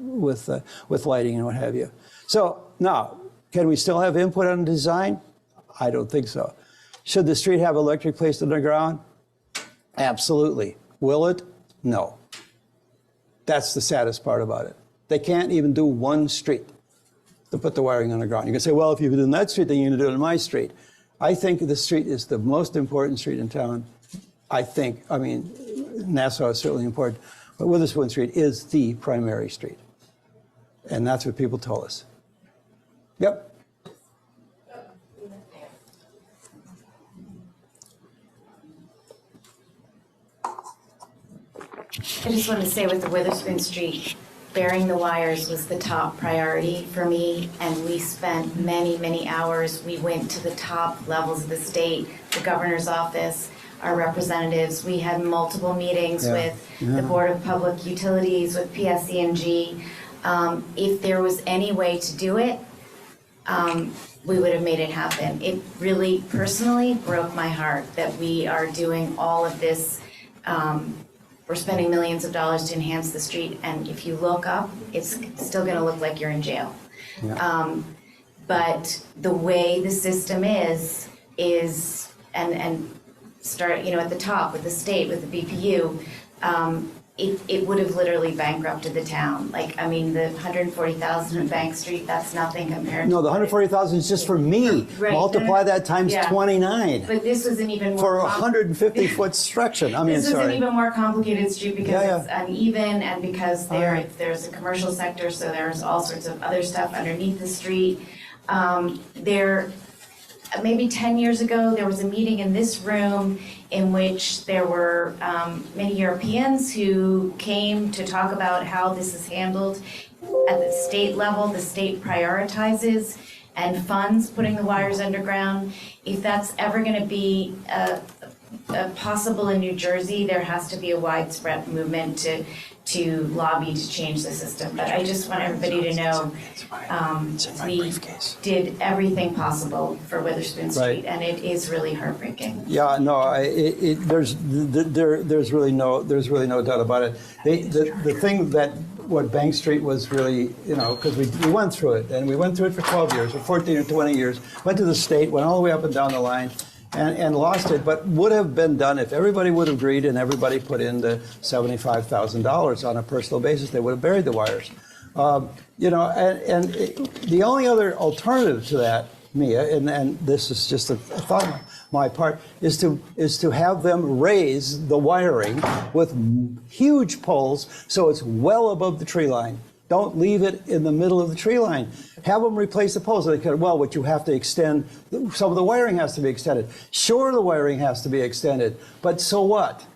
lighting and what have you? So now, can we still have input on design? I don't think so. Should the street have electric placed underground? Absolutely. Will it? No. That's the saddest part about it. They can't even do one street to put the wiring underground. You can say, well, if you do it in that street, then you're going to do it in my street. I think the street is the most important street in town. Nassau is certainly important, but Witherspoon Street is the primary street. And that's what people told us. Yep. I just want to say with the Witherspoon Street, burying the wires was the top priority for me, and we spent many, many hours. We went to the top levels of the state, the governor's office, our representatives. We had multiple meetings with the Board of Public Utilities, with PSE&G. If there was any way to do it, we would have made it happen. It really personally broke my heart that we are doing all of this. We're spending millions of dollars to enhance the street, and if you look up, it's still gonna look like you're in jail. But the way the system is, and start, you know, at the top with the state, with the BPU, it would have literally bankrupted the town. Like, I mean, the 140,000 in Bank Street, that's nothing compared to. No, the 140,000 is just for me. Right. Multiply that times 29 But this was an even more. for a 150-foot structure. I mean, This was an sorry. even more complicated street because Yeah, it's uneven and because there's a commercial sector, so there's all sorts of other stuff underneath the street. Maybe 10 years ago, there was a meeting in this room in which there were many Europeans who came to talk about how this is handled at the state level. The state prioritizes and funds putting the wires underground. If that's ever going to be possible in New Jersey, there has to be a widespread movement to lobby to change the system. But I just want everybody to know we did everything possible for Witherspoon Street, and it is really heartbreaking. Yeah, no, there's really no doubt about it. The thing that what Bank Street was really, you know, because we went through it, and we went through it for 12 years, or 14 or 20 years, went to the state, went all the way up and down the line, and lost it, but would have been done if everybody would have agreed and everybody put in the $75,000 on a personal basis. They would have buried the wires. You know, and the only other alternative to that, Mia, and this is just a thought on my part, is to have them raise the wiring with huge poles so it's well above the tree line. Don't leave it in the middle of the tree line. Have them replace the poles. They could, well, what you have to extend, some of the wiring has to be extended. Sure, the wiring has to be extended, but so what?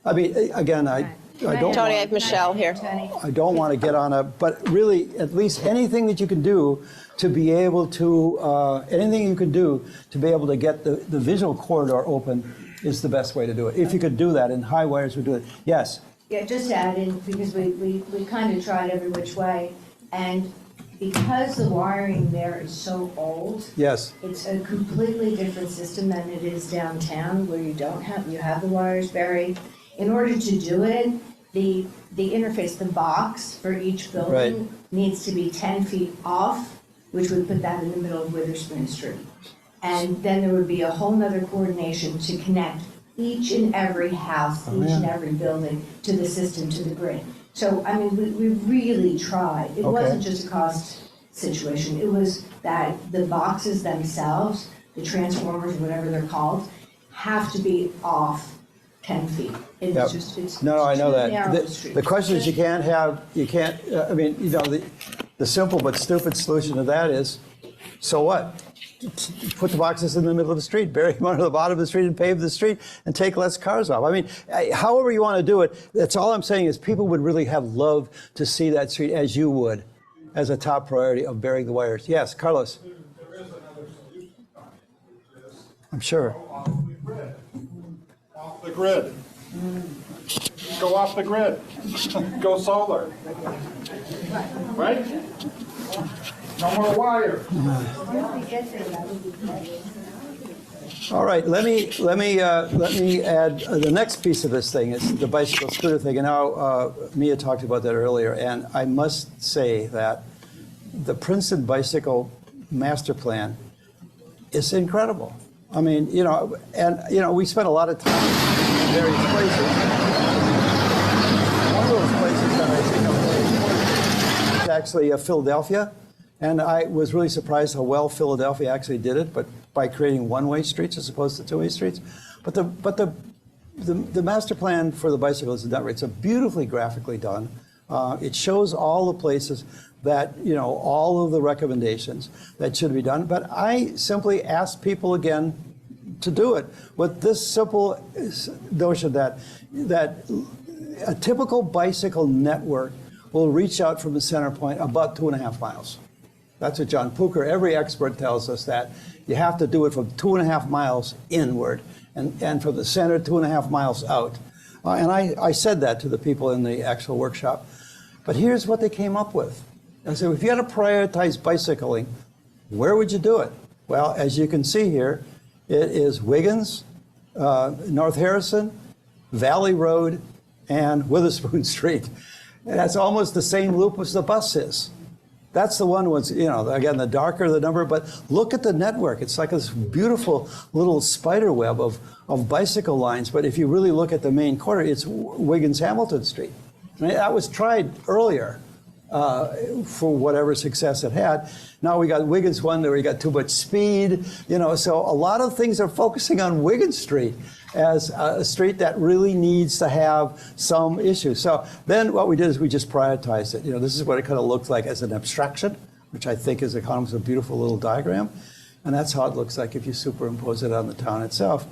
I mean, again, I don't. Tony, I have Michelle here. I don't want to get on a, but really, at least anything that you can do to be able to, anything you can do to be able to get the visual corridor open is the best way to do it. If you could do that, and high wires would do it. Yes. Yeah, just to add in, because we kind of tried every which way, and because the wiring there is so old, Yes. it's a completely different system than it is downtown, where you have the wires buried. In order to do it, the interface, the box for each building needs to be 10 feet off, which would put that in the middle of Witherspoon Street. And then there would be a whole nother coordination to connect each and every house, each and every building to the system, to the grid. So, I mean, we really tried. It wasn't just a cost situation. It was that the boxes themselves, the transformers, whatever they're called, have to be off 10 feet. It's just, it's No, I know too that. narrow a street. The question is you can't, I mean, you know, the simple but stupid solution to that is, so what? Put the boxes in the middle of the street, bury them under the bottom of the street and pave the street and take less cars off. I mean, however you want to do it, that's all I'm saying is people would really have loved to see that street as you would, as a top priority of burying the wires. Yes, Carlos. There is another solution, Tony, which is I'm sure. go off the grid. Off the grid. Go off the grid. Go solar. Right? No more wire. All right, let me add the next piece of this thing is the bicycle scooter thing. And now Mia talked about that earlier, and I must say that the Princeton bicycle master plan is incredible. I mean, you know, and you know, we spent a lot of time in various places. One of those places that I think of is actually Philadelphia. And I was really surprised how well Philadelphia actually did it, but by creating one-way streets as opposed to two-way streets. But the master plan for the bicycle is done. It's a beautifully graphically done. It shows all the places that, you know, all of the recommendations that should be done. But I simply ask people again to do it with this simple notion that a typical bicycle network will reach out from the center point about 2.5 miles. That's what John Pucher, every expert tells us, that you have to do it from 2.5 miles inward and from the center 2.5 miles out. And I said that to the people in the actual workshop. But here's what they came up with. I said, if you had to prioritize bicycling, where would you do it? Well, as you can see here, it is Wiggins, North Harrison, Valley Road, and Witherspoon Street. And that's almost the same loop as the bus is. That's the one was, you know, again, the darker the number, but look at the network. It's like this beautiful little spider web of bicycle lines. But if you really look at the main corridor, it's Wiggins-Hamilton Street. I mean, that was tried earlier for whatever success it had. Now we got Wiggins one where we got too much speed, you know, so a lot of things are focusing on Wiggins Street as a street that really needs to have some issues. So then what we did is we just prioritized it. You know, this is what it kind of looked like as an abstraction, which I think is a beautiful little diagram. And that's how it looks like if you superimpose it on the town itself.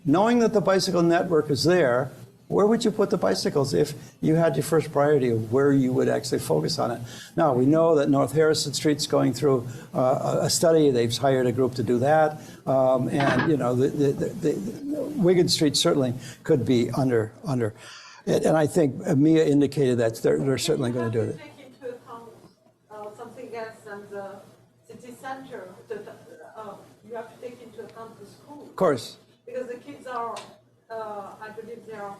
Knowing that the bicycle network is there, where would you put the bicycles if you had your first priority of where you would actually focus on it? Now, we know that North Harrison Street's going through a study. They've hired a group to do that. And, you know, the Wiggins Street certainly could be under. And I think Mia indicated that they're certainly going to do it. Take into account something else than the city center. You have to take into account the school. Of course. Because the kids are, I believe there are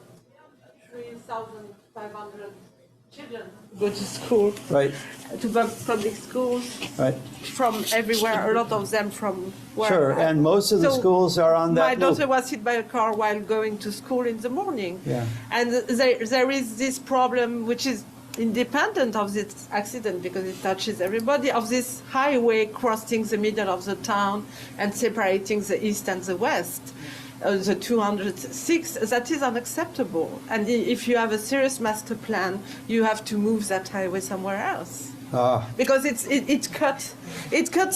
3,500 children go to school, right? To public schools, right? From everywhere. A lot of them from where. Sure, and most of the schools are on that. My daughter was hit by a car while going to school in the morning. Yeah. And there is this problem, which is independent of this accident because it touches everybody, of this highway crossing the middle of the town and separating the east and the west. The 206, that is unacceptable. And if you have a serious master plan, you have to move that highway somewhere else. Because it cuts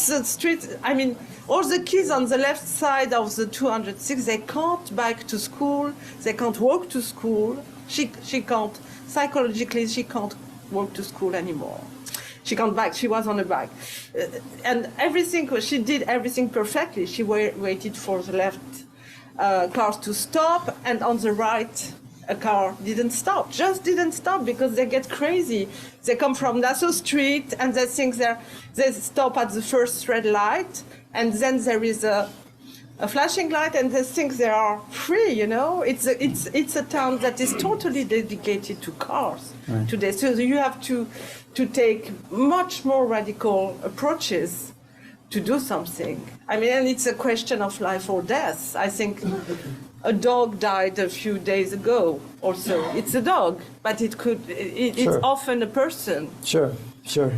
the street. I mean, all the kids on the left side of the 206, they can't bike to school, they can't walk to school. She can't, psychologically, she can't walk to school anymore. She can't bike, she was on a bike. And everything, she did everything perfectly. She waited for the left cars to stop, and on the right, a car didn't stop, just didn't stop because they get crazy. They come from Nassau Street and they think they stop at the first red light, and then there is a flashing light, and they think they are free. You know, it's a town that is totally dedicated to cars today. So you have to take much more radical approaches to do something. I mean, and it's a question of life or death. I think a dog died a few days ago also. It's a dog, but it's often a person. Sure.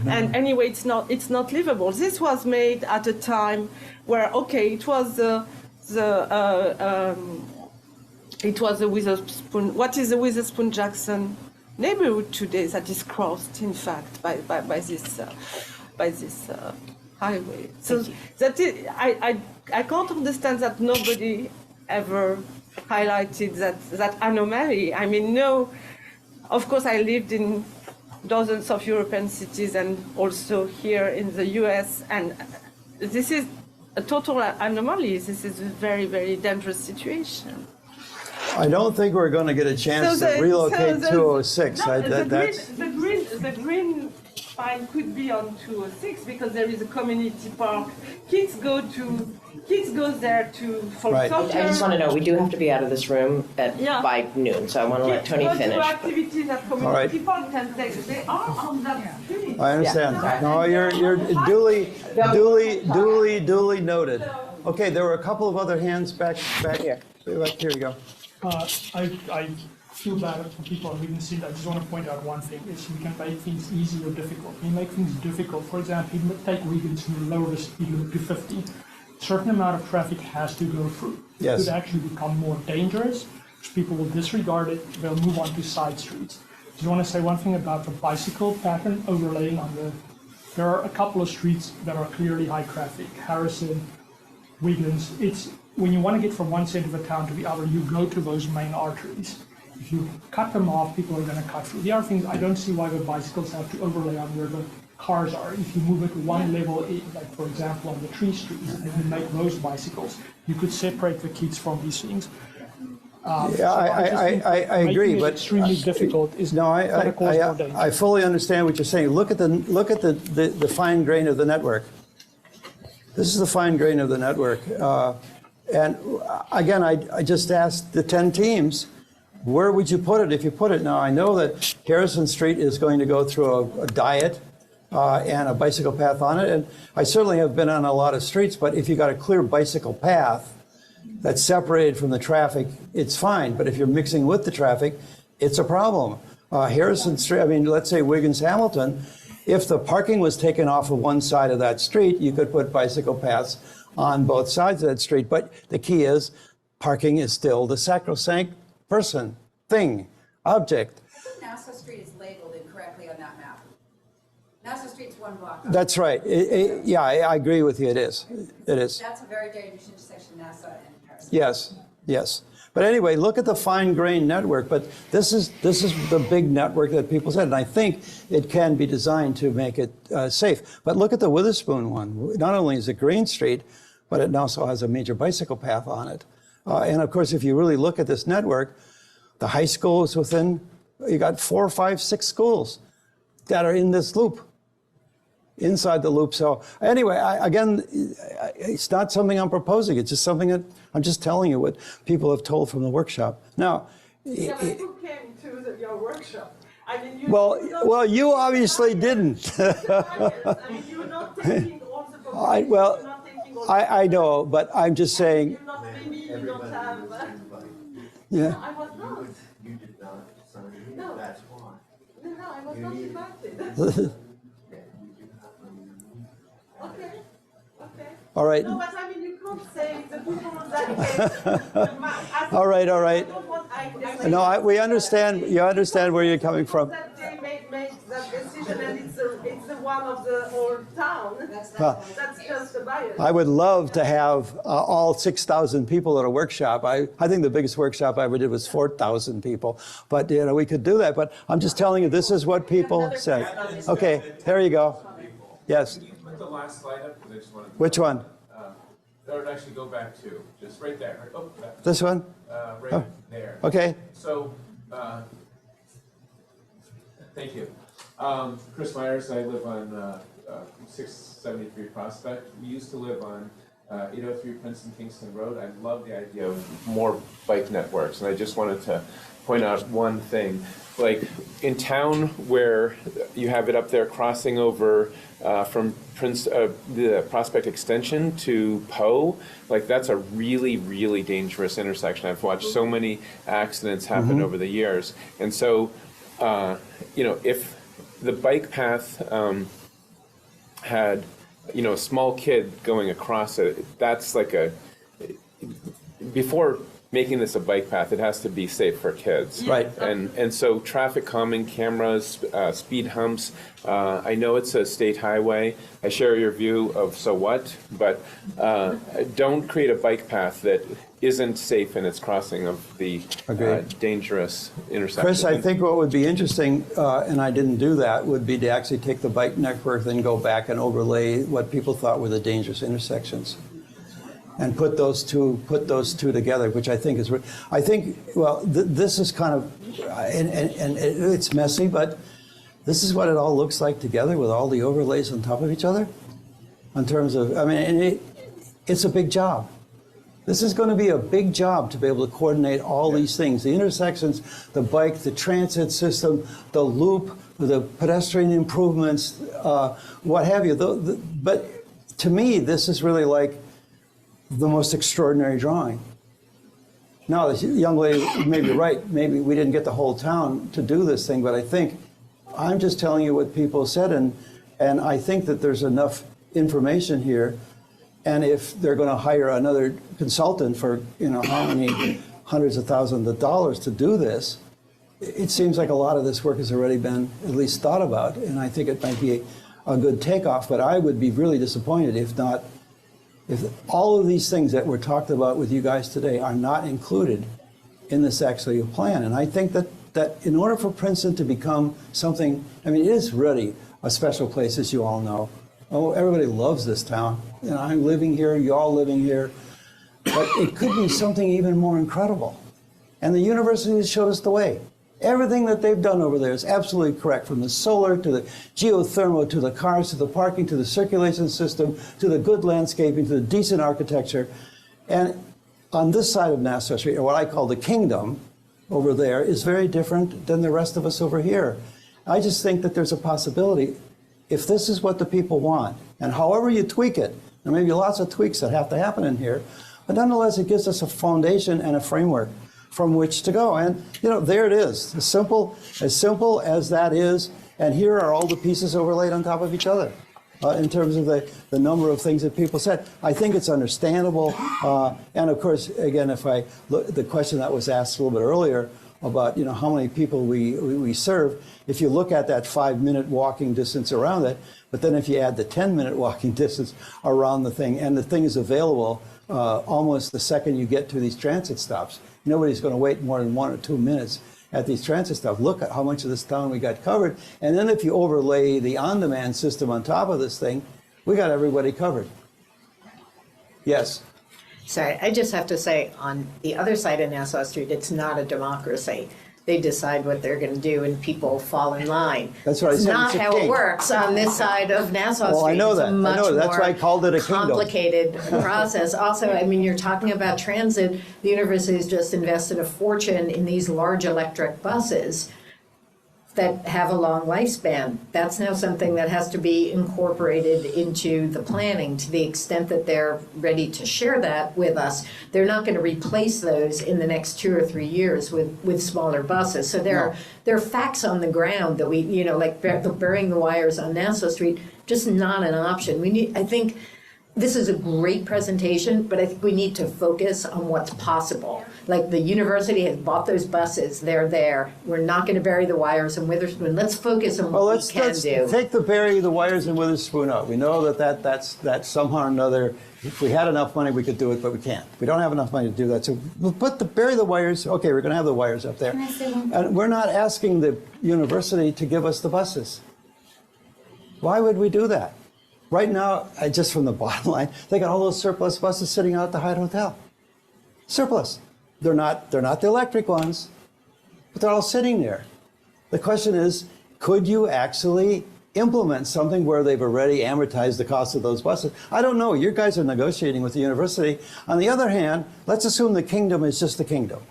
And anyway, it's not livable. This was made at a time where, okay, it was the Witherspoon. What is the Witherspoon Jackson neighborhood today that is crossed, in fact, by this highway. So that is, I can't understand that nobody ever highlighted that anomaly. I mean, no, of course I lived in dozens of European cities and also here in the US, and this is a total anomaly. This is a very, very dangerous situation. I don't think we're going to get a chance to relocate 206. The green fine could be on 206 because there is a community park. Kids go there for soccer. I just want to know, we do have to be out of this room by noon, so I want to let Tony finish. Kids go to activities at community park, and they are on that street. I understand. Yeah. No, you're duly noted. Okay, there were a couple of other hands back here. Here we go. I feel bad for people on Wiggins Street. I just want to point out one thing, is we can make things easy or difficult. We make things difficult. For example, you take Wiggins from the lower the speed limit to 50. A certain amount of traffic has to go through. Yes. It could actually become more dangerous, because people will disregard it, they'll move on to side streets. Do you want to say one thing about the bicycle pattern overlaying on there are a couple of streets that are clearly high traffic. Harrison, Wiggins, when you want to get from one side of a town to the other, you go to those main arteries. If you cut them off, people are going to cut through. The other thing is I don't see why the bicycles have to overlay on where the cars are. If you move it one level, like for example on the tree streets, and you make those bicycles, you could separate the kids from these things. Yeah, I agree, but extremely difficult is no, going to cause more danger. I fully understand what you're saying. Look at the fine grain of the network. This is the fine grain of the network. And again, I just asked the 10 teams, where would you put it if you put it? Now, I know that Harrison Street is going to go through a diet and a bicycle path on it. And I certainly have been on a lot of streets, but if you got a clear bicycle path that's separated from the traffic, it's fine. But if you're mixing with the traffic, it's a problem. Harrison Street, I mean, let's say Wiggins Hamilton, if the parking was taken off of one side of that street, you could put bicycle paths on both sides of that street. But the key is parking is still the sacrosanct person, thing, object. Nassau Street is labeled incorrectly on that map. Nassau Street's one block. That's right. Yeah, I agree with you. It is. It is. That's a very dangerous intersection, Nassau and Harrison. Yes, yes. But anyway, look at the fine-grained network. But this is the big network that people said, and I think it can be designed to make it safe. But look at the Witherspoon one. Not only is it Green Street, but it also has a major bicycle path on it. And of course, if you really look at this network, the high school is within, you got 4, 5, 6 schools that are in this loop, inside the loop. So anyway, again, it's not something I'm proposing. It's just something that I'm just telling you what people have told from the workshop. Now, yeah, but who came to your workshop? I mean, you obviously didn't. I mean, you're not taking all the proposals. I know, but I'm just saying. You're not, maybe you don't have. Yeah. No, I was not. You did not sign it. No. That's why. No, I was not invited. Okay. Okay. All right. No, but I mean, you can't say the people that All right, all right. No, we understand. You understand where you're coming from. That they make that decision, and it's the one of the whole town. That's just the bias. I would love to have all 6,000 people at a workshop. I think the biggest workshop I ever did was 4,000 people. But we could do that. But I'm just telling you, this is what people said. Okay, there you go. Yes. Can you put the last slide up? 'Cause I just wanted to Which one? That would actually go back to just right there. Right, oh, that, This one? right there. Okay. So, thank you. Chris Myers, I live on 673 Prospect. We used to live on 803 Princeton Kingston Road. I love the idea of more bike networks, and I just wanted to point out one thing. Like in town where you have it up there crossing over from the Prospect Extension to Poe, like that's a really, really dangerous intersection. I've watched so many accidents happen over the years. And so, if the bike path had, a small kid going across it, that's like before making this a bike path, it has to be safe for kids. Right. And so traffic calming cameras, speed humps, I know it's a state highway. I share your view of so what, but don't create a bike path that isn't safe in its crossing of the dangerous intersection. Chris, I think what would be interesting, and I didn't do that, would be to actually take the bike network, then go back and overlay what people thought were the dangerous intersections. And put those two together, which I think is, this is kind of, and it's messy, but this is what it all looks like together with all the overlays on top of each other. In terms of, it's a big job. This is going to be a big job to be able to coordinate all these things: the intersections, the bike, the transit system, the loop, the pedestrian improvements, what have you. But to me, this is really like the most extraordinary drawing. Now, this young lady may be right. Maybe we didn't get the whole town to do this thing, but I think I'm just telling you what people said, and I think that there's enough information here. And if they're going to hire another consultant for how many hundreds of thousands of dollars to do this, it seems like a lot of this work has already been at least thought about, and I think it might be a good takeoff. But I would be really disappointed if all of these things that were talked about with you guys today are not included in this actually plan. And I think that in order for Princeton to become something, I mean, it is really a special place, as you all know. Oh, everybody loves this town. You know, I'm living here, you all living here. But it could be something even more incredible. And the university has showed us the way. Everything that they've done over there is absolutely correct, from the solar to the geothermal to the cars to the parking to the circulation system to the good landscaping to the decent architecture. And on this side of Nassau Street, or what I call the kingdom over there, is very different than the rest of us over here. I just think that there's a possibility, if this is what the people want, and however you tweak it, there may be lots of tweaks that have to happen in here, but nonetheless it gives us a foundation and a framework from which to go. And you know, there it is, as simple as that is, and here are all the pieces overlaid on top of each other. In terms of the number of things that people said. I think it's understandable. And of course, again, if I look, the question that was asked a little bit earlier about, you know, how many people we serve, if you look at that 5-minute walking distance around it, but then if you add the 10-minute walking distance around the thing, and the thing is available almost the second you get to these transit stops. Nobody's going to wait more than 1 or 2 minutes at these transit stops. Look at how much of this town we got covered. And then if you overlay the on-demand system on top of this thing, we got everybody covered. Yes? Sorry, I just have to say, on the other side of Nassau Street, it's not a democracy. They decide what they're going to do, and people fall in line. That's what I said. It's not how it works on this side of Nassau Street. Well, I know that. It's a much That's why I called it a kingdom. complicated process. Also, I mean, you're talking about transit. The university has just invested a fortune in these large electric buses that have a long lifespan. That's now something that has to be incorporated into the planning to the extent that they're ready to share that with us. They're not going to replace those in the next 2 or 3 years with smaller buses. So there are facts on the ground that we, you know, like burying the wires on Nassau Street, just not an option. I think this is a great presentation, but I think we need to focus on what's possible. Like, the university has bought those buses, they're there. We're not going to bury the wires in Witherspoon. Let's focus on what we can do. Let's take the bury the wires in Witherspoon out. We know that's somehow or another, if we had enough money, we could do it, but we can't. We don't have enough money to do that. So we'll bury the wires. Okay, we're going to have the wires up there. Can I say one? And we're not asking the university to give us the buses. Why would we do that? Right now, just from the bottom line, they got all those surplus buses sitting out at the Hyatt Hotel. Surplus. They're not the electric ones, but they're all sitting there. The question is, could you actually implement something where they've already amortized the cost of those buses? I don't know. You guys are negotiating with the university. On the other hand, let's assume the kingdom is just the kingdom.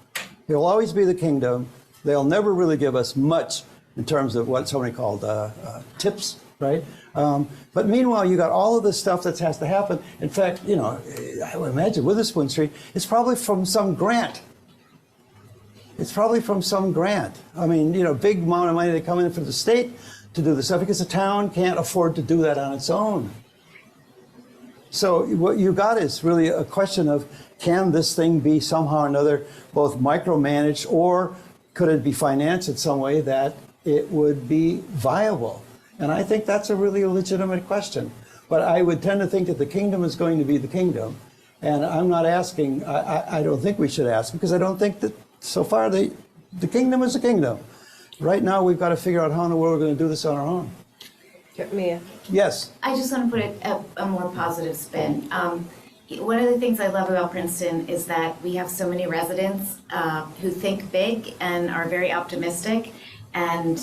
It'll always be the kingdom. They'll never really give us much in terms of what somebody called tips, right? But meanwhile, you got all of this stuff that has to happen. In fact, you know, I would imagine Witherspoon Street, it's probably from some grant. It's probably from some grant. I mean, you know, big amount of money that come in from the state to do this stuff, because the town can't afford to do that on its own. So what you got is really a question of, can this thing be somehow or another both micromanaged, or could it be financed in some way that it would be viable? And I think that's a really legitimate question. But I would tend to think that the kingdom is going to be the kingdom. And I'm not asking, I don't think we should ask, because I don't think that so far the kingdom is a kingdom. Right now, we've got to figure out how in the world we're going to do this on our own. Mia? Yes. I just want to put a more positive spin. One of the things I love about Princeton is that we have so many residents who think big and are very optimistic. And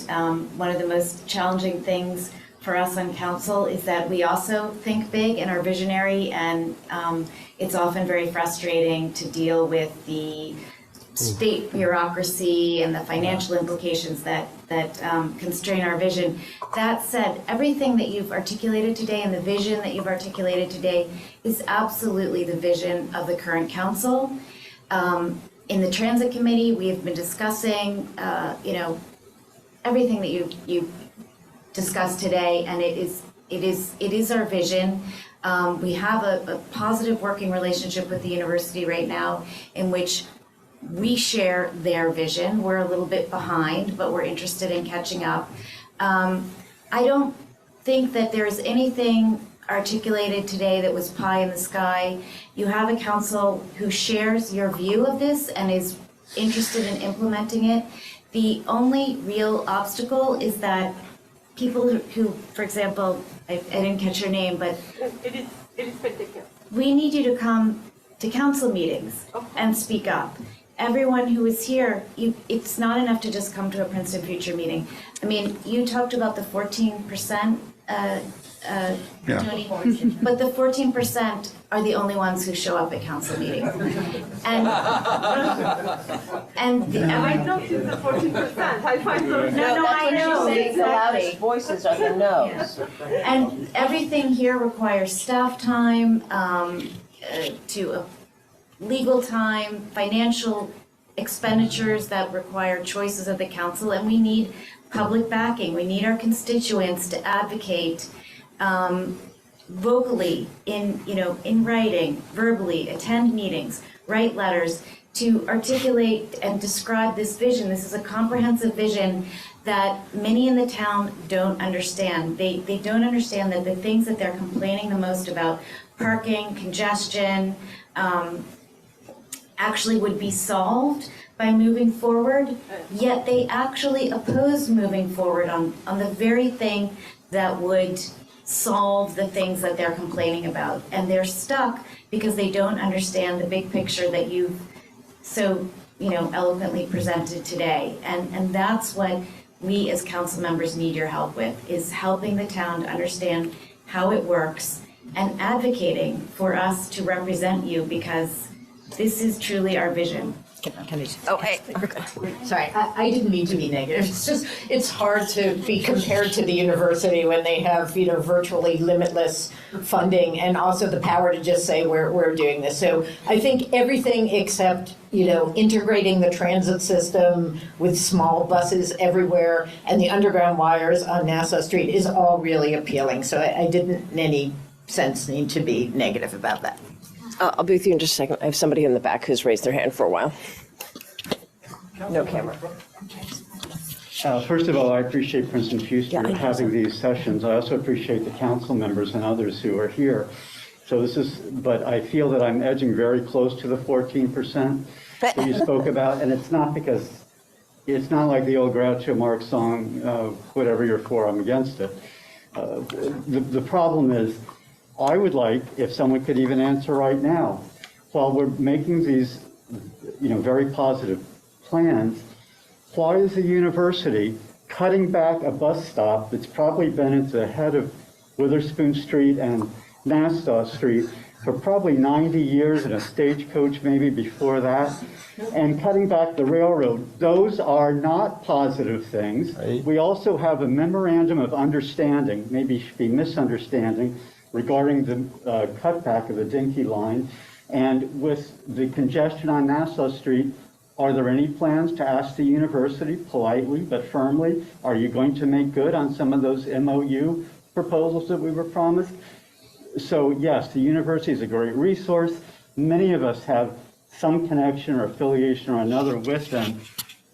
one of the most challenging things for us on council is that we also think big and are visionary, and it's often very frustrating to deal with the state bureaucracy and the financial implications that constrain our vision. That said, everything that you've articulated today and the vision that you've articulated today is absolutely the vision of the current council. In the transit committee, we have been discussing, everything that you discussed today, and it is our vision. We have a positive working relationship with the university right now, in which we share their vision. We're a little bit behind, but we're interested in catching up. I don't think that there's anything articulated today that was pie in the sky. You have a council who shares your view of this and is interested in implementing it. The only real obstacle is that people who, for example, I didn't catch your name, but It is particular. we need you to come to council meetings and speak up. Everyone who is here, it's not enough to just come to a Princeton Future meeting. I mean, you talked about the 14%, Tony, but the 14% are the only ones who show up at council meetings. And I don't think the 14%. I find those. No, I know. The loudest voices are the no's. And everything here requires staff time, legal time, financial expenditures that require choices of the council, and we need public backing. We need our constituents to advocate vocally, in writing, verbally, attend meetings, write letters, to articulate and describe this vision. This is a comprehensive vision that many in the town don't understand. They don't understand that the things that they're complaining the most about, parking, congestion, actually would be solved by moving forward, yet they actually oppose moving forward on the very thing that would solve the things that they're complaining about. And they're stuck because they don't understand the big picture that you've so eloquently presented today. And that's what we as council members need your help with, is helping the town to understand how it works and advocating for us to represent you, because this is truly our vision. Sorry, I didn't mean to be negative. It's just, it's hard to be compared to the university when they have, virtually limitless funding and also the power to just say we're doing this. So I think everything except, integrating the transit system with small buses everywhere and the underground wires on Nassau Street is all really appealing. So I didn't in any sense need to be negative about that. I'll be with you in just a second. I have somebody in the back who's raised their hand for a while. No camera. First of all, I appreciate Princeton Future having these sessions. I also appreciate the council members and others who are here. So but I feel that I'm edging very close to the 14% that you spoke about, and it's not like the old Groucho Marx song, whatever you're for, I'm against it. The problem is, I would like if someone could even answer right now, while we're making these, very positive plans, why is the university cutting back a bus stop that's probably been at the head of Witherspoon Street and Nassau Street for probably 90 years, and a stagecoach maybe before that, and cutting back the railroad? Those are not positive things. Right. We also have a memorandum of understanding, maybe should be misunderstanding, regarding the cutback of the Dinky line. And with the congestion on Nassau Street, are there any plans to ask the university politely but firmly, are you going to make good on some of those MOU proposals that we were promised? So yes, the university is a great resource. Many of us have some connection or affiliation or another with them,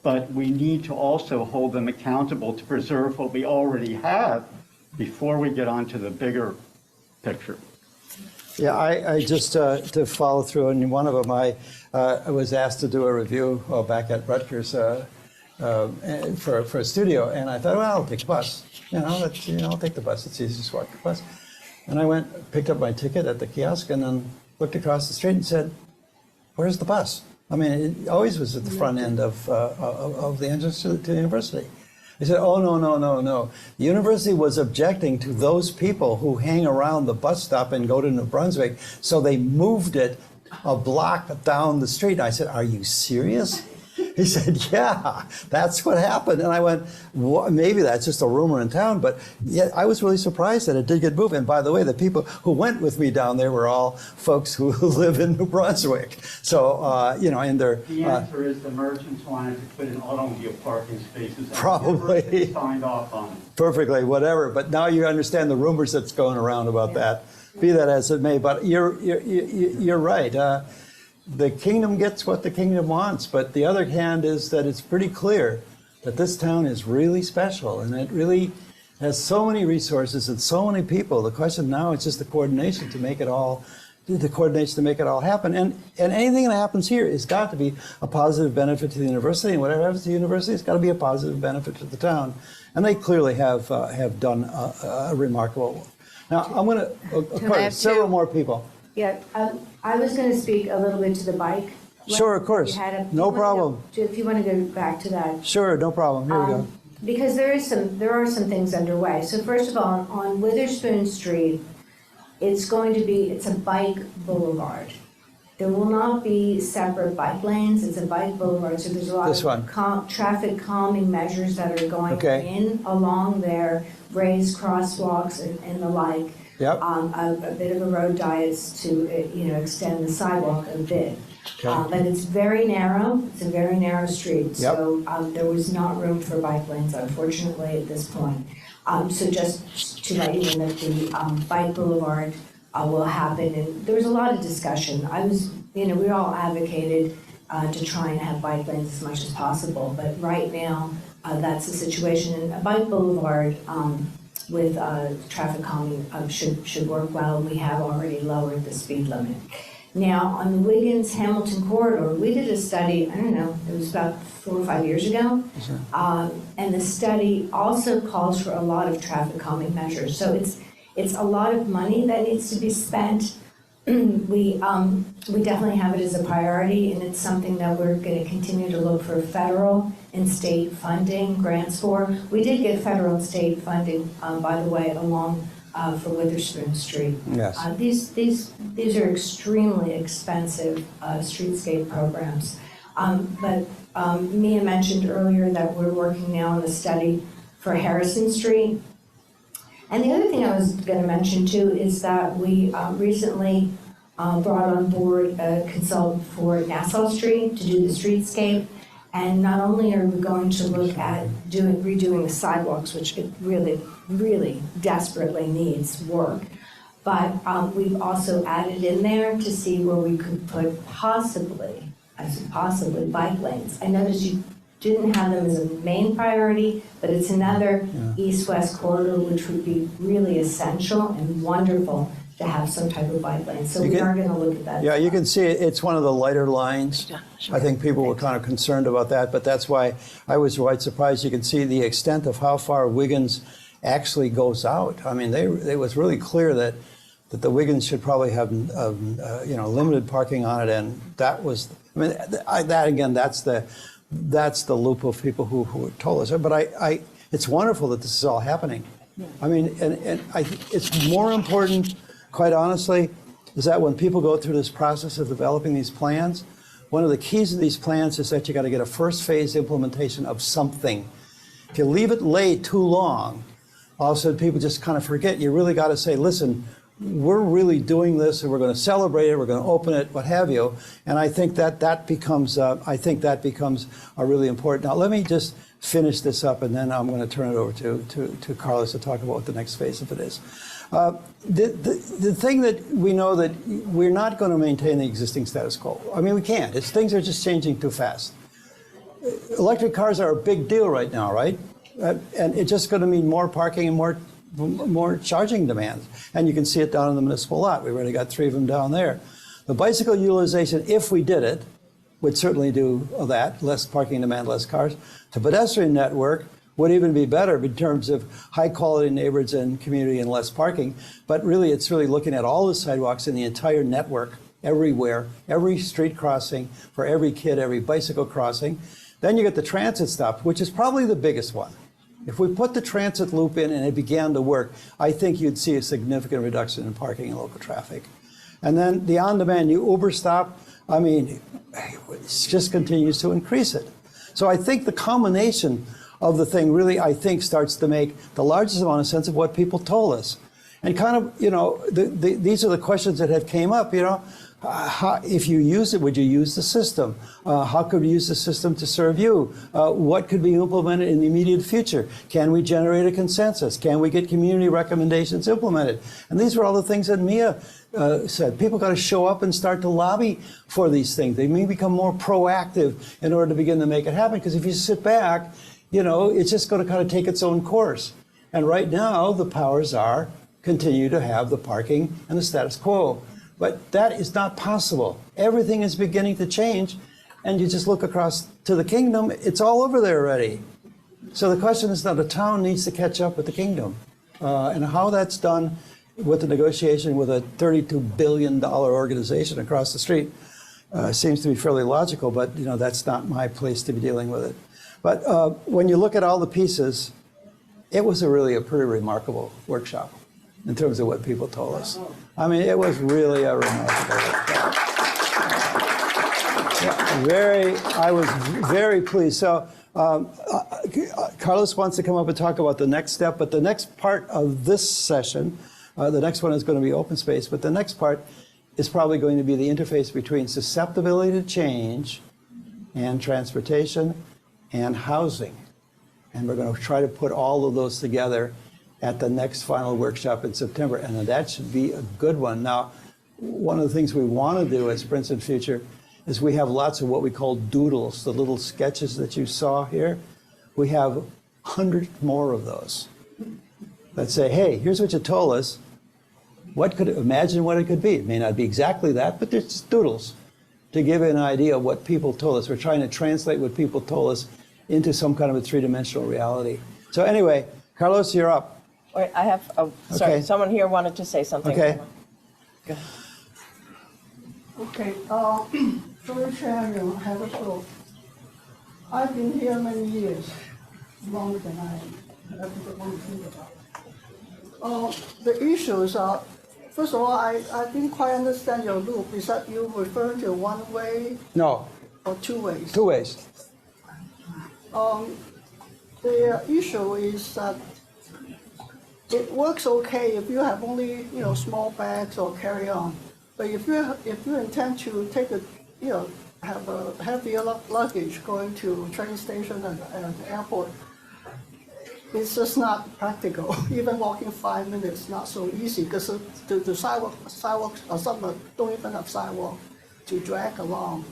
but we need to also hold them accountable to preserve what we already have before we get on to the bigger picture. Yeah, I just to follow through, and one of them I was asked to do a review back at Rutgers for a studio, and I thought, well, I'll take the bus. I'll take the bus. It's easy to walk the bus. And I went, picked up my ticket at the kiosk, and then looked across the street and said, "Where's the bus?" I mean, it always was at the front end of the entrance to the university. They said, "Oh, no. The university was objecting to those people who hang around the bus stop and go to New Brunswick, so they moved it a block down the street." I said, "Are you serious?" He said, "Yeah, that's what happened." And I went, maybe that's just a rumor in town, but yet I was really surprised that it did get moved. And by the way, the people who went with me down there were all folks who live in New Brunswick. So, and they're... The answer is the merchants wanted to put in automobile parking spaces. Probably. Signed off on it. Perfectly, whatever. But now you understand the rumors that's going around about that. Be that as it may, but you're right. The kingdom gets what the kingdom wants, but the other hand is that it's pretty clear that this town is really special, and it really has so many resources and so many people. The question now is just the coordination to make it all the coordination to make it all happen. And anything that happens here has got to be a positive benefit to the university, and whatever happens to the university has got to be a positive benefit to the town. And they clearly have done a remarkable. Now, I'm going to, several more people. Yeah, I was going to speak a little bit to the bike. Sure, of course. No problem. If you want to go back to that. Sure, no problem. Here we go. Because there are some things underway. So first of all, on Witherspoon Street, it's a bike boulevard. There will not be separate bike lanes. It's a bike boulevard, so there's a lot of traffic calming measures that are going in along there, raised crosswalks and the like. Yep. A bit of a road diets to extend the sidewalk a bit. But it's very narrow. It's a very narrow street, so there was not room for bike lanes, unfortunately, at this point. So just to let you know that the bike boulevard will happen, and there was a lot of discussion. We all advocated to try and have bike lanes as much as possible, but right now that's the situation. And a bike boulevard with traffic calming should work well. We have already lowered the speed limit. Now, on the Wiggins-Hamilton corridor, we did a study, I don't know, it was about 4 or 5 years ago. And the study also calls for a lot of traffic calming measures. So it's a lot of money that needs to be spent. We definitely have it as a priority, and it's something that we're going to continue to look for federal and state funding, grants for. We did get federal and state funding, by the way, along for Witherspoon Street. Yes. These are extremely expensive streetscape programs. But Mia mentioned earlier that we're working now on a study for Harrison Street. And the other thing I was going to mention too is that we recently brought on board a consultant for Nassau Street to do the streetscape. And not only are we going to look at redoing the sidewalks, which it really, really desperately needs work, but we've also added in there to see where we could put possibly bike lanes. I noticed you didn't have them as a main priority, but it's another east-west corridor which would be really essential and wonderful to have some type of bike lane. So we are going to look at that. Yeah, you can see it's one of the lighter lines. I think people were kind of concerned about that, but that's why I was quite surprised. You can see the extent of how far Wiggins actually goes out. I mean, it was really clear that the Wiggins should probably have limited parking on it, and that was, I mean, that again, that's the loop of people who told us. But it's wonderful that this is all happening. I mean, and it's more important, quite honestly, is that when people go through this process of developing these plans, one of the keys of these plans is that you got to get a first phase implementation of something. If you leave it late too long, all of a sudden people just kind of forget. You really got to say, listen, we're really doing this, and we're going to celebrate it, we're going to open it, what have you. And I think that becomes a really important. Now, let me just finish this up, and then I'm going to turn it over to Carlos to talk about what the next phase of it is. The thing that we know that we're not going to maintain the existing status quo. I mean, we can't. Things are just changing too fast. Electric cars are a big deal right now, right? And it's just going to mean more parking and more charging demands. And you can see it down in the municipal lot. We've already got 3 of them down there. The bicycle utilization, if we did it, would certainly do that, less parking demand, less cars. The pedestrian network would even be better in terms of high quality neighborhoods and community and less parking. But really, it's really looking at all the sidewalks in the entire network, everywhere, every street crossing for every kid, every bicycle crossing. Then you get the transit stop, which is probably the biggest one. If we put the transit loop in and it began to work, I think you'd see a significant reduction in parking and local traffic. And then the on-demand Uber stop, I mean, it just continues to increase it. So I think the combination of the thing really, I think, starts to make the largest amount of sense of what people told us. And kind of, these are the questions that have came up, if you use it, would you use the system? How could we use the system to serve you? What could be implemented in the immediate future? Can we generate a consensus? Can we get community recommendations implemented? And these were all the things that Mia said. People got to show up and start to lobby for these things. They may become more proactive in order to begin to make it happen. Because if you sit back, it's just going to kind of take its own course. And right now, the powers are continue to have the parking and the status quo. But that is not possible. Everything is beginning to change, and you just look across to the kingdom, it's all over there already. So the question is now the town needs to catch up with the kingdom. And how that's done with the negotiation with a $32 billion organization across the street seems to be fairly logical, but that's not my place to be dealing with it. But when you look at all the pieces, it was really a pretty remarkable workshop in terms of what people told us. I mean, it was really a remarkable workshop. I was very pleased. So Carlos wants to come up and talk about the next step, but the next part of this session, the next one is going to be open space, but the next part is probably going to be the interface between susceptibility to change and transportation and housing. And we're going to try to put all of those together at the next final workshop in September, and that should be a good one. Now, one of the things we want to do as Princeton Future is we have lots of what we call doodles, the little sketches that you saw here. We have hundreds more of those that say, hey, here's what you told us. Imagine what it could be. It may not be exactly that, but there's doodles to give you an idea of what people told us. We're trying to translate what people told us into some kind of a three-dimensional reality. So anyway, Carlos, you're up. Wait, I have, sorry, Okay. someone here wanted to say something. Okay. Go ahead. Okay, sorry, Chairman, I have a thought. I've been here many years, longer than I ever want to think about. The issues are, first of all, I didn't quite understand your loop. Is that you referring to one way No, or two ways? two ways. The issue is that it works okay if you have only small bags or carry on, but if you intend to take have a heavier luggage going to train station and airport, it's just not practical. Even walking 5 minutes is not so easy because the sidewalks or some don't even have sidewalk to drag along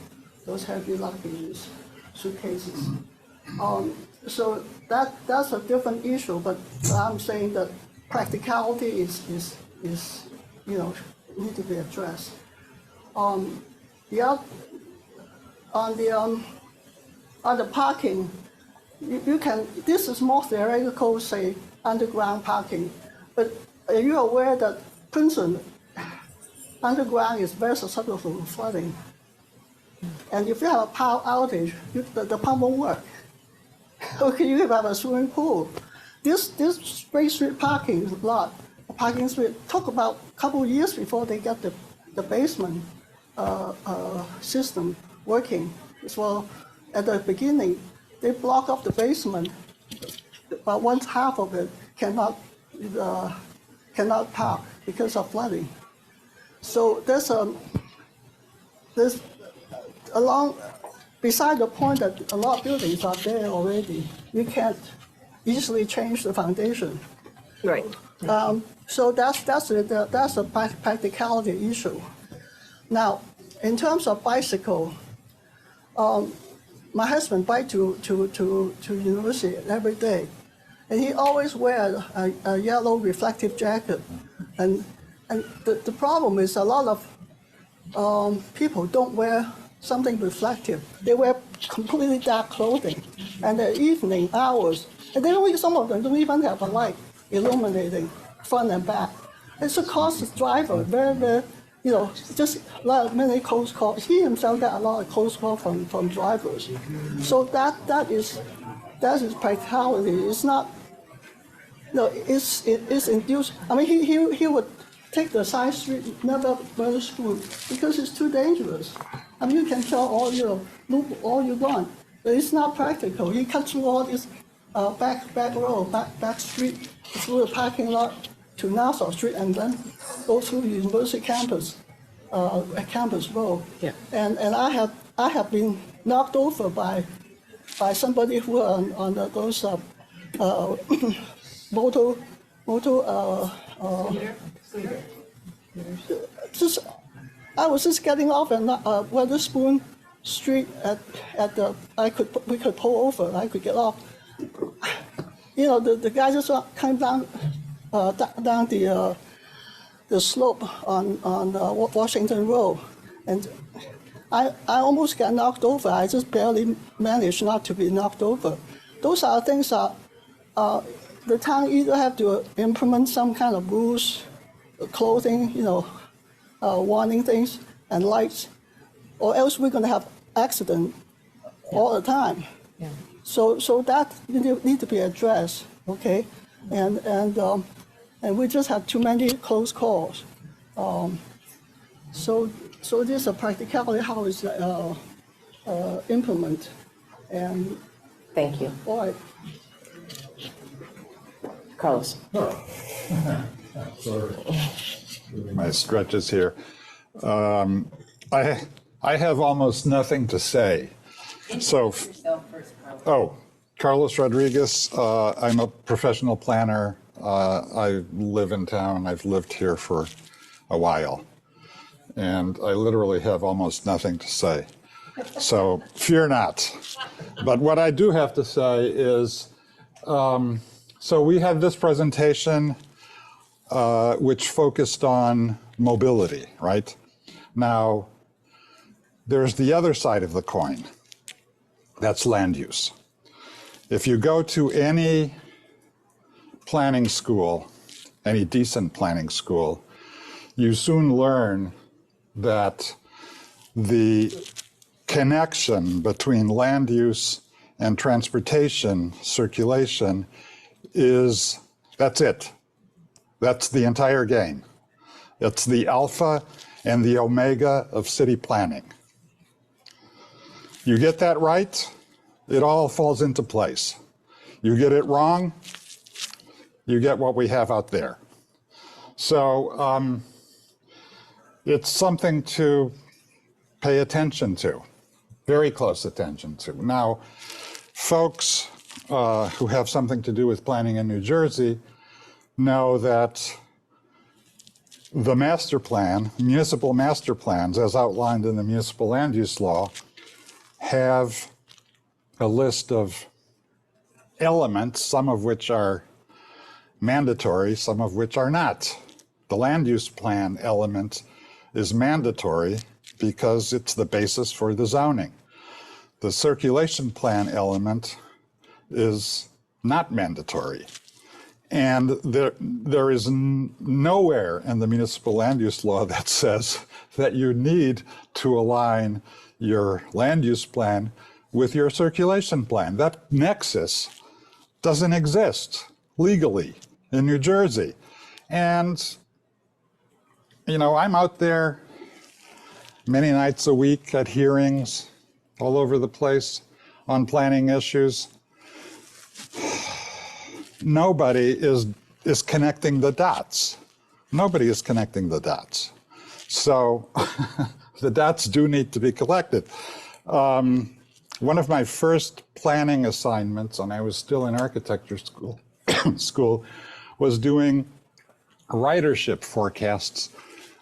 those heavy luggages, suitcases. So that's a different issue, but I'm saying that practicality is need to be addressed. On the parking, you can, this is more theoretical, say, underground parking, but are you aware that Princeton underground is very susceptible to flooding? And if you have a power outage, the pump won't work. Okay, you have a swimming pool. This Spring Street parking lot, parking street, took about a couple of years before they got the basement system working. So at the beginning, they block off the basement, but half of it cannot park because of flooding. So there's beside the point that a lot of buildings are there already, you can't easily change the foundation. Right. So that's a practicality issue. Now, in terms of bicycle, my husband bike to university every day, and he always wears a yellow reflective jacket. And the problem is a lot of people don't wear something reflective. They wear completely dark clothing, and the evening hours, and some of them don't even have a light illuminating front and back. It's a cost the driver very, just a lot of many close calls. He himself got a lot of close calls from drivers. So that is practicality. It's not, it's induced. I mean, he would take the side street, never burn spoon, because it's too dangerous. I mean, you can tell loop all you want, but it's not practical. You cut through all this back road, back street, through the parking lot to Nassau Street, and then go through the university campus, campus road. Yeah. And I have been knocked over by somebody who are on those I was just getting off at Weatherspoon Street we could pull over. I could get off. The guy just came down the slope on Washington Road, and I almost got knocked over. I just barely managed not to be knocked over. Those are things that the town either have to implement some kind of rules, clothing, warning things and lights, or else we're going to have accident all the time. Yeah. So that need to be addressed, okay? And we just have too many close calls. So there's a practicality how it's implement. And thank you. All right. Carlos. Sorry. My stretches here. I have almost nothing to say. So, Carlos Rodriguez. I'm a professional planner. I live in town. I've lived here for a while. And I literally have almost nothing to say. So fear not. But what I do have to say is, so we had this presentation which focused on mobility, right? Now, there's the other side of the coin. That's land use. If you go to any planning school, any decent planning school, you soon learn that the connection between land use and transportation circulation that's it. That's the entire game. It's the alpha and the omega of city planning. You get that right, it all falls into place. You get it wrong, you get what we have out there. So it's something to pay attention to, very close attention to. Now, folks who have something to do with planning in New Jersey know that the master plan, municipal master plans, as outlined in the municipal land use law, have a list of elements, some of which are mandatory, some of which are not. The land use plan element is mandatory because it's the basis for the zoning. The circulation plan element is not mandatory. And there is nowhere in the municipal land use law that says that you need to align your land use plan with your circulation plan. That nexus doesn't exist legally in New Jersey. And, I'm out there many nights a week at hearings all over the place on planning issues. Nobody is connecting the dots. Nobody is connecting the dots. So the dots do need to be collected. One of my first planning assignments, when I was still in architecture school, was doing ridership forecasts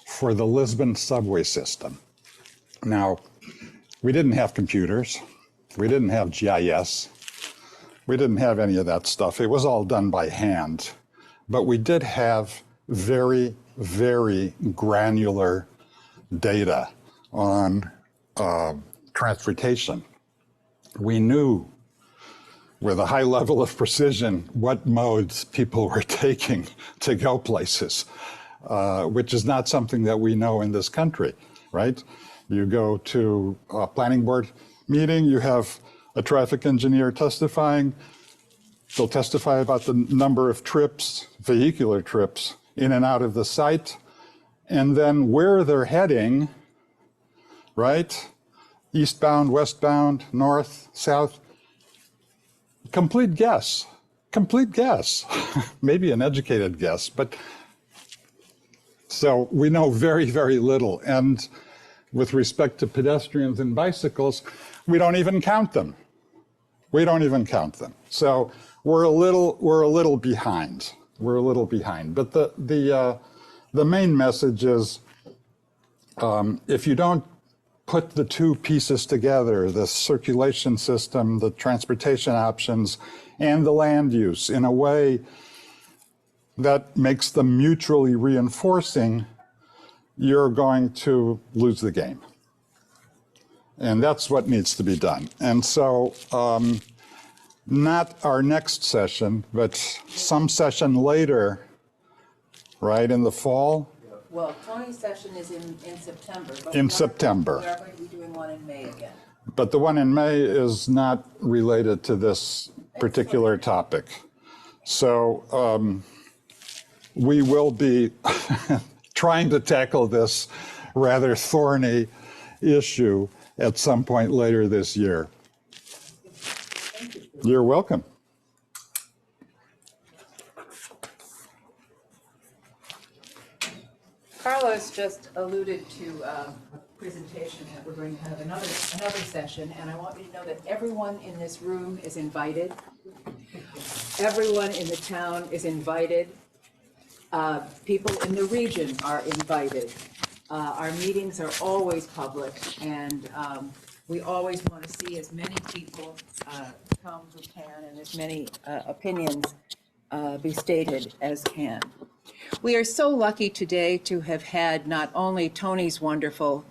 for the Lisbon subway system. Now, we didn't have computers. We didn't have GIS. We didn't have any of that stuff. It was all done by hand. But we did have very, very granular data on transportation. We knew with a high level of precision what modes people were taking to go places, which is not something that we know in this country, right? You go to a planning board meeting, you have a traffic engineer testifying. They'll testify about the number of trips, vehicular trips, in and out of the site, and then where they're heading, right? Eastbound, westbound, north, south. Complete guess. Maybe an educated guess, but so we know very, very little. And with respect to pedestrians and bicycles, we don't even count them. So we're a little behind. But the main message is, if you don't put the two pieces together, the circulation system, the transportation options, and the land use in a way that makes them mutually reinforcing, you're going to lose the game. And that's what needs to be done. And so, not our next session, but some session later, right, in the fall? Well, Tony's session is in September. But In September. We are going to be doing one in May again. But the one in May is not related to this particular topic. So we will be trying to tackle this rather thorny issue at some point later this year. You're welcome. Carlos just alluded to a presentation that we're going to have another session, and I want you to know that everyone in this room is invited. Everyone in the town is invited. People in the region are invited. Our meetings are always public, and we always want to see as many people come who can, and as many opinions be stated as can. We are so lucky today to have had not only Tony's wonderful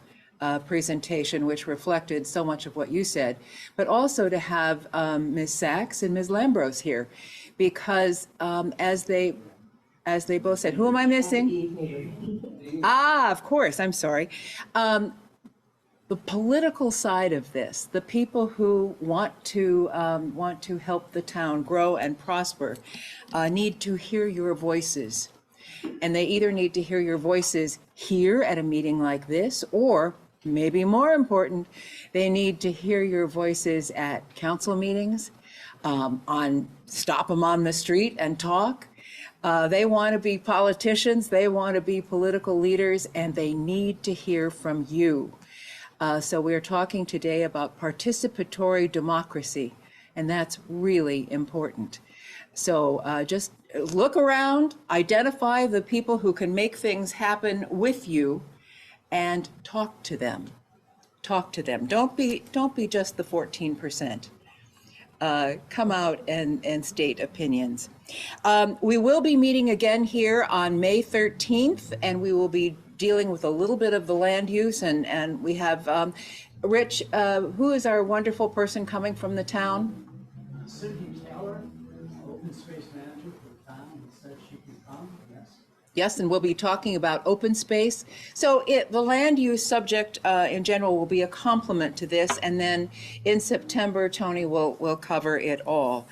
presentation, which reflected so much of what you said, but also to have Ms. Sachs and Ms. Lambros here, because as they both said, who am I missing? Ah, of course, I'm sorry. The political side of this, the people who want to help the town grow and prosper, need to hear your voices. And they either need to hear your voices here at a meeting like this, or maybe more important, they need to hear your voices at council meetings, stop them on the street and talk. They want to be politicians, they want to be political leaders, and they need to hear from you. So we're talking today about participatory democracy, and that's really important. So just look around, identify the people who can make things happen with you, and talk to them. Talk to them. Don't be just the 14%. Come out and state opinions. We will be meeting again here on May 13th, and we will be dealing with a little bit of the land use, and we have Rich, who is our wonderful person coming from the town? Cindy Taylor, open space manager for the town, and said she could come, yes. Yes, and we'll be talking about open space. So the land use subject in general will be a complement to this, and then in September, Tony will cover it all.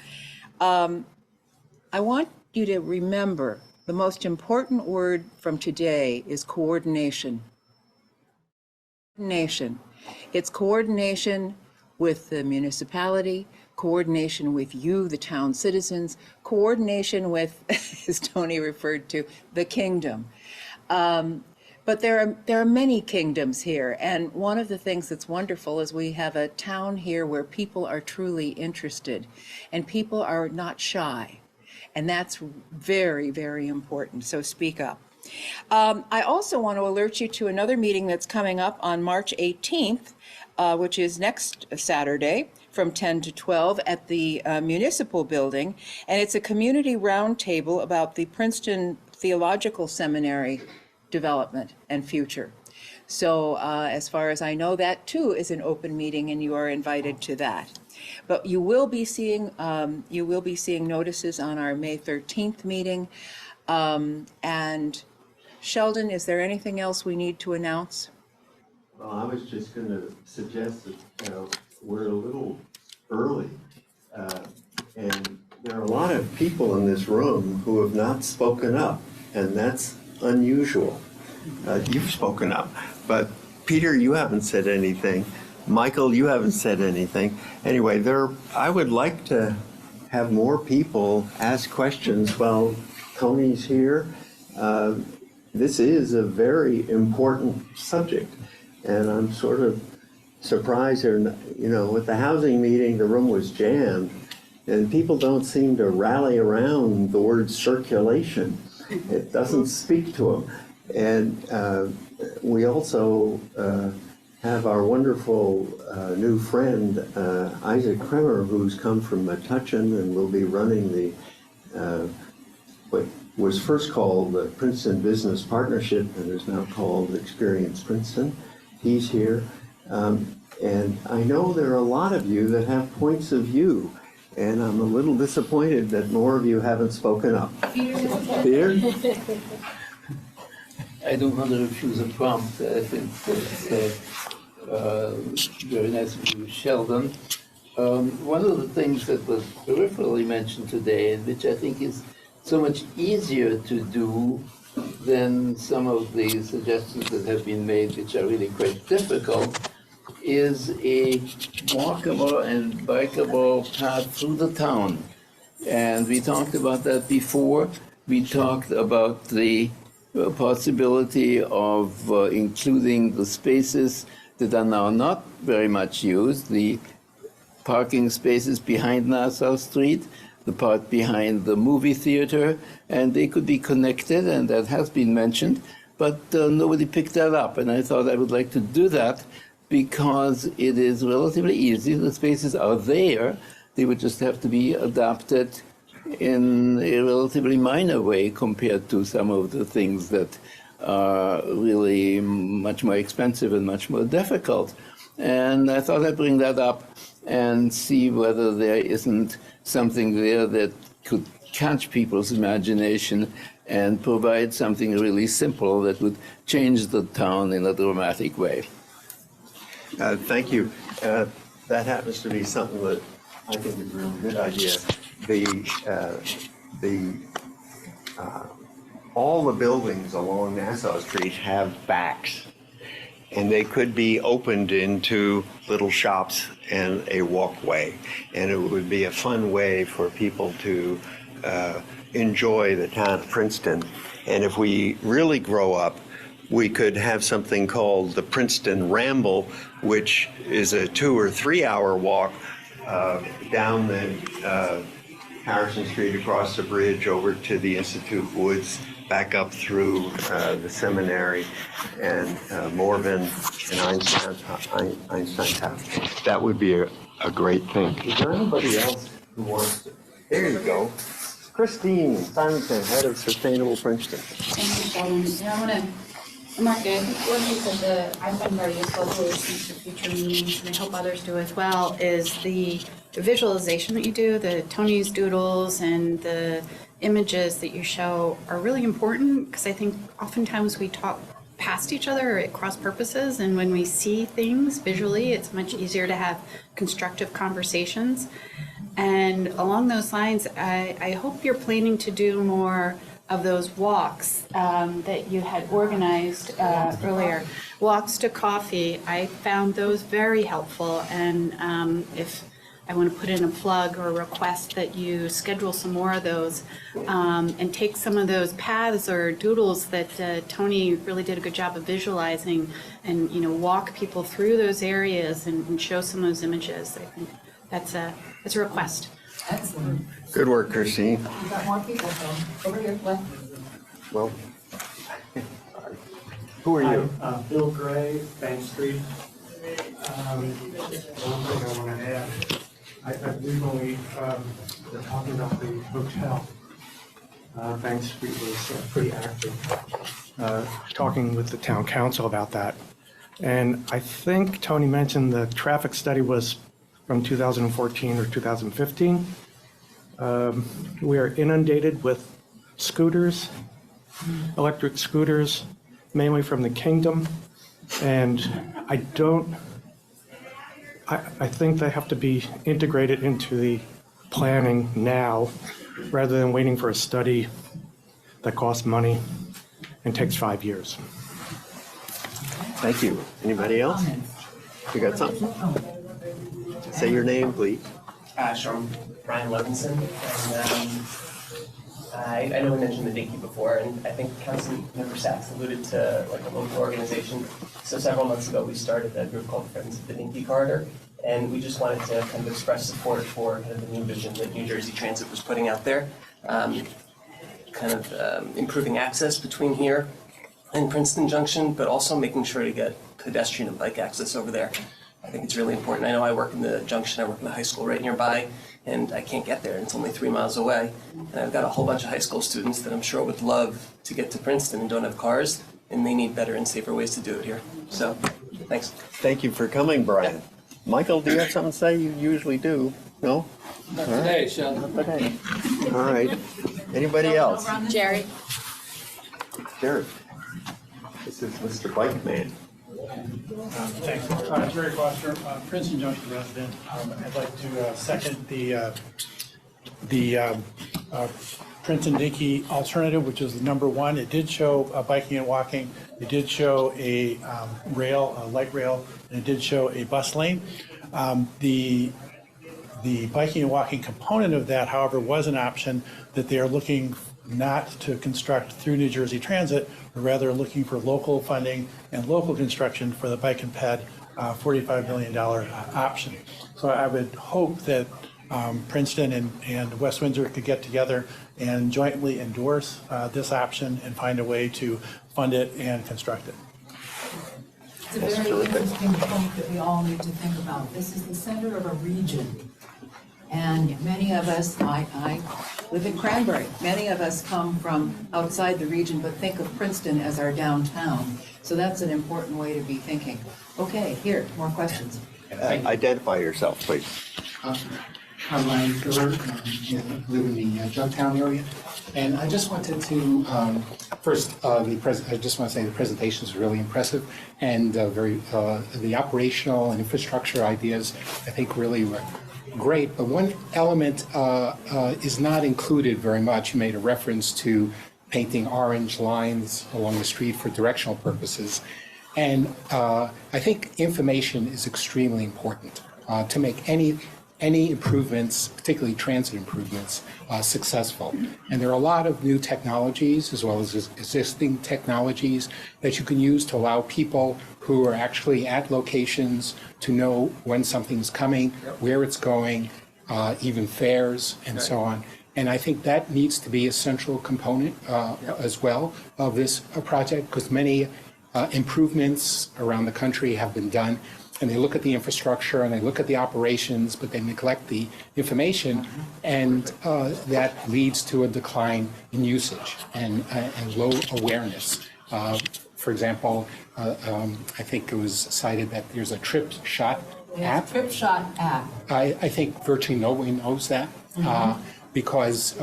I want you to remember the most important word from today is coordination. Coordination. It's coordination with the municipality, coordination with you, the town citizens, coordination with, as Tony referred to, the kingdom. But there are many kingdoms here, and one of the things that's wonderful is we have a town here where people are truly interested, and people are not shy, and that's very, very important, so speak up. I also want to alert you to another meeting that's coming up on March 18th, which is next Saturday, from 10 to 12 at the Municipal Building, and it's a community roundtable about the Princeton Theological Seminary development and future. So as far as I know, that too is an open meeting, and you are invited to that. But you will be seeing notices on our May 13th meeting. And Sheldon, is there anything else we need to announce? Well, I was just going to suggest that we're a little early, and there are a lot of people in this room who have not spoken up, and that's unusual. You've spoken up, but Peter, you haven't said anything. Michael, you haven't said anything. Anyway, I would like to have more people ask questions while Tony's here. This is a very important subject, and I'm sort of surprised here. With the housing meeting, the room was jammed, and people don't seem to rally around the word circulation. It doesn't speak to them. And we also have our wonderful new friend, Isaac Kremer, who's come from Metuchen and will be running the was first called the Princeton Business Partnership and is now called Experience Princeton. He's here. And I know there are a lot of you that have points of view, and I'm a little disappointed that more of you haven't spoken up. Peter? I don't want to refuse a prompt. I think that's very nice of you, Sheldon. One of the things that was peripherally mentioned today, and which I think is so much easier to do than some of the suggestions that have been made, which are really quite difficult, is a walkable and bikeable path through the town. And we talked about that before. We talked about the possibility of including the spaces that are now not very much used, the parking spaces behind Nassau Street, the part behind the movie theater, and they could be connected, and that has been mentioned, but nobody picked that up. And I thought I would like to do that because it is relatively easy. The spaces are there. They would just have to be adapted in a relatively minor way compared to some of the things that are really much more expensive and much more difficult. And I thought I'd bring that up and see whether there isn't something there that could catch people's imagination and provide something really simple that would change the town in a dramatic way. Thank you. That happens to be something that I think is a really good idea. All the buildings along Nassau Street have backs, and they could be opened into little shops and a walkway, and it would be a fun way for people to enjoy the town of Princeton. And if we really grow up, we could have something called the Princeton Ramble, which is a 2 or 3 hour walk down the Harrison Street, across the bridge over to the Institute Woods, back up through the seminary and Morven and Einsteintown. That would be a great thing. Is there anybody else who wants to? There you go. Christine Simonson, Head of Sustainable Princeton. Thank you, Sheldon. I want to mark it. I think one thing that I find very useful to listen to future meetings, and I hope others do as well, is the visualization that you do, the Tony's doodles and the images that you show are really important, because I think oftentimes we talk past each other or at cross purposes, and when we see things visually, it's much easier to have constructive conversations. And along those lines, I hope you're planning to do more of those walks that you had organized earlier. Walks to coffee, I found those very helpful, and if I want to put in a plug or a request that you schedule some more of those and take some of those paths or doodles that Tony really did a good job of visualizing, and walk people through those areas and show some of those images. I think that's a request. Excellent. Good work, Christine. We've got more people, so over here, left. Well, who are you? Hi, Bill Gray, Bank Street. One thing I want to add, I believe when we were talking about the hotel, Bank Street was pretty active, talking with the town council about that. And I think Tony mentioned the traffic study was from 2014 or 2015. We are inundated with scooters, electric scooters, mainly from the kingdom. And I think they have to be integrated into the planning now, rather than waiting for a study that costs money and takes 5 years. Thank you. Anybody else? You got something? Say your name, please. Sure, I'm Brian Levinson, and I know we mentioned the Dinky before, and I think Councilmember Sachs alluded to like a local organization. So several months ago, we started a group called Friends of the Dinky Corridor, and we just wanted to kind of express support for kind of the new vision that New Jersey Transit was putting out there, improving access between here and Princeton Junction, but also making sure to get pedestrian and bike access over there. I think it's really important. I know I work in the junction, I work in the high school right nearby, and I can't get there, and it's only 3 miles away. And I've got a whole bunch of high school students that I'm sure would love to get to Princeton and don't have cars, and they need better and safer ways to do it here. So, thanks. Thank you for coming, Brian. Michael, do you have something to say? You usually do. No? Not today, Sheldon. Not today. All right. Anybody else? Jerry. Jerry. This is Mr. Bike Man. Thanks. Jerry Foster, Princeton Junction resident. I'd like to second the Princeton Dinky alternative, which is the number one. It did show biking and walking. It did show a light rail, and it did show a bus lane. The biking and walking component of that, however, was an option that they are looking not to construct through New Jersey Transit, but rather looking for local funding and local construction for the Bike and Ped $45 million option. So I would hope that Princeton and West Windsor could get together and jointly endorse this option and find a way to fund it and construct it. It's a very interesting point that we all need to think about. This is the center of a region. And many of us, I live in Cranberry, many of us come from outside the region but think of Princeton as our downtown. So that's an important way to be thinking. Okay, here, more questions. Identify yourself, please. I'm Ryan Filler, I live in the Jugtown area. And I just wanted to, first, I just want to say the presentation is really impressive and the operational and infrastructure ideas, I think, really were great. But one element is not included very much. You made a reference to painting orange lines along the street for directional purposes. And I think information is extremely important to make any improvements, particularly transit improvements, successful. And there are a lot of new technologies as well as existing technologies that you can use to allow people who are actually at locations to know when something's coming, where it's going, even fares and so on. And I think that needs to be a central component as well of this project, because many improvements around the country have been done, and they look at the infrastructure and they look at the operations, but they neglect the information, and that leads to a decline in usage and low awareness. For example, I think it was cited that there's a Trip Shot app. Trip Shot app. I think virtually nobody knows that because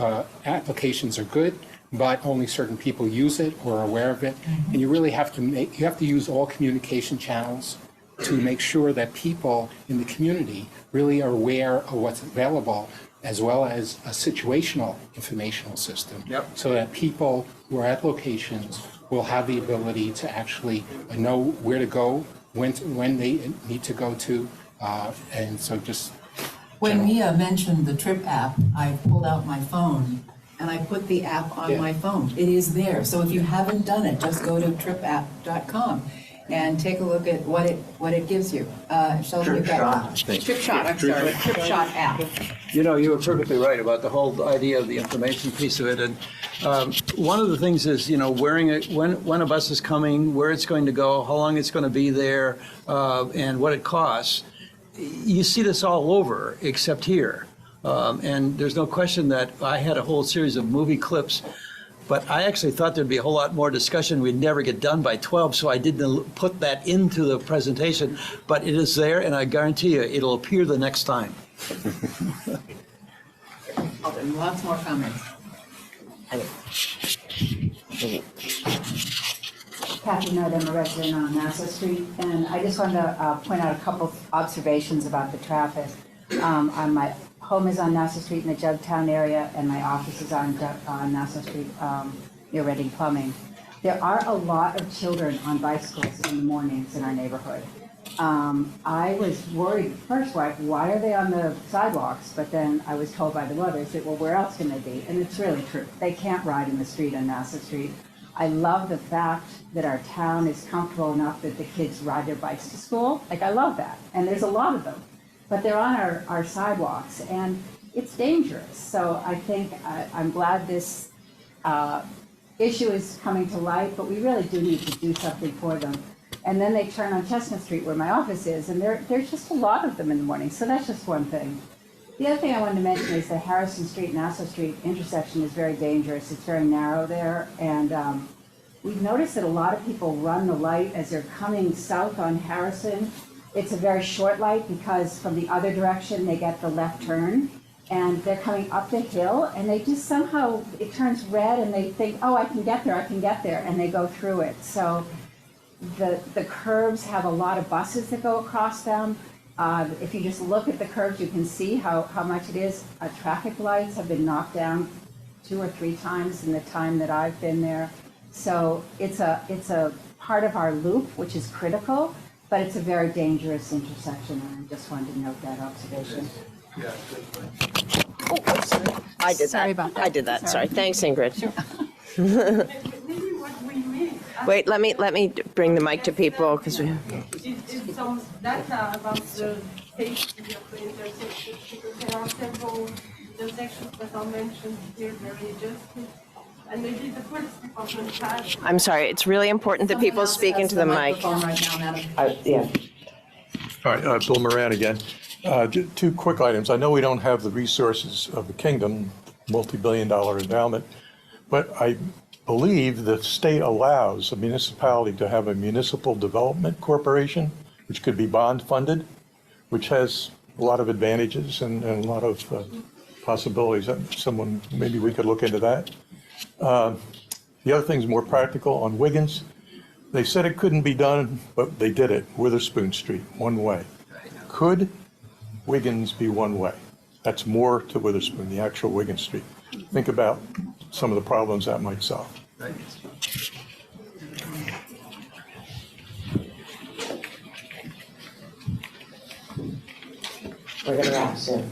applications are good, but only certain people use it or are aware of it, and you really have to use all communication channels to make sure that people in the community really are aware of what's available, as well as a situational informational system, so that people who are at locations will have the ability to actually know where to go, when they need to go to, and so just... When Mia mentioned the Trip app, I pulled out my phone and I put the app on my phone. It is there. So if you haven't done it, just go to tripapp.com and take a look at what it gives you. Trip Shot app. You know, you were perfectly right about the whole idea of the information piece of it. And one of the things is, you know, when a bus is coming, where it's going to go, how long it's going to be there, and what it costs. You see this all over except here. And there's no question that I had a whole series of movie clips, but I actually thought there'd be a whole lot more discussion. We'd never get done by 12, so I didn't put that into the presentation. But it is there, and I guarantee you it'll appear the next time. Lots more comments. Kathy Nutt, I'm a resident on Nassau Street, and I just wanted to point out a couple observations about the traffic. My home is on Nassau Street in the Jugtown area, and my office is on Nassau Street near Reading Plumbing. There are a lot of children on bicycles in the mornings in our neighborhood. I was worried first, why are they on the sidewalks? But then I was told by the mothers that, well, where else can they be? And it's really true. They can't ride in the street on Nassau Street. I love the fact that our town is comfortable enough that the kids ride their bikes to school. Like, I love that. And there's a lot of them. But they're on our sidewalks, and it's dangerous. So I think I'm glad this issue is coming to light, but we really do need to do something for them. And then they turn on Chestnut Street, where my office is, and there's just a lot of them in the morning. So that's just one thing. The other thing I wanted to mention is the Harrison Street and Nassau Street intersection is very dangerous. It's very narrow there, and we've noticed that a lot of people run the light as they're coming south on Harrison. It's a very short light because from the other direction they get the left turn, and they're coming up the hill, and they just somehow, it turns red, and they think, oh, I can get there, and they go through it. So the curves have a lot of buses that go across them. If you just look at the curves, you can see how much it is. Traffic lights have been knocked down 2 or 3 times in the time that I've been there. So it's a part of our loop, which is critical, but it's a very dangerous intersection, and I just wanted to note that observation. Yeah, Oh, I'm sorry. I did Sorry that. about that. I did that. Sorry. Thanks, Ingrid. Maybe what we miss. Wait, let me bring the mic to people because we. Is some data about the safety of the intersections, because there are several intersections that are mentioned here very justly. And maybe the police department has. I'm sorry. It's really important that people speak into the mic. Yeah. All right, Bill Moran again. 2 quick items. I know we don't have the resources of the kingdom, multi-billion-dollar endowment, but I believe the state allows a municipality to have a municipal development corporation, which could be bond funded, which has a lot of advantages and a lot of possibilities. Maybe we could look into that. The other thing is more practical on Wiggins. They said it couldn't be done, but they did it. Witherspoon Street, one way. Could Wiggins be one way? That's more to Witherspoon, the actual Wiggins Street. Think about some of the problems that might solve. We're going to wrap soon.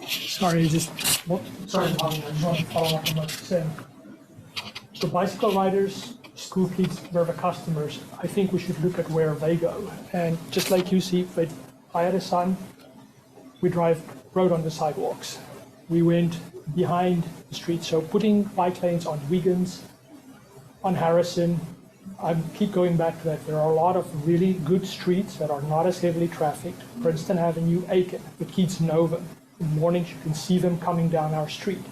Sorry, I just want to follow up on what you're saying. The bicycle riders, school kids, they're the customers. I think we should look at where they go. And just like you see, I had a son, we rode on the sidewalks. We went behind the street. So putting bike lanes on Wiggins, on Harrison, I keep going back to that. There are a lot of really good streets that are not as heavily trafficked. Princeton Avenue, Aiken, the kids know them. In the mornings, you can see them coming down our street.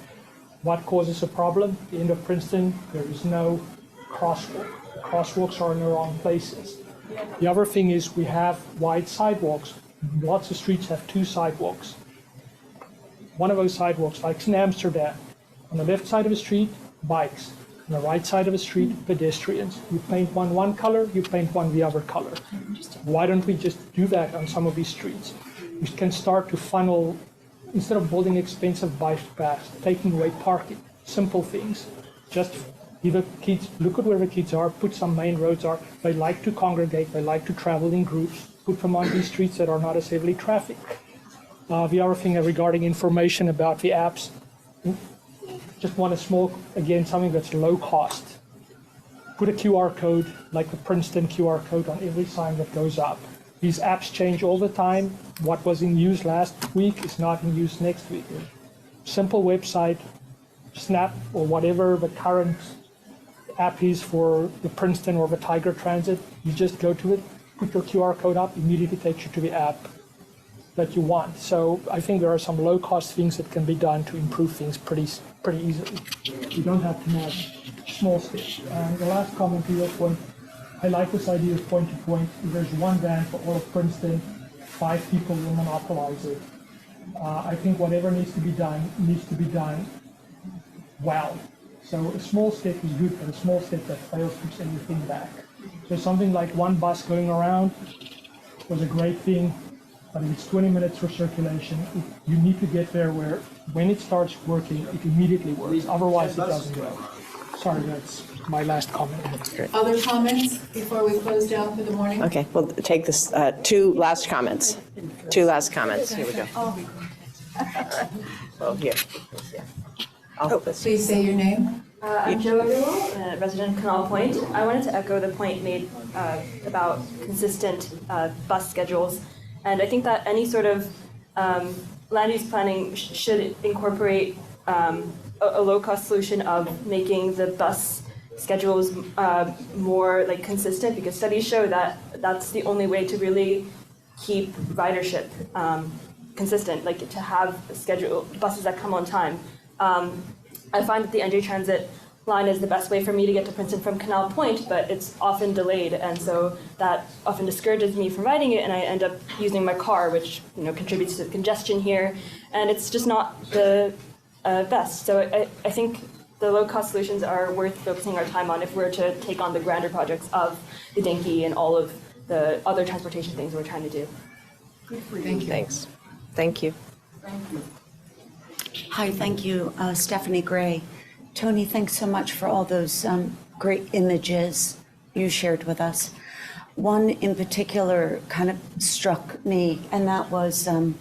What causes a problem? At the end of Princeton, there is no crosswalk. The crosswalks are in the wrong places. The other thing is we have wide sidewalks. Lots of streets have 2 sidewalks. One of those sidewalks, like in Amsterdam, on the left side of the street, bikes. On the right side of the street, pedestrians. You paint one color, you paint one the other color. Why don't we just do that on some of these streets? We can start to funnel, instead of building expensive bike paths, taking away parking, simple things. Just give the kids, look at where the kids are, put some main roads are. They like to congregate, they like to travel in groups, put them on these streets that are not as heavily trafficked. The other thing regarding information about the apps, just want a small, again, something that's low cost. Put a QR code, like the Princeton QR code, on every sign that goes up. These apps change all the time. What was in use last week is not in use next week. Simple website, Snap, or whatever the current app is for the Princeton or the Tiger Transit. You just go to it, put your QR code up, immediately takes you to the app that you want. So I think there are some low-cost things that can be done to improve things pretty easily. You don't have to have small steps. And the last comment to your point, I like this idea of point-to-point. If there's one van for all of Princeton, 5 people will monopolize it. I think whatever needs to be done well. So a small step is good, but a small step that fails puts everything back. So something like one bus going around was a great thing, but if it's 20 minutes for circulation, you need to get there where when it starts working, it immediately works. Otherwise, it doesn't go. Sorry, that's my last comment. Other comments before we close down for the morning? Okay, we'll take this, 2 last comments. 2 last comments. Here we go. Well, here. Please say your name. I'm Joe Everwell, resident of Canal Point. I wanted to echo the point made about consistent bus schedules. And I think that any sort of land use planning should incorporate a low-cost solution of making the bus schedules more consistent, because studies show that that's the only way to really keep ridership consistent, like to have a schedule, buses that come on time. I find that the NJ Transit line is the best way for me to get to Princeton from Canal Point, but it's often delayed, and so that often discourages me from riding it, and I end up using my car, which contributes to the congestion here, and it's just not the best. So I think the low-cost solutions are worth focusing our time on if we're to take on the grander projects of the Dinky and all of the other transportation things we're trying to do. Thank you. Thanks. Thank you. Hi, thank you. Stephanie Gray. Tony, thanks so much for all those great images you shared with us. One in particular kind of struck me, and that was, I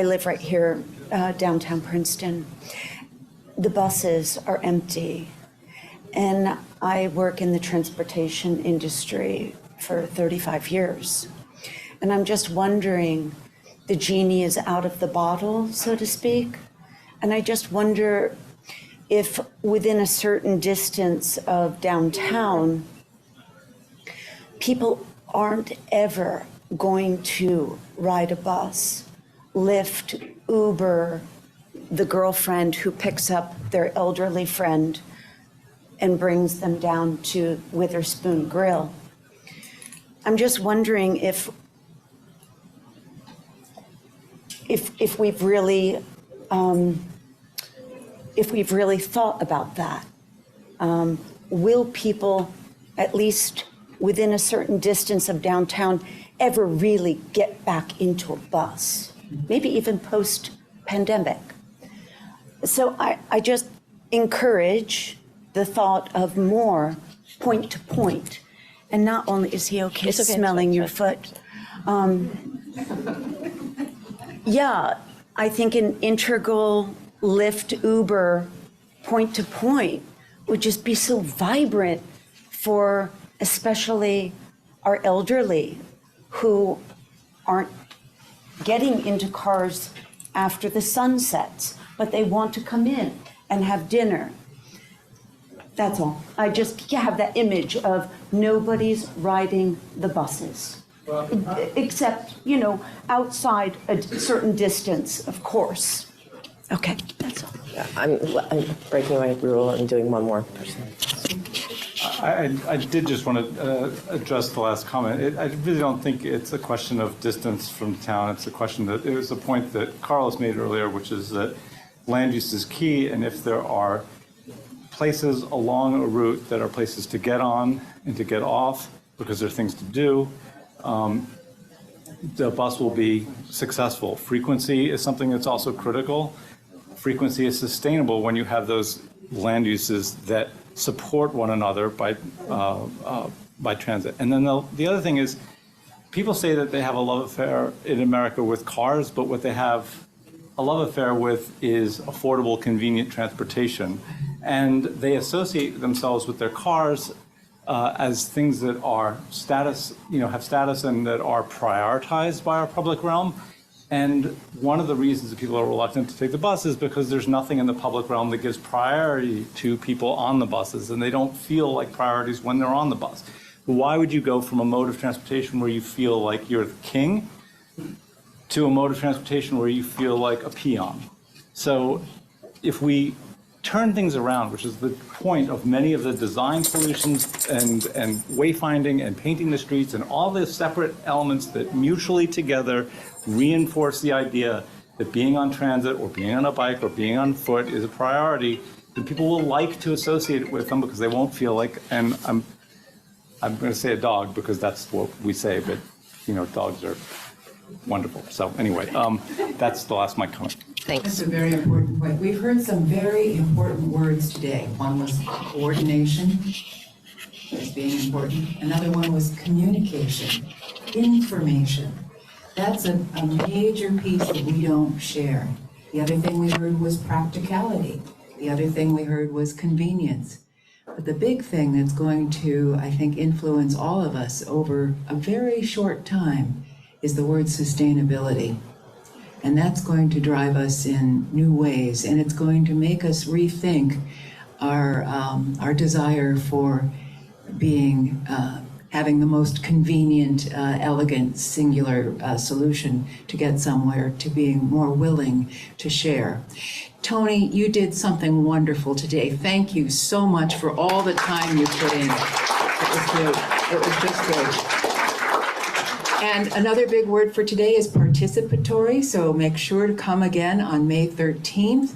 live right here, downtown Princeton. The buses are empty, and I work in the transportation industry for 35 years. And I'm just wondering, the genie is out of the bottle, so to speak. And I just wonder if within a certain distance of downtown, people aren't ever going to ride a bus, Lyft, Uber, the girlfriend who picks up their elderly friend and brings them down to Witherspoon Grill. I'm just wondering if we've really thought about that. Will people, at least within a certain distance of downtown, ever really get back into a bus? Maybe even post-pandemic. So I just encourage the thought of more point to point. And not only is he okay smelling your foot. Yeah, I think an integral Lyft, Uber, point to point would just be so vibrant for especially our elderly who aren't getting into cars after the sun sets, but they want to come in and have dinner. That's all. I just have that image of nobody's riding the buses. Well, except, outside a certain distance, of course. Okay, that's all. Yeah, I'm breaking my rule and doing one more person. I did just want to address the last comment. I really don't think it's a question of distance from town. It's a question that, it was a point that Carlos made earlier, which is that land use is key, and if there are places along a route that are places to get on and to get off because there are things to do, the bus will be successful. Frequency is something that's also critical. Frequency is sustainable when you have those land uses that support one another by transit. And then the other thing is, people say that they have a love affair in America with cars, but what they have a love affair with is affordable, convenient transportation. And they associate themselves with their cars as things that are have status and that are prioritized by our public realm. And one of the reasons that people are reluctant to take the bus is because there's nothing in the public realm that gives priority to people on the buses, and they don't feel like priorities when they're on the bus. But why would you go from a mode of transportation where you feel like you're the king to a mode of transportation where you feel like a peon? So if we turn things around, which is the point of many of the design solutions and wayfinding and painting the streets and all the separate elements that mutually together reinforce the idea that being on transit or being on a bike or being on foot is a priority, then people will like to associate it with them because they won't feel like, and I'm going to say a dog because that's what we say, but dogs are wonderful. So anyway, that's the last of my comment. Thanks. That's a very important point. We've heard some very important words today. One was coordination as being important. Another one was communication, information. That's a major piece that we don't share. The other thing we heard was practicality. The other thing we heard was convenience. But the big thing that's going to, I think, influence all of us over a very short time is the word sustainability. And that's going to drive us in new ways, and it's going to make us rethink our desire for being having the most convenient, elegant, singular solution to get somewhere, to being more willing to share. Tony, you did something wonderful today. Thank you so much for all the time you put in. It was great. It was just great. And another big word for today is participatory, so make sure to come again on May 13th.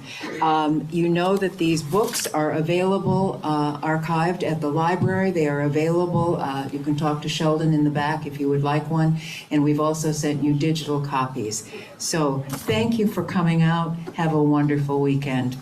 You know that these books are available, archived at the library. They are available. You can talk to Sheldon in the back if you would like one. And we've also sent you digital copies. So thank you for coming out. Have a wonderful weekend.